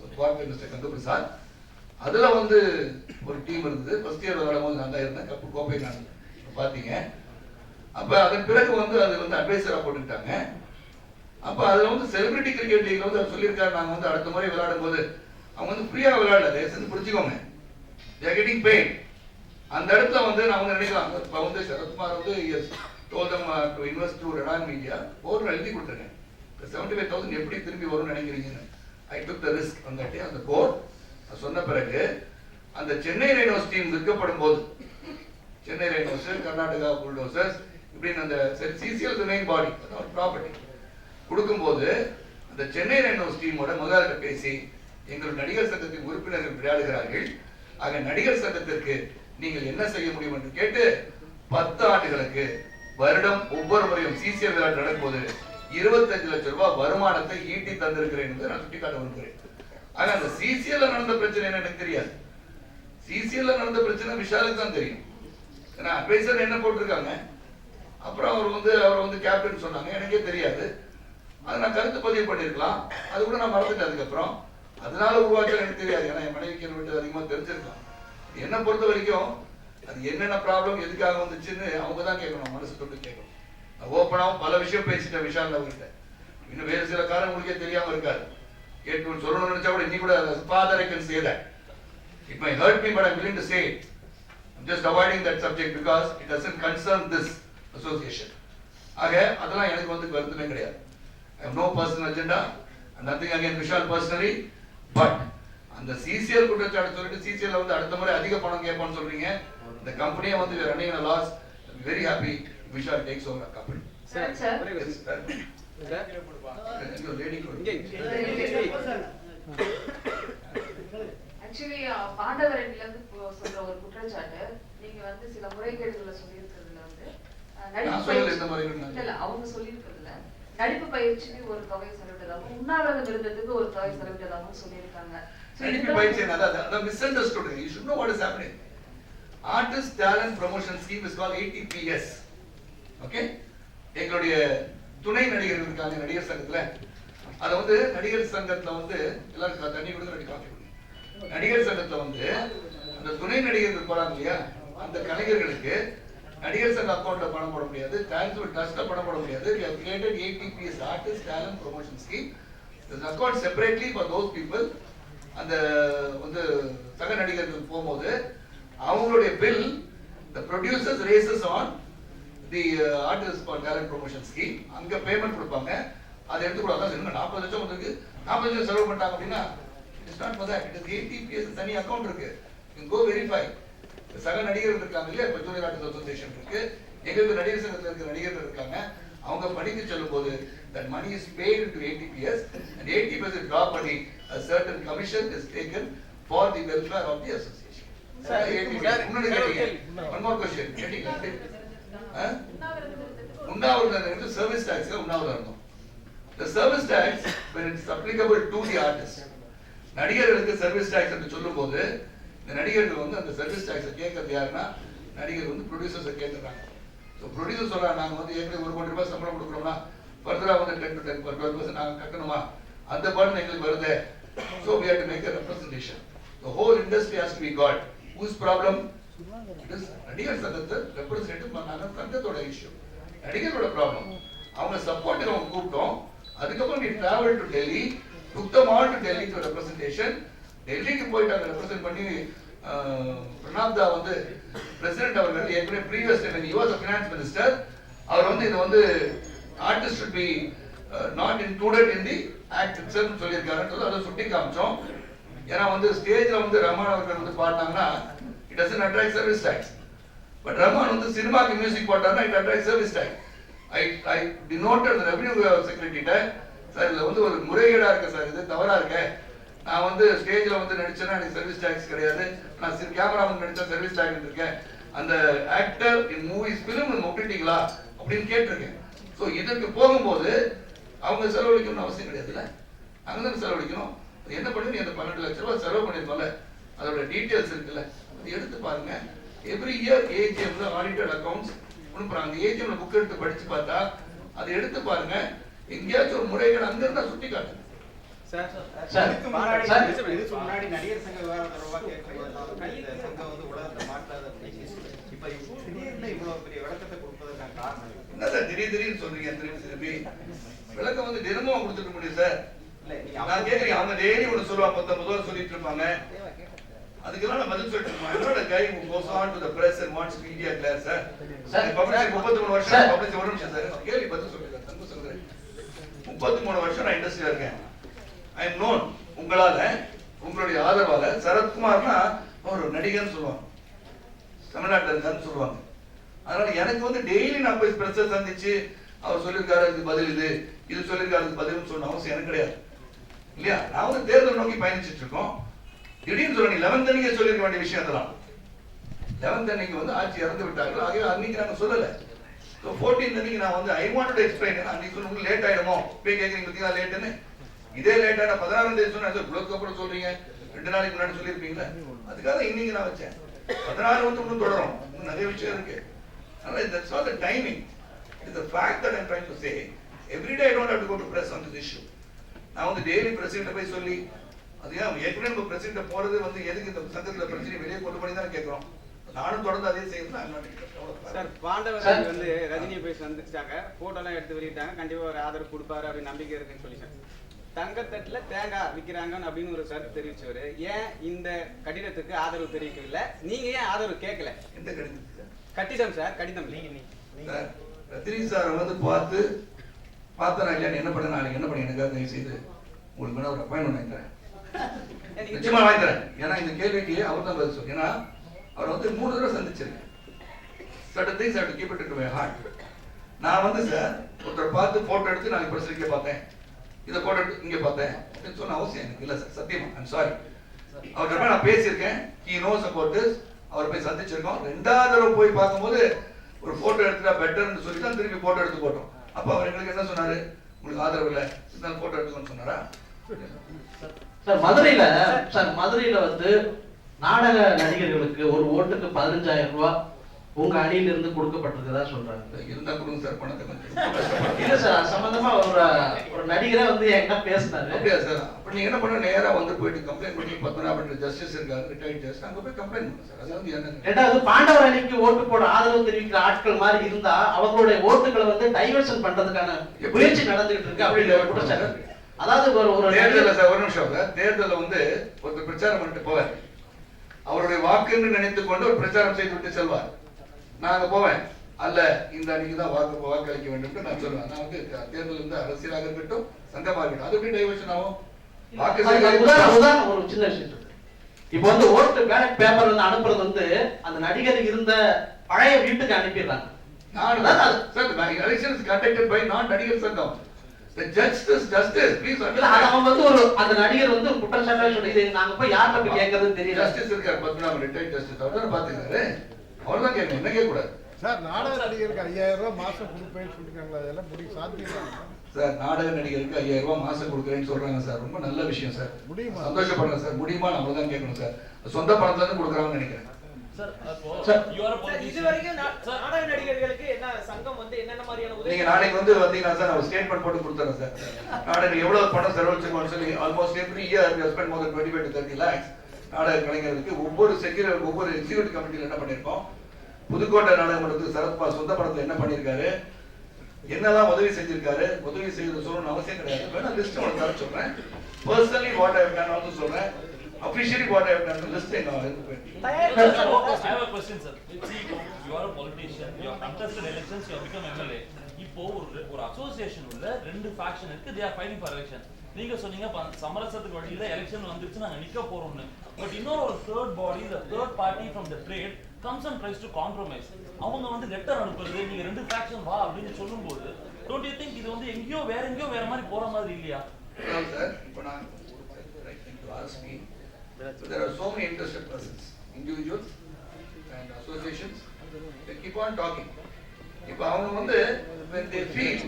mister கந்து பிரசாத், அதுல வந்து ஒரு டீம் இருந்தது. ஃபர்ஸ்ட் இயர் விளையாடும் போது நான் தான் இருந்தேன், கப்பு கோப்பை நான் பார்த்தீங்க. அப்ப அதன் பிறகு வந்து அது வந்து அட்வைசரா போட்டுக்கிட்டாங்க. அப்ப அதுல வந்து செலிபிரிட்டி கிரிக்கெட் லீக்ல வந்து அவர் சொல்லியிருக்காரு, நாங்க வந்து அடுத்த முறை விளையாடும் போது அவங்க வந்து ஃப்ரீயா விளையாடல, தயவு செஞ்சு புரிஞ்சுக்கோங்க, they are getting paid. அந்த இடத்துல வந்து நான் வந்து நினைக்கலாம், இப்போ வந்து சரத்குமார் வந்து told them to invest through Redan Media board எழுதி கொடுத்துருக்கேன். 75,000 எப்படி திரும்பி வரும்னு நினைக்கிறீங்கன்னு. ஐ டுக் த ரிஸ்க் அந்த டே. அந்த போர்ட் சொன்ன பிறகு அந்த சென்னை ரைனோஸ் டீம் விற்கப்படும் போது, சென்னை ரைனோஸ், கர்நாடகா புல்டோசர்ஸ் இப்படின்னு அந்த சிசிஎல் மெயின் பாடி ஒரு ப்ராப்பர்ட்டி கொடுக்கும்போது அந்த சென்னை ரைனோஸ் டீமோட முதலாளிட்ட பேசி எங்கள் நடிகர் சங்கத்தின் உறுப்பினர்கள் விளையாடுகிறார்கள், ஆக நடிகர் சங்கத்திற்கு நீங்கள் என்ன செய்ய முடியும் என்று கேட்டு 10 ஆண்டுகளுக்கு வருடம் ஒவ்வொரு முறையும் சிசிஎல் விளையாட்டு நடக்கும்போது 25 லட்சம் ரூபாய் வருமானத்தை ஈட்டி தந்திருக்கிறேன் என்று நான் சுட்டிக்காட்ட விரும்புகிறேன். ஆக அந்த சிசிஎல் நடந்த பிரச்சனை எனக்கு தெரியாது. சிசிஎல் நடந்த பிரச்சனை விஷாலுக்கு தான் தெரியும். ஏன்னா அட்வைசர் என்ன போட்டிருக்காங்க, அப்புறம் அவர் வந்து கேப்டன் சொன்னாங்க, எனக்கே தெரியாது. அது நான் கருத்து பதிவு பண்ணிருக்கலாம், அது கூட நான் மறந்துட்டேன். அதுக்கப்புறம் அதனால உருவாக்க எனக்கு தெரியாது, ஏன்னா என் மனைவிக்கு விட்டு அதிகமா தெரிஞ்சிருக்கலாம். என்னை பொறுத்த வரைக்கும் அது என்னென்ன ப்ராப்ளம் எதுக்காக வந்துச்சுன்னு அவங்க தான் கேட்கணும், மனசு தொட்டு கேட்கணும். ஓப்பனாகவும் பல விஷயம் பேசிட்டேன் விஷால் அவர்கிட்ட, இன்னும் வேறு சில காரணம் உங்களுக்கே தெரியாம இருக்காது. கேட்டு சொல்லணும்னு நினைச்சா கூட இன்னி கூட father I can say that. It may hurt me but I am willing to say it. I'm just avoiding that subject because it doesn't concern this association. ஆக அதெல்லாம் எனக்கு வந்து வருத்தமே கிடையாது. I have no personal agenda and nothing against Vishal personally, but அந்த CCL குற்றச்சாட்டு சொல்லிட்டு CCL வந்து அடுத்த முறை அதிக பணம் கேட்பான்னு சொல்றீங்க. இந்த கம்பெனியை வந்து we are running a loss. I'm very happy Vishal takes over the company. Sir. Actually, பாண்டவரன்ல இருந்து சொல்ற ஒரு குற்றச்சாட்டு நீங்க வந்து சில முறைகேடுகளை சொல்லியிருக்கிறதுல வந்து அவங்க சொல்லியிருக்கிறதுல நடிப்பு பயிற்சிக்கு ஒரு தொகை செலவிட்டதாகவும் உண்ணாவிரத விருந்தத்துக்கு ஒரு தொகை செலவிட்டதாகவும் சொல்லியிருக்காங்க. நடிப்பு பயிற்சி அதான் misunderstood. You should know what is happening. Artist Talent Promotion Scheme is called ATPS. Okay? எங்களுடைய துணை நடிகர்கள் இருக்காங்க நடிகர் சங்கத்துல. அத வந்து நடிகர் சங்கத்துல வந்து எல்லாரும் தண்ணி கொடுத்து ரெடி காஃபி குடிங்க. நடிகர் சங்கத்துல வந்து அந்த துணை நடிகர்கள் போறாங்க இல்லையா, அந்த கலைஞர்களுக்கு நடிகர் சங்க அக்கௌண்ட்ல பணம் போட முடியாது, ட்ரஸ்ட்ல பணம் போட முடியாது. We have created ATPS, Artist Talent Promotion Scheme. There's an account separately for those people. அந்த வந்து சக நடிகர்கள் போகும்போது அவங்களுடைய bill the producers raises on the Artist Talent Promotion Scheme. அங்க பேமெண்ட் கொடுப்பாங்க. அதை எடுத்து கூட அதான் சொல்லுங்க 40 லட்சம் வந்து 40 லட்சம் செலவு பண்ணிட்டாங்க அப்படின்னா it's not for that. It is ATPS தனி அக்கவுண்ட் இருக்கு. you go verify. சக நடிகர்கள் இருக்காங்க இல்லையா, இப்போ ஜூனியர் ஆர்டிஸ்ட் அசோசியேஷன் இருக்கு, எங்களுக்கு நடிகர் சங்கத்தில் இருக்கிற நடிகர்கள் இருக்காங்க. அவங்க படிக்க சொல்லும் போது that money is paid to ATPS and ATPS is draw பண்ணி a certain commission is taken for the welfare of the association. One more question. உண்ணாவிரதம் சர்வீஸ் டாக்ஸ் உண்ணாவிரதம். The service tax when it is applicable to the artist. நடிகர்களுக்கு service tax என்று சொல்லும்போது இந்த நடிகர்கள் வந்து அந்த சர்வீஸ் டாக்ஸை கேட்கறது யாருன்னா நடிகர் வந்து ப்ரொடியூசர்ஸை கேட்குறாங்க. ஸோ ப்ரொடியூசர் சொல்கிறாங்க நாங்கள் வந்து ஏற்கனவே 1 கோடி ரூபாய் சம்பளம் கொடுக்குறோம்னா ஃபர்தராக வந்து 10 to 12% நாங்கள் கட்டணுமா, அந்த பர்டன் எங்களுக்கு வருது. So we have to make a representation. The whole industry has to be got. Whose problem? It is நடிகர் சங்கத்தை ரெப்ரசன்டேட்டிவ் பண்ணாங்க, சங்கத்தோட இஷ்யூ. நடிகரோட ப்ராப்ளம். அவங்க சப்போர்ட்டுக்கு அவங்க கூப்பிட்டோம். அதுக்கப்புறம் we travel to Delhi, took them all to Delhi to representation. டெல்லிக்கு போயிட்டு அங்கே ரெப்ரசென்ட் பண்ணி பிரணாப் தா வந்து பிரசிடென்ட் அவர்கள் ஏற்கனவே previous when he was a finance minister அவர் வந்து இது வந்து artist should be not included in the act itself சொல்லியிருக்காருன்றது அதை சுட்டி காமிச்சோம். ஏன்னா வந்து ஸ்டேஜ்ல வந்து ரஹ்மான் அவர்கள் வந்து பாடினாங்கன்னா it doesn't attract service tax. But Rahman வந்து சினிமாக்கு மியூசிக் போட்டாருன்னா it attracts service tax. I denoted the revenue secretary sir இதுல வந்து ஒரு முறைகேடா இருக்கு சார், இது தவறா இருக்கு. நான் வந்து ஸ்டேஜ்ல வந்து நடிச்சேன்னா எனக்கு சர்வீஸ் டாக்ஸ் கிடையாது, நான் கேமராமேன் நடிச்சா சர்வீஸ் டாக்ஸ் இருக்கேன், அந்த ஆக்டர் இன் மூவிஸ் ஃபிலிம் ஒப்பிட்டீங்களா அப்படின்னு கேட்டிருக்கேன். ஸோ இதற்கு போகும்போது அவங்க செலவழிக்கணும்னு அவசியம் கிடையாதுல்ல, அங்கே தான் செலவழிக்கணும். என்ன பண்ணி நீ அந்த 12 லட்ச ரூபாய் செலவு பண்ணிருக்கோம்ல, அதோட டீட்டெயில்ஸ் இருக்குல்ல, அது எடுத்து பாருங்க. எவ்ரி இயர் ஏஜிஎம்ல ஆடிட்டட் அக்கௌண்ட்ஸ் அனுப்புறாங்க. அந்த ஏஜிஎம்ல புக் எடுத்து படிச்சு பார்த்தா அதை எடுத்து பாருங்க. எங்கேயாச்சும் ஒரு முறைகள் அங்க இருந்தா சுட்டி காட்டுங்க. முன்னாடி நடிகர் சங்க விவகாரம் தொடர்பாக கேட்கும்போது இந்த சங்கம் வந்து உலகத்தை மாற்றாத அப்படின்னு இப்ப திடீர்னு இவ்வளவு பெரிய விளக்கத்தை கொடுப்பதற்கான காரணம் என்ன சார் திடீர்னு சொல்றீங்க? திரும்பி விளக்கம் வந்து தினமும் கொடுத்துக்க முடியும் சார். நான் கேட்கறேன், அவங்க டெய்லி ஒன்று சொல்லுவாங்க, 19 ரூபா சொல்லிட்டு இருப்பாங்க, அதுக்கெல்லாம் நான் பதில் சொல்லிட்டு இருப்பேன். என்னோட கை goes on to the press and wants media class sir. 33 வருஷம் பப்ளிஷ் ஒரு நிமிஷம் சார் கேள்வி பதில் சொல்லுங்க. 33 வருஷம் நான் இண்டஸ்ட்ரியா இருக்கேன். I am known. உங்களால உங்களுடைய ஆதரவால சரத்குமார்னா ஒரு நடிகர்னு சொல்லுவாங்க, தமிழ்நாட்டில் இருக்காருன்னு சொல்லுவாங்க. அதனால எனக்கு வந்து டெய்லி நான் போய் பிரச்சனை சந்திச்சு அவர் சொல்லியிருக்காரு இதுக்கு பதில் இது சொல்லியிருக்காரு இதுக்கு பதில்னு சொன்ன அவசியம் எனக்கு கிடையாது இல்லையா. நான் வந்து தேர்தல் நோக்கி பயணிச்சுட்டு இருக்கோம். திடீர்னு சொல்ல நீ 11th அன்னைக்கு சொல்லியிருக்க வேண்டிய விஷயம் அதெல்லாம். 11th அன்னைக்கு வந்து ஆட்சி இறந்து விட்டார்கள், ஆகவே அன்னைக்கு நாங்கள் சொல்லலை. ஸோ 14th அன்னைக்கு நான் வந்து ஐ வாண்ட் டு எக்ஸ்பிளைன். அன்னைக்கு சொல்லுங்க லேட் ஆயிடுமோ போய் கேட்குறீங்க பார்த்தீங்களா லேட்டுன்னு. இதே லேட்டான 16ஆம் தேதி சொன்னா புளோக்கு அப்புறம் சொல்றீங்க 2 நாளைக்கு முன்னாடி சொல்லியிருப்பீங்களா. அதுக்காக இன்னைக்கு நான் வச்சேன். 16 வந்து இன்னும் தொடரும், நிறைய விஷயம் இருக்கு. அதனால that's not the timing. It is the fact that I'm trying to say. Every day I don't have to go to press on this issue. நான் வந்து டெய்லி பிரசிடென்ட் போய் சொல்லி அது ஏற்கனவே நம்ம பிரசிடென்ட் போறது வந்து எதுக்கு இந்த சங்கத்துல பிரச்சனை வெளியே கொண்டு பண்ணி தான் கேட்கிறோம். நானும் தொடர்ந்து அதே செய்யணும். சார் பாண்டவர் வந்து ரஜினியை போய் சந்திச்சாங்க, போட்டோலாம் எடுத்து வெளியிட்டாங்க, கண்டிப்பா ஒரு ஆதரவு கொடுப்பாரு அப்படின்னு நம்பிக்கை இருக்குன்னு சொல்லி சார் தங்கத்தட்டுல தேங்காய் விற்கிறாங்கன்னு அப்படின்னு ஒரு கருத்து தெரிவிச்சவரு ஏன் இந்த கட்டிடத்துக்கு ஆதரவு தெரிவிக்கவில்லை? நீங்க ஏன் ஆதரவு கேட்கல? எந்த கடிதத்துக்கு? கட்டிடம் சார், கடிதம். சார் ரத்தினி சார் வந்து பார்த்தா இல்லையா என்ன பண்ண, நாளைக்கு என்ன பண்ணி எனக்காக தயவு செய்து உங்களுக்கு வேணா ஒரு அப்பாயின்மெண்ட் வாங்கி தரேன், நிச்சயமா வாங்கி தரேன். ஏன்னா இந்த கேள்விக்கு அவர் தான் பதில் சொல்லு. ஏன்னா அவர் வந்து 3 தடவை சந்திச்சிருக்கேன். certain things I have to keep it into my heart. நான் வந்து சார் ஒருத்தர் பார்த்து போட்டோ எடுத்து நாளைக்கு பிரஸ் இங்கே பார்த்தேன், இதை போட்டோ எடுத்து இங்கே பார்த்தேன் அப்படின்னு சொன்ன அவசியம் எனக்கு இல்லை சார். சத்தியமா ஐம் சாரி. அவர்கிட்ட நான் பேசியிருக்கேன். he knows about this. அவர் போய் சந்திச்சிருக்கோம். 2வது தடவை போய் பார்க்கும்போது ஒரு போட்டோ எடுத்துட்டா பெட்டர்னு சொல்லி தான் திருப்பி போட்டோ எடுத்து போட்டோம். அப்போ அவர் எங்களுக்கு என்ன சொன்னாரு, உங்களுக்கு ஆதரவு இல்லை இருந்தாலும் போட்டோ எடுத்துக்கணும்னு சொன்னாரா? சார் மதுரையில வந்து நாடக நடிகர்களுக்கு ஒரு ஓட்டுக்கு 15,000 ரூபாய் உங்க அணியில இருந்து கொடுக்கப்பட்டிருக்கதா சொல்றாங்க. இருந்தா கொடுங்க சார் பணத்தை கொஞ்சம். இல்ல சார், அது சம்பந்தமா ஒரு நடிகரே வந்து என்கிட்ட பேசினாரு. அப்படியா சார்? அப்ப நீங்க என்ன பண்ண, நேரா வந்து போயிட்டு கம்ப்ளைண்ட் பண்ணி பத்மநாபன் ஜஸ்டிஸ் இருக்காரு, ரிட்டையர்ட் ஜஸ்டிஸ், அங்க போய் கம்ப்ளைண்ட் பண்ணுங்க சார். அது வந்து என்ன, ரெண்டாவது பாண்டவர் அணிக்கு ஓட்டு போட ஆதரவு தெரிவிக்கிற ஆட்கள் மாதிரி இருந்தா அவங்களுடைய ஓட்டுகளை வந்து டைவர்ஷன் பண்றதுக்கான முயற்சி நடந்துகிட்டு இருக்கு அப்படின்னு குற்றச்சாட்டு. அதாவது ஒரு தேர்தலில் சார் ஒரு நிமிஷம் சார், தேர்தலில் வந்து ஒருத்தர் பிரச்சாரம் பண்ணிட்டு போவார், அவருடைய வாக்குன்னு நினைத்து கொண்டு ஒரு பிரச்சாரம் செய்து விட்டு செல்வார். நான் அங்க போவேன், அல்ல இந்த அன்னைக்கு தான் வாக்களிக்க வேண்டும் நான் சொல்லுவேன். நான் வந்து தேர்தல் வந்து அரசியலாக இருக்கட்டும் சங்கமாக இருக்கட்டும், அது எப்படி டைவர்ஷன் ஆகும்? உதாரணம் ஒரு சின்ன விஷயம் இருக்கு. இப்ப வந்து ஓட்டு பேலட் பேப்பர் வந்து அனுப்புறது வந்து அந்த நடிகர் இருந்த பழைய வீட்டுக்கு அனுப்பிடுறாங்க. எலெக்ஷன் இஸ் கண்டக்டட் பை நான் நடிகர் சங்கம். The justice, please understand. அவன் வந்து அந்த நடிகர் வந்து குற்றச்சாட்டா சொல்லி இது நாங்க போய் யார்கிட்ட போய் கேட்கறதுன்னு தெரியல. ஜஸ்டிஸ் இருக்கார் பத்மநாபன், ரிட்டையர்ட் ஜஸ்டிஸ், அவர் தான் பாத்துக்கிறாரு, அவர் தான் கேட்கணும், என்ன கேட்கக்கூடாது சார். நாடக நடிகருக்கு 5,000 ரூபாய் மாசம் கொடுப்பேன்னு சொல்லிருக்காங்களா, அதெல்லாம் முடியும் சாத்தியம் சார்? நாடக நடிகருக்கு 5,000 ரூபாய் மாசம் கொடுக்குறேன்னு சொல்றாங்க சார், ரொம்ப நல்ல விஷயம் சார், முடியுமா? சந்தோஷப்படுறேன் சார். முடியுமா? நம்ம தான் கேட்கணும் சார். சொந்த பணத்துல இருந்து கொடுக்குறாங்கன்னு நினைக்கிறேன். நாடக நடிகர்களுக்கு என்ன சங்கம் வந்து என்னென்ன மாதிரியான உதவி? நீங்க நாளைக்கு வந்து வந்தீங்கன்னா சார் நான் ஸ்டேட்மெண்ட் போட்டு கொடுத்துறேன் சார். நாடக எவ்வளவு பணம் செலவழிச்சிருக்கோம்னு சொல்லி almost every year we have spent more than 25 to 30 lakhs நாடக கலைஞர்களுக்கு. ஒவ்வொரு எக்ஸிக்யூட்டிவ் கமிட்டியில் என்ன பண்ணிருக்கோம், புதுக்கோட்டை நாடக மன்றத்துக்கு சரத்குமார் சொந்த படத்துல என்ன பண்ணிருக்காரு, என்னெல்லாம் உதவி செஞ்சிருக்காரு, உதவி செய்யறது சொல்லணும்னு அவசியம் கிடையாது. வேணா லிஸ்ட் உங்களுக்கு தர சொல்றேன். Personally what I have done also சொல்றேன். Officially what I have done, the list I know. I have a question, sir. See, you are a politician, you have contested elections, you have become MLA. இப்போ ஒரு association உள்ள 2 faction இருக்கு, they are fighting for election. நீங்க சொன்னீங்க சமரசத்துக்கு வழியில election வந்துருச்சு நாங்க நிக்க போறோம்னு. பட் இன்னொரு ஒரு third body, the third party from the trade comes and tries to compromise. அவங்க வந்து லெட்டர் அனுப்புறது, நீங்க 2 ஃபேக்ஷன் வா அப்படின்னு சொல்லும்போது don't you think இது வந்து எங்கேயோ வேற மாதிரி போற மாதிரி இல்லையா? சார் இப்போ நான் ask me, there are so many interested persons, individuals and associations, they keep on talking. இப்போ அவங்க வந்து when they feel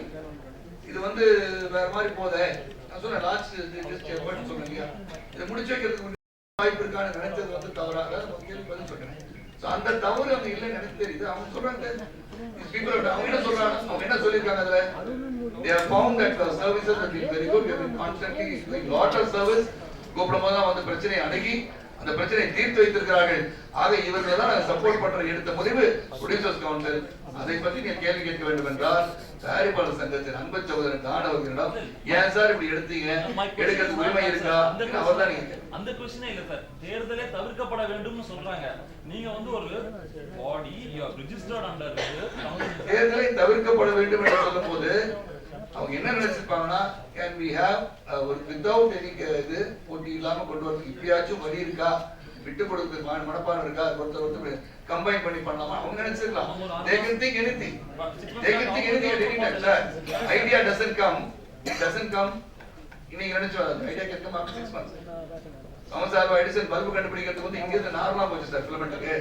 இது வந்து வேற மாதிரி போதே, நான் சொன்னேன் லாஸ்ட் ஜஸ்ட் எஃபர்ட் சொன்னீங்க, இதை முடிச்சு வைக்கிறதுக்கு வாய்ப்பு இருக்கான்னு நினைச்சது வந்து தவறாக ஒரு கேள்வி பதில் சொல்றேன். ஸோ அந்த தவறு அவங்க இல்லைன்னு எனக்கு தெரியுது. அவங்க சொல்றாங்க அவங்க என்ன சொல்றாங்க, அவங்க என்ன சொல்லியிருக்காங்க அதுல, they have found that the services have been very good, we have been constantly doing lot of service. கூப்பிடும்போது வந்து பிரச்சனையை அணுகி அந்த பிரச்சனையை தீர்த்து வைத்திருக்கிறார்கள். ஆக இவர்கள் தான் சப்போர்ட் பண்ற எடுத்த முடிவு ப்ரொடியூசர்ஸ் கவுன்சில். அதை பற்றி நீங்க கேள்வி கேட்க வேண்டும் என்றால் தயாரிப்பாளர் சங்கத்தின் அன்பு சகோதரன் தானவர்களிடம் ஏன் சார் இப்படி எடுத்தீங்க, எடுக்கிறதுக்கு உரிமை இருக்கா, அவர் தான் நீங்க அந்த क्वेश्चन இல்ல சார். தேர்தலே தவிர்க்கப்பட வேண்டும்னு சொல்றாங்க. நீங்க வந்து ஒரு பாடி யூ ஆர் ரெஜிஸ்டர்ட் அண்டர் தேர்தலை தவிர்க்கப்பட வேண்டும் என்று சொல்லும்போது அவங்க என்ன நினைச்சிருப்பாங்கன்னா, கேன் வி ஹேவ் ஒரு வித்தவுட் எனி இது போட்டி இல்லாம கொண்டு வரது இப்பயாச்சும் வழி இருக்கா, விட்டு கொடுக்க மனப்பாடம் இருக்கா, ஒருத்தர் கம்பைன் பண்ணி பண்ணலாமா அவங்க நினைச்சிருக்கலாம். they can think anything at any time sir. idea doesn't come இன்னைக்கு நினைச்சு idea can come after 6 months. Thomas Alva Edison bulb கண்டுபிடிக்கிறதுக்கு வந்து இங்க இருந்து நார்மலா போச்சு sir ஃபிலமெண்ட்டுக்கு.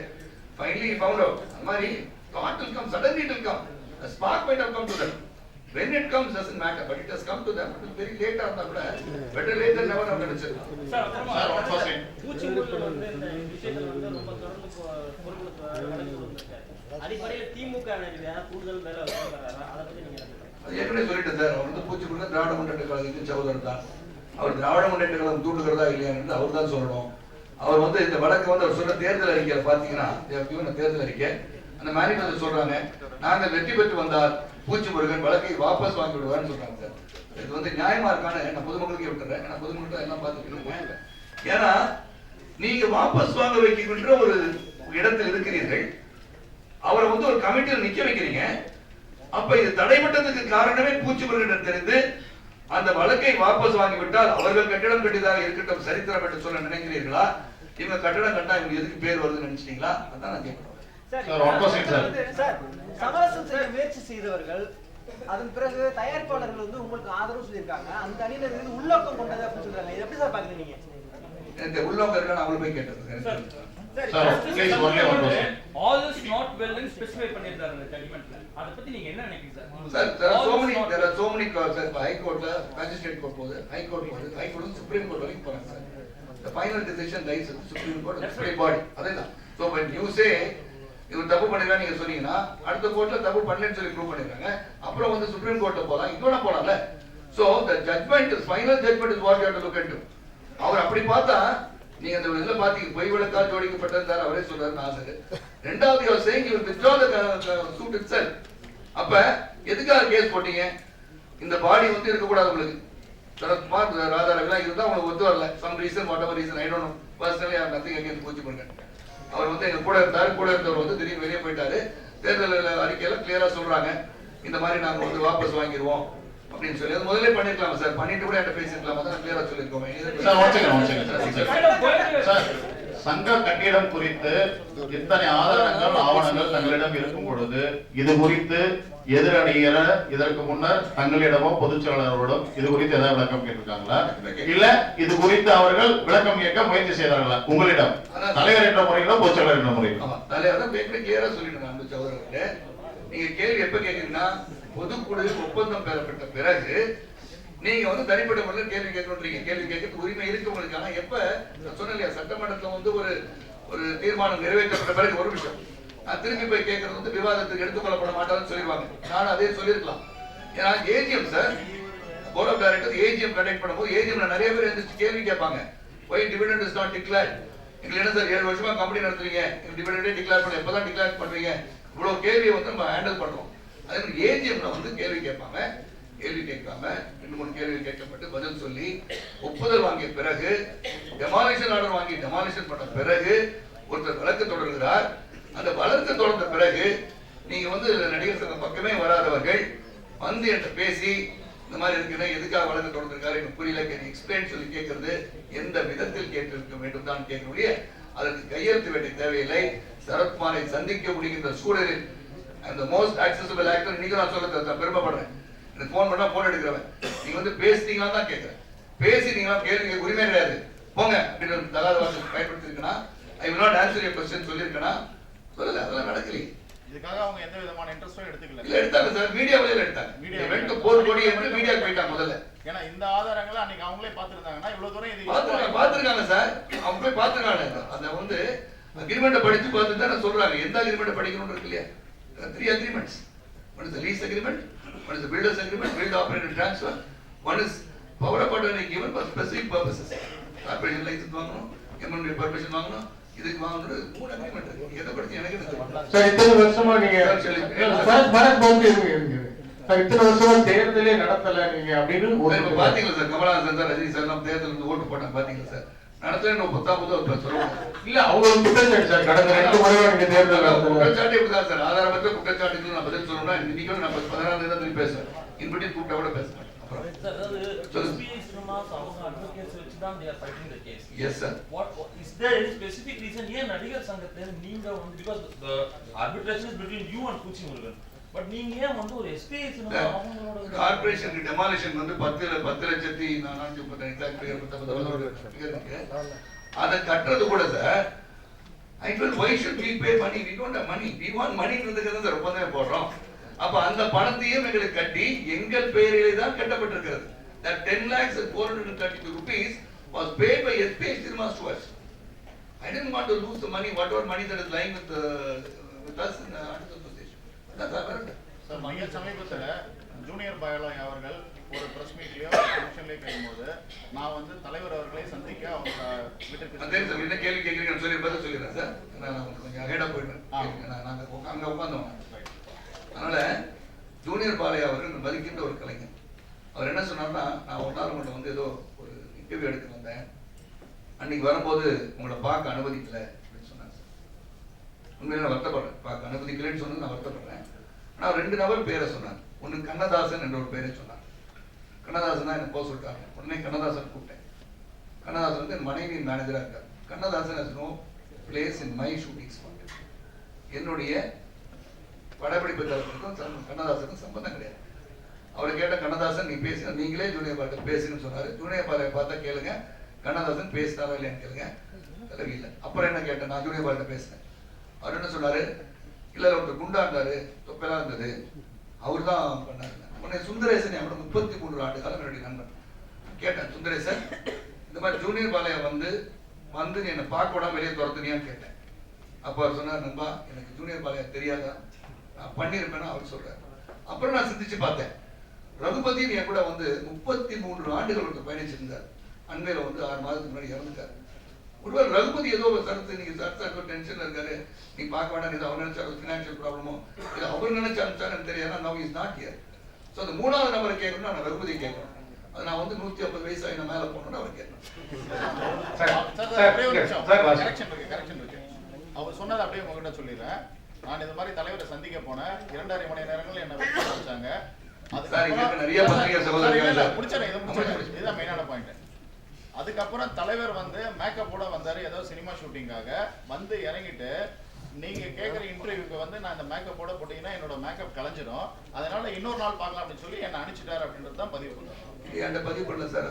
finally he found out அந்த மாதிரி thought will come, suddenly it will come, a spark might have come to them. When it comes doesn't matter, but it has come to them. It is very late ஆனா கூட better late than never நம்ம நினைச்சிருக்கோம். Sir பூச்சிமுள்ள வந்து இந்த விஷயத்துல வந்து ரொம்ப தொடர்ந்து பொறுப்பு அடிப்படையில் திமுக கூடுதல் வேலை வராரா, அதை பத்தி நீங்க அது ஏற்கனவே சொல்லிட்டேன் சார். அவர் வந்து பூச்சிமுள்ள திராவிட முன்னேற்ற கழகத்தின் சகோதரர் தான். அவர் திராவிட முன்னேற்ற கழகம் தூண்டுகிறதா இல்லையா என்று அவர் தான் சொல்லணும். அவர் வந்து இந்த வழக்கு வந்து அவர் சொன்ன தேர்தல் அறிக்கையில பாத்தீங்கன்னா தேர்தல் அறிக்கை அந்த மேனிஃபெஸ்டோ சொல்றாங்க நாங்கள் வெற்றி பெற்று வந்தால் பூச்சி முருகன் வழக்கை வாபஸ் வாங்கி விடுவான்னு சொல்றாங்க சார். இது வந்து நியாயமா இருக்கான்னு நான் பொதுமக்களுக்கே விட்டுறேன். நான் பொதுமக்கள் எல்லாம் பார்த்துட்டு, ஏன்னா நீங்க வாபஸ் வாங்க வைக்கின்ற ஒரு இடத்தில் இருக்கிறீர்கள், அவரை வந்து ஒரு கமிட்டியில் நிக்க வைக்கிறீங்க. அப்ப இது தடைப்பட்டதுக்கு காரணமே பூச்சி முருகன் தெரிந்து அந்த வழக்கை வாபஸ் வாங்கிவிட்டால் அவர்கள் கட்டிடம் கட்டியதாக இருக்கட்டும் சரித்திரம் என்று சொல்ல நினைக்கிறீர்களா? இவங்க கட்டடம் கட்டா இவங்க எதுக்கு பேர் வருதுன்னு நினைச்சிட்டீங்களா? அதான் நான் கேட்கிறேன். சமரசம் செய்ய முயற்சி செய்தவர்கள் அதன் பிறகு தயாரிப்பாளர்கள் வந்து உங்களுக்கு ஆதரவு சொல்லியிருக்காங்க. அந்த அணியினர் மீது உள்ளோக்கம் கொண்டது அப்படின்னு சொல்றாங்க. இது எப்படி சார் பாக்குறீங்க? இந்த உள்ளோக்கம் இருக்கா நான் அவங்கள போய் கேட்டேன். All is not well and specify பண்ணிருக்காங்க அந்த ஜட்ஜ்மென்ட்ல. அத பத்தி நீங்க என்ன நினைக்கிறீங்க sir? there are so many sir. High கோர்ட்ல மேஜிஸ்ட்ரேட் கோர்ட் போகுது, ஹை கோர்ட் போகுது, ஹை கோர்ட் சுப்ரீம் கோர்ட் வரைக்கும் போறாங்க sir. the final decision lies with supreme court and supreme body. அதேதான். so when you say இவர் தப்பு பண்ணிருக்கா நீங்க சொன்னீங்கன்னா அடுத்த கோர்ட்ல தப்பு பண்ணலன்னு சொல்லி ப்ரூவ் பண்ணிருக்காங்க. அப்புறம் வந்து சுப்ரீம் கோர்ட்ல போலாம், இங்கோட போலாம்ல. so the judgment is final judgment is what you have to look into. அவர் அப்படி பார்த்தா நீங்க அந்த இதுல பாத்தீங்க பொய் வழக்கால் ஜோடிக்கப்பட்டது அவரே சொல்றாரு நாசர். ரெண்டாவது அவர் saying you withdraw the suit itself. அப்ப எதுக்காக கேஸ் போட்டீங்க? இந்த பாடி வந்து இருக்க கூடாது உங்களுக்கு. சரத்குமார் ராதாரவிலாம் இருந்தா உங்களுக்கு ஒத்து வரல. some reason whatever reason I don't know. personally I have nothing against பூச்சி முருகன். அவர் வந்து எங்க கூட இருந்தாரு, கூட இருந்தவர் வந்து திடீர்னு வெளியே போயிட்டாரு. தேர்தல் அறிக்கையில கிளியரா சொல்றாங்க இந்த மாதிரி நாங்க வந்து வாபஸ் வாங்கிடுவோம் அப்படின்னு சொல்லி. அது முதல்ல பண்ணிருக்கலாம் சார், பண்ணிட்டு கூட என்கிட்ட பேசிருக்கலாம். அதான் கிளியரா சொல்லிருக்கோம். சங்க கட்டிடம் குறித்து இத்தனை ஆதாரங்கள் ஆவணங்கள் தங்களிடம் இருக்கும் பொழுது இது குறித்து எதிரணியில இதற்கு முன்னர் தங்களிடமோ பொதுச் செயலாளரோடும் இது குறித்து ஏதாவது விளக்கம் கேட்டிருக்காங்களா? இல்ல இது குறித்து அவர்கள் விளக்கம் கேட்க முயற்சி செய்தார்களா உங்களிடம்? தலைவர் என்ற முறையிலோ பொதுச் செயலாளர் என்ற முறையிலோ? தலைவர் கிளியரா சொல்லிடுங்க சகோதரர்களே. நீங்க கேள்வி எப்ப கேட்டீங்கன்னா பொதுக்குழு ஒப்பந்தம் பெறப்பட்ட பிறகு நீங்க வந்து தனிப்பட்ட முறையில் கேள்வி கேட்கணும்ன்றீங்க. கேள்வி கேட்க உரிமை இருக்கு உங்களுக்கு. ஆனா எப்ப சொன்ன இல்லையா சட்டமன்றத்துல வந்து ஒரு தீர்மானம் நிறைவேற்றப்பட்ட பிறகு ஒரு விஷயம் நான் திரும்பி போய் கேட்கறது வந்து விவாதத்துக்கு எடுத்துக்கொள்ளப்பட மாட்டாதுன்னு சொல்லிடுவாங்க. நானும் அதே சொல்லியிருக்கலாம். ஏன்னா AGM sir board of director AGM conduct பண்ணும்போது ஏஜிஎம்ல நிறைய பேர் எந்திரிச்சு கேள்வி கேட்பாங்க. why dividend is not declared? எங்களுக்கு என்ன சார் 7 வருஷமா கம்பெனி நடத்துறீங்க, டிவிடெண்டே டிக்ளேர் பண்ண எப்பதான் டிக்ளேர் பண்றீங்க? இவ்வளவு கேள்வியை வந்து நம்ம ஹேண்டில் பண்றோம். அதே மாதிரி ஏஜிஎம்ல வந்து கேள்வி கேட்பாங்க. கேள்வி கேட்காம 2-3 கேள்வி கேட்கப்பட்டு பதில் சொல்லி ஒப்புதல் வாங்கிய பிறகு டெமாலிஷன் ஆர்டர் வாங்கி டெமாலிஷன் பண்ண பிறகு ஒருத்தர் வழக்கு தொடர்கிறார். அந்த வழக்கு தொடர்ந்த பிறகு நீங்க வந்து நடிகர் சங்க பக்கமே வராதவர்கள் வந்து என்கிட்ட பேசி இந்த மாதிரி இருக்குன்னா எதுக்காக வழக்கு தொடர்ந்திருக்காரு எனக்கு புரியல எக்ஸ்பிளைன் சொல்லி கேட்கறது எந்த விதத்தில் கேட்டிருக்க வேண்டும் தான் கேட்கக்கூடிய அதற்கு கையெழுத்து வேண்டிய தேவையில்லை. சரத்குமாரை சந்திக்க முடிகின்ற சூழலில் அந்த மோஸ்ட் ஆக்சசிபிள் ஆக்டர் இன்னைக்கு நான் சொல்ல பெருமைப்படுறேன். எனக்கு போன் பண்ணா போன் எடுக்கிறவன். நீங்க வந்து பேசிட்டீங்களா தான் கேட்கிறேன். பேசிட்டீங்களா கேள்வி உரிமை கிடையாது போங்க அப்படின்னு தகாத வார்த்தை பயன்படுத்திருக்கேன்னா I will not answer your question சொல்லிருக்கேனா சொல்லல. அதெல்லாம் நடக்கலையே. இதுக்காக அவங்க எந்த விதமான இன்ட்ரெஸ்டும் எடுத்துக்கல. இல்ல எடுத்தாங்க சார், மீடியாவில எடுத்தாங்க. மீடியா வெண்ட் போர் கோடி என்று மீடியாக்கு போயிட்டாங்க முதல்ல. ஏன்னா இந்த ஆதாரங்களை அன்னைக்கு அவங்களே பார்த்திருந்தாங்கன்னா இவ்வளவு தூரம் இது பாத்துருக்காங்க சார். அவங்க போய் பாத்துருக்காங்க. அத வந்து அக்ரிமெண்ட் படிச்சு பார்த்துட்டு தான் சொல்றாங்க எந்த அக்ரிமெண்ட் படிக்கணும்னு இருக்கு இல்லையா. 3 agreements. One is the lease agreement, one is the builder's agreement, build, operate and transfer. One is power of attorney given for specific purposes. Corporation license வாங்கணும், M&A permission வாங்கணும், இதுக்கு வாங்கணும் 3 agreement இருக்கு. எதை பத்தி எனக்கு தெரியல. சார் இத்தனை வருஷமா நீங்க சார் பரத் வந்து இருங்க. சார் இத்தனை வருஷமா தேர்தலே நடத்தல நீங்க அப்படின்னு பாத்தீங்களா sir Kamal Haasan sir Rajini sir எல்லாம் தேர்தலுக்கு ஓட்டு போட்டாங்க பாத்தீங்களா சார்? நடத்தல 19 சொல்லுவாங்க. இல்ல அவங்க குற்றச்சாட்டு சார் கடந்த 2 முறை நீங்க தேர்தல் குற்றச்சாட்டு இப்படிதான் சார். ஆதாரமற்ற குற்றச்சாட்டுக்கு நான் பதில் சொல்லணும்னா இன்னைக்கு நான் 16 தேதி பேசுறேன். இன்படி கூப்பிட்டா கூட பேசுறேன். Sir, SBI Cinemas அவங்க advocates வச்சு தான் they are fighting the case. Yes sir. What is there any specific reason ஏன் நடிகர் சங்கத்தை நீங்க வந்து because the arbitration is between you and பூச்சி முருகன். பட் நீங்க ஏன் வந்து ஒரு SBI Cinema அவங்களோட கார்ப்பரேஷன் டெமாலிஷன் வந்து 10 லட்சத்தி 430 எக்ஸாக்ட் அத கட்டறது கூட sir I told why should we pay money? We don't have money. We want money ன்றதுக்கு தான் ஒப்பந்தமே போடுறோம். அப்ப அந்த பணத்தையும் எங்களுக்கு கட்டி எங்கள் பெயரிலே தான் கட்டப்பட்டிருக்கிறது. That 10,432 rupees was paid by SBI Cinemas to us. I didn't want to lose the money, whatever money that is lying with us in the association. That's our matter. Sir மிக சமீபத்துல ஜூனியர் பயாலஜி அவர்கள் ஒரு press மீட்லயோ ஃபங்க்ஷன்லயோ கேக்கும்போது நான் வந்து தலைவர் அவர்களை சந்திக்க அவங்க வீட்டுக்கு அதே சார் என்ன கேள்வி கேக்குறீங்கன்னு சொல்லி பதில் சொல்லிடுறேன் சார். நான் கொஞ்சம் அகேடா போயிட்டேன். நாங்கள் அங்கே உட்காந்தோம். அதனால ஜூனியர் பாலையா அவர்கள் மதிக்கின்ற ஒரு கலைஞர். அவர் என்ன சொன்னார்னா, நான் ஒரு நாள் உங்கள்கிட்ட வந்து ஏதோ ஒரு இன்டர்வியூ எடுக்க வந்தேன், அன்னைக்கு வரும்போது உங்களை பார்க்க அனுமதிக்கல அப்படின்னு சொன்னாங்க சார். உண்மையில நான் வருத்தப்படுறேன், பார்க்க அனுமதிக்கலன்னு சொன்னது நான் வருத்தப்படுறேன். ஆனால் 2 நபர் பேரை சொன்னாங்க. ஒன்று கண்ணதாசன் என்ற ஒரு பேரை சொன்னாங்க. கண்ணதாசன் தான் எனக்கு போக சொல்லிட்டாங்க. உடனே கண்ணதாசன் கூப்பிட்டேன். கண்ணதாசன் வந்து என் மனைவியின் மேனேஜராக இருக்கார். Kannadasan has no place in my shooting spot. என்னுடைய படப்பிடிப்பு தரப்புக்கும் கண்ணதாசனுக்கும் சம்பந்தம் கிடையாது. அவரை கேட்ட கண்ணதாசன் நீ பேசுங்க, நீங்களே ஜூனியர் பாலை பேசுங்கன்னு சொன்னாரு. ஜூனியர் பாலை பார்த்தா கேளுங்க, கண்ணதாசன் பேசினாரா இல்லையான்னு கேளுங்க. தலைவி இல்லை. அப்புறம் என்ன கேட்டேன், நான் ஜூனியர் பாலை பேசினேன். அவர் என்ன சொன்னாரு, இல்லை ஒருத்தர் குண்டா இருந்தாரு, தொப்பெல்லாம் இருந்தது, அவர் தான் பண்ணாரு. உடனே சுந்தரேசன் என்னோட 33 ஆண்டு காலம் என்னுடைய நண்பன். கேட்டேன், சுந்தரேசன் இந்த மாதிரி ஜூனியர் பாலையா வந்து நீ என்னை பார்க்க விடாம வெளியே துரத்துனியான்னு கேட்டேன். அப்போ அவர் சொன்னார், நண்பா எனக்கு ஜூனியர் பாலையா தெரியாதா, நான் பண்ணியிருப்பேன்னா அவர் சொல்றாரு. அப்புறம் நான் சிந்திச்சு பார்த்தேன், ரகுபதி என் கூட வந்து 33 ஆண்டுகள் ஒருத்தர் பயணிச்சிருந்தார். அண்மையில வந்து 6 மாதத்துக்கு முன்னாடி இறந்துட்டார். ஒருவேளை ரகுபதி ஏதோ ஒரு கருத்து, நீங்க சார் டென்ஷன்ல இருக்காரு, நீ பார்க்க வேண்டாம், இது அவர் நினைச்சா ஃபினான்ஷியல் ப்ராப்ளமோ இல்லை அவர் நினைச்சு அனுப்பிச்சாருன்னு தெரியாது. Now is not here. So அந்த 3வது நபரை கேட்கணும்னா நான் ரகுபதி கேட்கணும். அது நான் வந்து 150 வயசாகி நான் மேலே போகணும்னு அவர் கேட்கணும். அவர் சொன்னது அப்படியே உங்ககிட்ட சொல்லிடுறேன். நான் இந்த மாதிரி தலைவரை சந்திக்க போனேன். 2.5 மணி நேரங்கள் என்ன வச்சாங்க. இதுதான் மெயினான பாயிண்ட். அதுக்கப்புறம் தலைவர் வந்து மேக்கப்போட வந்தாரு, ஏதோ சினிமா ஷூட்டிங்காக வந்து இறங்கிட்டு, நீங்க கேட்குற இன்டர்வியூக்கு வந்து நான் இந்த மேக்கப்போட போட்டீங்கன்னா என்னோட மேக்கப் கலைஞ்சிடும், அதனால இன்னொரு நாள் பார்க்கலாம் அப்படின்னு சொல்லி என்ன அனுப்பிச்சிட்டாரு அப்படின்றது தான் பதிவு பண்ணுறேன். பதிவு பண்ணல சார்,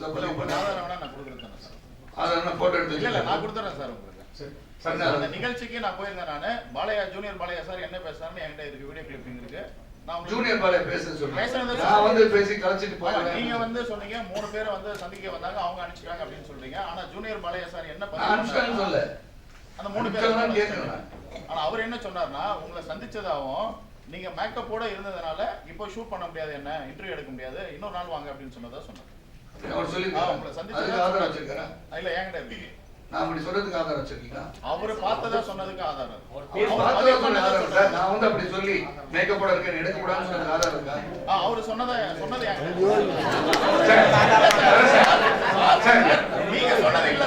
ஆதாரம் வேணா நான் கொடுக்குறேன் சார். ஆதாரம் போட்டோ எடுத்து இல்லை நான் கொடுத்துறேன் சார் உங்களுக்கு. அந்த நிகழ்ச்சிக்கு நான் போயிருந்தேன். நான் பாலையா ஜூனியர் பாலையா சார் என்ன பேசுறாருன்னு என்கிட்ட இருக்கு, வீடியோ கிளிப்பிங் இருக்கு. ஜூனியர் பாலையா நான் வந்து பேசி கலைச்சிட்டு போறேன். நீங்க வந்து சொன்னீங்க 3 பேரை வந்து சந்திக்க வந்தாங்க, அவங்க அனுப்பிச்சிட்டாங்க அப்படின்னு சொல்றீங்க. ஆனா ஜூனியர் பாலையா சார் என்ன சொல்ல அந்த 3 பேர். ஆனா அவர் என்ன சொன்னார்னா, உங்களை சந்திச்சதாகவும் நீங்க மேக்கப்போட இருந்ததுனால இப்போ ஷூட் பண்ண முடியாது, என்ன இன்டர்வியூ எடுக்க முடியாது, இன்னொரு நாள் வாங்க அப்படின்னு சொன்னதா சொன்னார். அவர் சொல்லி உங்களை சந்திச்சது ஆதாரம் வச்சிருக்கேன். இல்ல என்கிட்ட இருக்கு. நான் அப்படி சொல்றதுக்கு ஆதாரம் வச்சிருக்கீங்களா? அவரு பார்த்ததா சொன்னதுக்கு ஆதாரம். நான் வந்து அப்படி சொல்லி மேக்கப் போட இருக்கேன் எடுக்க கூடாதுன்னு சொன்னதுக்கு ஆதாரம் இருக்கா? அவரு சொன்னது நீங்க சொன்னது இல்ல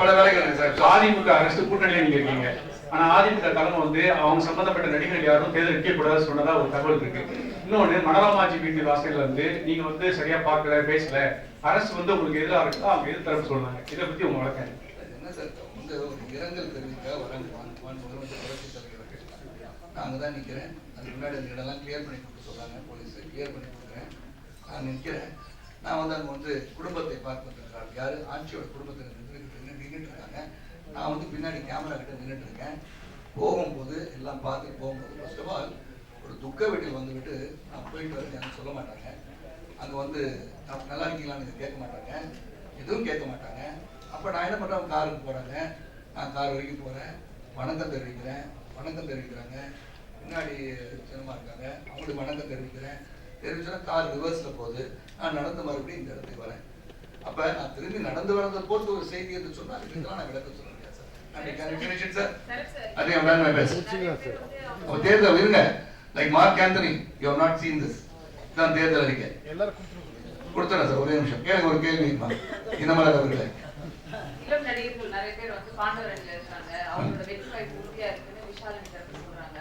பல வேலைகள் சார். அதிமுக அரசு கூட்டணியில நீங்க இருக்கீங்க. ஆனா அதிமுக தலைமை வந்து அவங்க சம்பந்தப்பட்ட நடிகர்கள் யாரும் தேர்தல் நிற்க கூடாது சொன்னதா ஒரு தகவல் இருக்கு. இன்னொன்னு மனோரமாஜி வீட்டு வாசல்ல வந்து நீங்க வந்து சரியா பார்க்கல, பேசல, அரசு வந்து உங்களுக்கு எதிராக இருக்கு, அவங்க எதிர் தரப்பு சொல்றாங்க. இதை பத்தி உங்க வழக்கம் என்ன சார்? வந்து ஒரு இரங்கல் தெரிவிக்க வராங்க நாங்க தான் நிக்கிறேன். அதுக்கு முன்னாடி அந்த இடம்லாம் கிளியர் பண்ணி கொடுக்க சொல்றாங்க, போலீஸ் கிளியர் பண்ணி கொடுக்குறேன். நான் நிற்கிறேன். நான் வந்து அங்கே வந்து குடும்பத்தை பார்த்துருக்கிறார், யாரு ஆட்சியோட குடும்பத்தை நின்றுட்டு இருக்காங்க. நான் வந்து பின்னாடி கேமரா கிட்ட நின்றுட்டு இருக்கேன். போகும்போது எல்லாம் பார்த்துட்டு போகும்போது ஃபர்ஸ்ட் ஆஃப் ஆல் ஒரு துக்க வீட்டில் வந்துவிட்டு நான் போயிட்டு வரேன் எனக்கு சொல்ல மாட்டாங்க. அங்கே வந்து நல்லா இருக்கீங்களான்னு கேட்க மாட்டாங்க, எதுவும் கேட்க மாட்டாங்க. அப்போ நான் என்ன பண்ணுறேன், காருக்கு போகிறாங்க, நான் கார் வரைக்கும் போகிறேன், வணக்கம் தெரிவிக்கிறாங்க. பின்னாடி சின்னமாக இருக்காங்க, அவங்களுக்கு வணக்கம் தெரிவிச்சோன்னா கார் ரிவர்ஸில் போகுது. நான் நடந்து மறுபடியும் இந்த இடத்துக்கு வரேன். அப்போ நான் திரும்பி நடந்து வரதை போட்டு ஒரு செய்தி என்று சொன்னால் அதுக்கெல்லாம் நான் விளக்க சொல்ல முடியாது சார். அதே நான் பேசுகிறேன். தேர்தல் இருங்க. Like Mark Antony, you have not seen this. தான் தேர்தல் அறிக்கை கொடுத்துறேன் சார். ஒரே நிமிஷம் எனக்கு ஒரு கேள்வி இந்த மாதிரி அவர்களே இளம் நடிகர்கள் நிறைய பேர் வந்து பாண்டவரன்ல இருக்காங்க. அவங்களோட வெற்றி வாய்ப்பு உறுதியா இருக்குன்னு விஷாலனி தரப்பு சொல்றாங்க.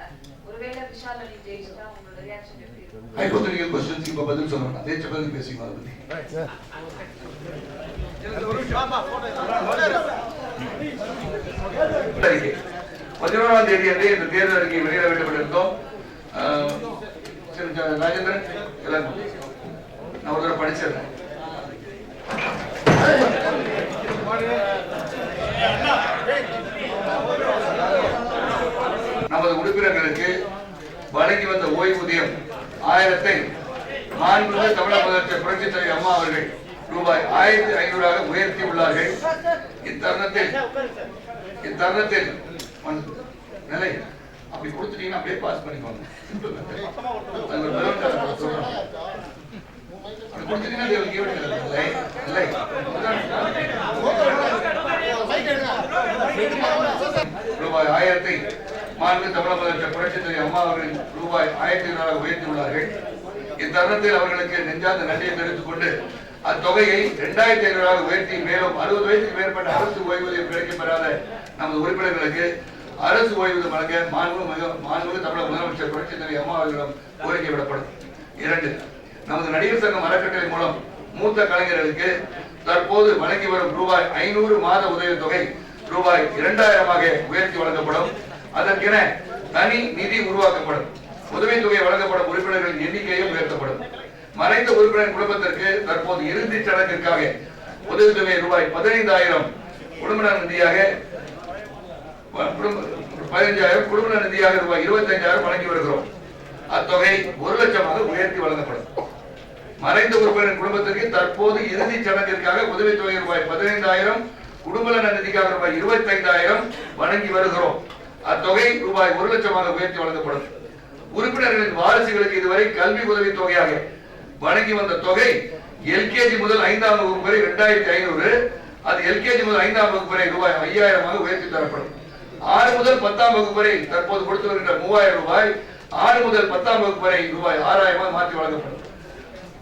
ஒருவேளை விஷாலனி ஜெயிச்சா உங்களோட ரியாக்ஷன் எப்படி இருக்கும்? ஹைபோதெட்டிக்கல் क्वेश्चंस இப்ப பதில் சொல்லணும். அதே சப்பதி பேசிங்க அதை பத்தி. அறிக்கை 11ஆம் தேதி அன்று இந்த தேர்தல் அறிக்கை வெளியிட வேண்டும் என்றோம். ராஜேந்திரன் எல்லாரும் நான் ஒரு தடவை படிச்சிடுறேன். நமது உறுப்பினர்களுக்கு வழங்கி வந்த ஓய்வூதியம் 1000-ஐ மாண்புமிகு தமிழக முதலமைச்சர் புரட்சித் தலைவர் அம்மா அவர்கள் ரூபாய் 1500 உயர்த்தி உள்ளார்கள். இத்தருணத்தில் நிலை அப்படி கொடுத்துட்டீங்கன்னா அப்படியே பாஸ் பண்ணிக்கோங்க. கொடுத்தீங்கன்னா they will give it இல்லை இல்லை ரூபாய் 1000 மாண்பு தமிழக முதலமைச்சர் புரட்சித் தலைவி அம்மா அவர்கள் ரூபாய் 1500 உயர்த்தியுள்ளார்கள். இத்தருணத்தில் அவர்களுக்கு நெஞ்சார்ந்த நன்றியை தெரிவித்துக் கொண்டு அத்தொகையை 2500 உயர்த்தி மேலும் 60 வயதுக்கு மேற்பட்ட அரசு ஓய்வூதியம் கிடைக்கப்பெறாத நமது உறுப்பினர்களுக்கு அரசு ஓய்வூதியம் வழங்க மாண்புமிகு தமிழக முதலமைச்சர் புரட்சித் தலைவி அம்மா அவர்களிடம் கோரிக்கை விடப்படும். 2. நமது நடிகர் சங்கம் அறக்கட்டளை மூலம் மூத்த கலைஞர்களுக்கு தற்போது வழங்கி வரும் ரூபாய் 500 மாத உதவித்தொகை ரூபாய் 2000 உயர்த்தி வழங்கப்படும். அதற்கென தனி நிதி உருவாக்கப்படும். உதவித்தொகை வழங்கப்படும் உறுப்பினர்களின் எண்ணிக்கையும் உயர்த்தப்படும். மறைந்த உறுப்பினர் குடும்பத்திற்கு தற்போது இறுதி சடங்கிற்காக உதவித்தொகை ரூபாய் 15000 குடும்ப நிதியாக 15000 குடும்ப நிதியாக ரூபாய் 25000 வழங்கி வருகிறோம். அத்தொகை 1 லட்சமாக உயர்த்தி வழங்கப்படும். மறைந்த உறுப்பினர் குடும்பத்திற்கு தற்போது இறுதி சடங்கிற்காக உதவித்தொகை ரூபாய் 15000 குடும்ப நிதிக்காக ரூபாய் 25000 வழங்கி வருகிறோம். அத்தொகை ரூபாய் 1 லட்சமாக உயர்த்தி வழங்கப்படும். உறுப்பினர்களின் வாரிசுகளுக்கு இதுவரை கல்வி உதவி தொகையாக வழங்கி வந்த தொகை எல்கேஜி முதல் 5ஆம் வகுப்பு வரை 2500, அது எல்கேஜி முதல் 5ஆம் வகுப்பு வரை ரூபாய் 5000 உயர்த்தி தரப்படும். 6 முதல் 10ஆம் வகுப்பு வரை தற்போது கொடுத்து வருகின்ற 3000 ரூபாய் 6 முதல் 10ஆம் வகுப்பு வரை ரூபாய் 6000 மாற்றி வழங்கப்படும்.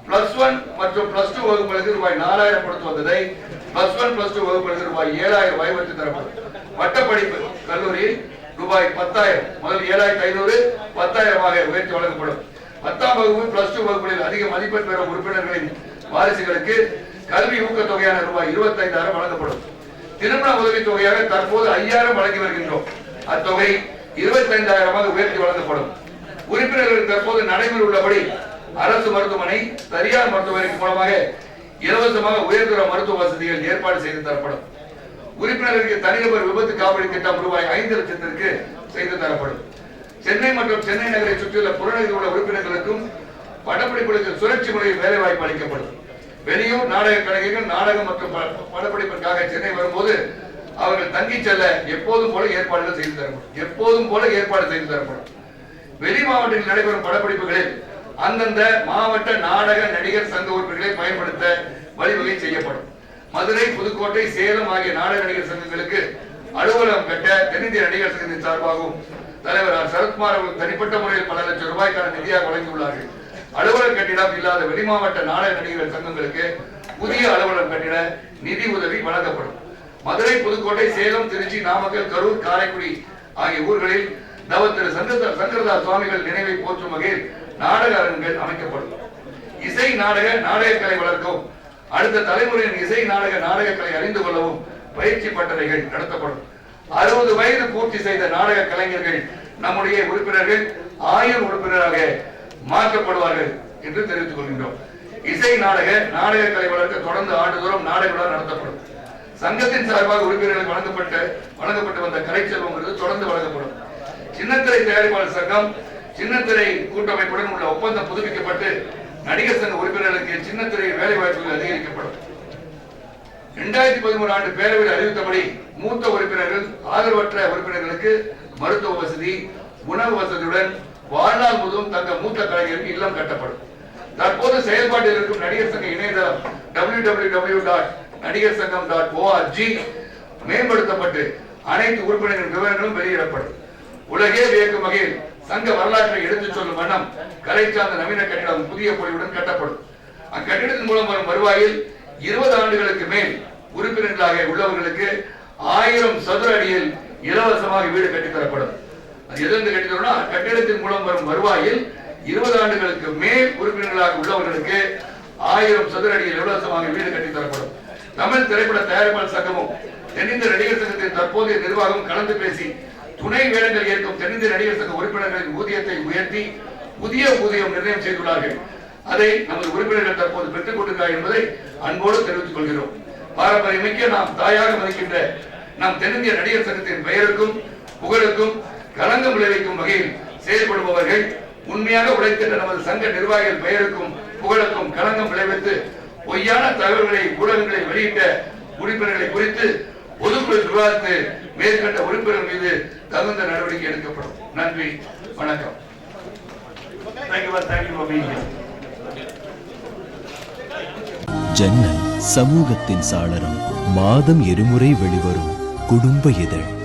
+1 மற்றும் +2 வகுப்புகளுக்கு ரூபாய் 4000 கொடுத்து வந்ததை +1 +2 வகுப்புகளுக்கு ரூபாய் 7000 உயர்த்தி தரப்படும். பட்டப்படிப்பு கல்லூரியில் ரூபாய் 10000 முதல் 7500 10000 உயர்த்தி வழங்கப்படும். 10ஆம் வகுப்பு +2 வகுப்புகளில் அதிக மதிப்பெண் பெறும் உறுப்பினர்களின் வாரிசுகளுக்கு கல்வி ஊக்கத் தொகையான ரூபாய் 25000 வழங்கப்படும். திருமண உதவி தொகையாக தற்போது 5000 வழங்கி வருகின்றோம். அத்தொகை 25000 உயர்த்தி வழங்கப்படும். உறுப்பினர்கள் தற்போது நடைமுறை உள்ளபடி அரசு மருத்துவமனை, தனியார் மருத்துவமனை மூலமாக இலவசமாக உயர்தர மருத்துவ வசதிகள் ஏற்பாடு செய்து தரப்படும். உறுப்பினர்களுக்கு தனிநபர் விபத்து காப்பீடு திட்டம் ரூபாய் 5 லட்சத்திற்கு செய்து தரப்படும். சென்னை மற்றும் சென்னை நகரை சுற்றியுள்ள புறநகரில் உள்ள உறுப்பினர்களுக்கும் பட்டப்படிப்புகளுக்கு சுழற்சி முறையில் வேலை வாய்ப்பு அளிக்கப்படும். வெளியூர் நாடக கலைஞர்கள் நாடகம் மற்றும் படப்பிடிப்பிற்காக சென்னை வரும்போது அவர்கள் தங்கி செல்ல எப்போதும் போல ஏற்பாடு செய்து தரப்படும். வெளி மாவட்டத்தில் நடைபெறும் படப்பிடிப்புகளில் அந்தந்த மாவட்ட நாடக நடிகர் சங்க உறுப்பினர்களை பயன்படுத்த வழிவகை செய்யப்படும். மதுரை, புதுக்கோட்டை, சேலம் ஆகிய நாடக நடிகர் சங்கங்களுக்கு அலுவலகம் கட்ட தென்னிந்திய நடிகர் சங்கத்தின் சார்பாகவும் தலைவர் சரத்குமார் அவர்கள் தனிப்பட்ட முறையில் பல லட்சம் ரூபாய்க்கான நிதியாக வழங்கியுள்ளார்கள். அலுவலக கட்டிடம் இல்லாத வெளிமாவட்ட நாடக நடிகர் சங்கங்களுக்கு புதிய அலுவலகம் கட்டிட நிதி உதவி வழங்கப்படும். மதுரை, புதுக்கோட்டை, சேலம், திருச்சி, நாமக்கல், கரூர், காரைக்குடி ஆகிய ஊர்களில் திரு சங்கரதாஸ் சுவாமிகள் நினைவை போற்றும் வகையில் நாடக அரங்குகள் அமைக்கப்படும். இசை நாடக கலை வளர்க்கவும் அடுத்த தலைமுறையின் இசை நாடகக்கலை அறிந்து கொள்ளவும் பயிற்சி பட்டறைகள் நடத்தப்படும். 60 வயது பூர்த்தி செய்த நாடக கலைஞர்கள் நம்முடைய உறுப்பினர்கள் 1000 உறுப்பினராக மாற்றப்படுவார்கள் என்று தெரிவித்துக் கொள்கின்றோம். இசை நாடகக்கலை வளர்க்க தொடர்ந்து ஆண்டுதோறும் நாடக விழா நடத்தப்படும். சங்கத்தின் சார்பாக உறுப்பினர்களுக்கு வழங்கப்பட்டு வந்த கலைச்செல்வம் தொடர்ந்து வழங்கப்படும். சின்னத்திரை தயாரிப்பாளர் சங்கம் சின்னத்திரை கூட்டமைப்புடன் உள்ள ஒப்பந்தம் புதுப்பிக்கப்பட்டு நடிகர் சங்க உறுப்பினர்களுக்கு சின்னத்திரையில் வேலை வாய்ப்புகள் அதிகரிக்கப்படும். 2013 ஆண்டு பேரவையில் அறிவித்தபடி மூத்த உறுப்பினர்கள் ஆதரவற்ற உறுப்பினர்களுக்கு மருத்துவ வசதி, உணவு வசதியுடன் வாழ்நாள் முழுவதும் தங்க மூத்த கலைஞருக்கு இல்லம் கட்டப்படும். தற்போது செயல்பாட்டில் இருக்கும் நடிகர் சங்க இணையதளம் www.nadigarsangam.org மேம்படுத்தப்பட்டு அனைத்து உறுப்பினர்களின் விவரங்களும் வெளியிடப்படும். உலகே வியக்கும் வகையில் சங்க வரலாற்றை எடுத்துச் சொல்லும் வண்ணம் கலை சார்ந்த நவீன கட்டிடம் புதிய பொலிவுடன் கட்டப்படும். அக்கட்டிடத்தின் மூலம் வரும் வருவாயில் 20 ஆண்டுகளுக்கு மேல் உறுப்பினர்களாக உள்ளவர்களுக்கு 1000 சதுர அடியில் இலவசமாக வீடு கட்டித்தரப்படும். அது எதிர்ந்து கட்டித்தரோம்னா கட்டிடத்தின் மூலம் வரும் வருவாயில் 20 ஆண்டுகளுக்கு மேல் உறுப்பினர்களாக உள்ளவர்களுக்கு 1000 சதுர அடியில் இலவசமாக வீடு கட்டித்தரப்படும். தமிழ் திரைப்பட தயாரிப்பாளர் சங்கமும் தென்னிந்திய நடிகர் சங்கத்தின் தற்போதைய நிர்வாகம் கலந்து பேசி துணை வேடங்கள் ஏற்கும் தென்னிந்திய நடிகர் சங்க உறுப்பினர்களின் ஊதியத்தை உயர்த்தி புதிய ஊதியம் நிர்ணயம் செய்துள்ளார்கள். அதை நமது உறுப்பினர்கள் தற்போது பெற்றுக் கொண்டிருக்கிறார் என்பதை அன்போடு தெரிவித்துக் கொள்கிறோம். பாரம்பரியமிக்க நாம் தாயாக மதிக்கின்ற நம் தென்னிந்திய நடிகர் சங்கத்தின் பெயருக்கும் புகழுக்கும் களங்கம் விளைவிக்கும் வகையில் செயல்படுபவர்கள் உண்மையாக உழைக்கின்ற நமது சங்க நிர்வாகிகள் பெயருக்கும் புகழுக்கும் களங்கம் விளைவித்து பொய்யான தகவல்களை ஊடகங்களை வெளியிட்ட உறுப்பினர்களை குறித்து பொதுக்குழு விவாதித்து மேற்கண்ட உறுப்பினர்கள் மீது தகுந்த நடவடிக்கை எடுக்கப்படும். நன்றி, வணக்கம். Thank you for being here. ஜன்னல் சமூகத்தின் சாளரம் மாதம் இருமுறை வெளிவரும் குடும்ப இதழ்.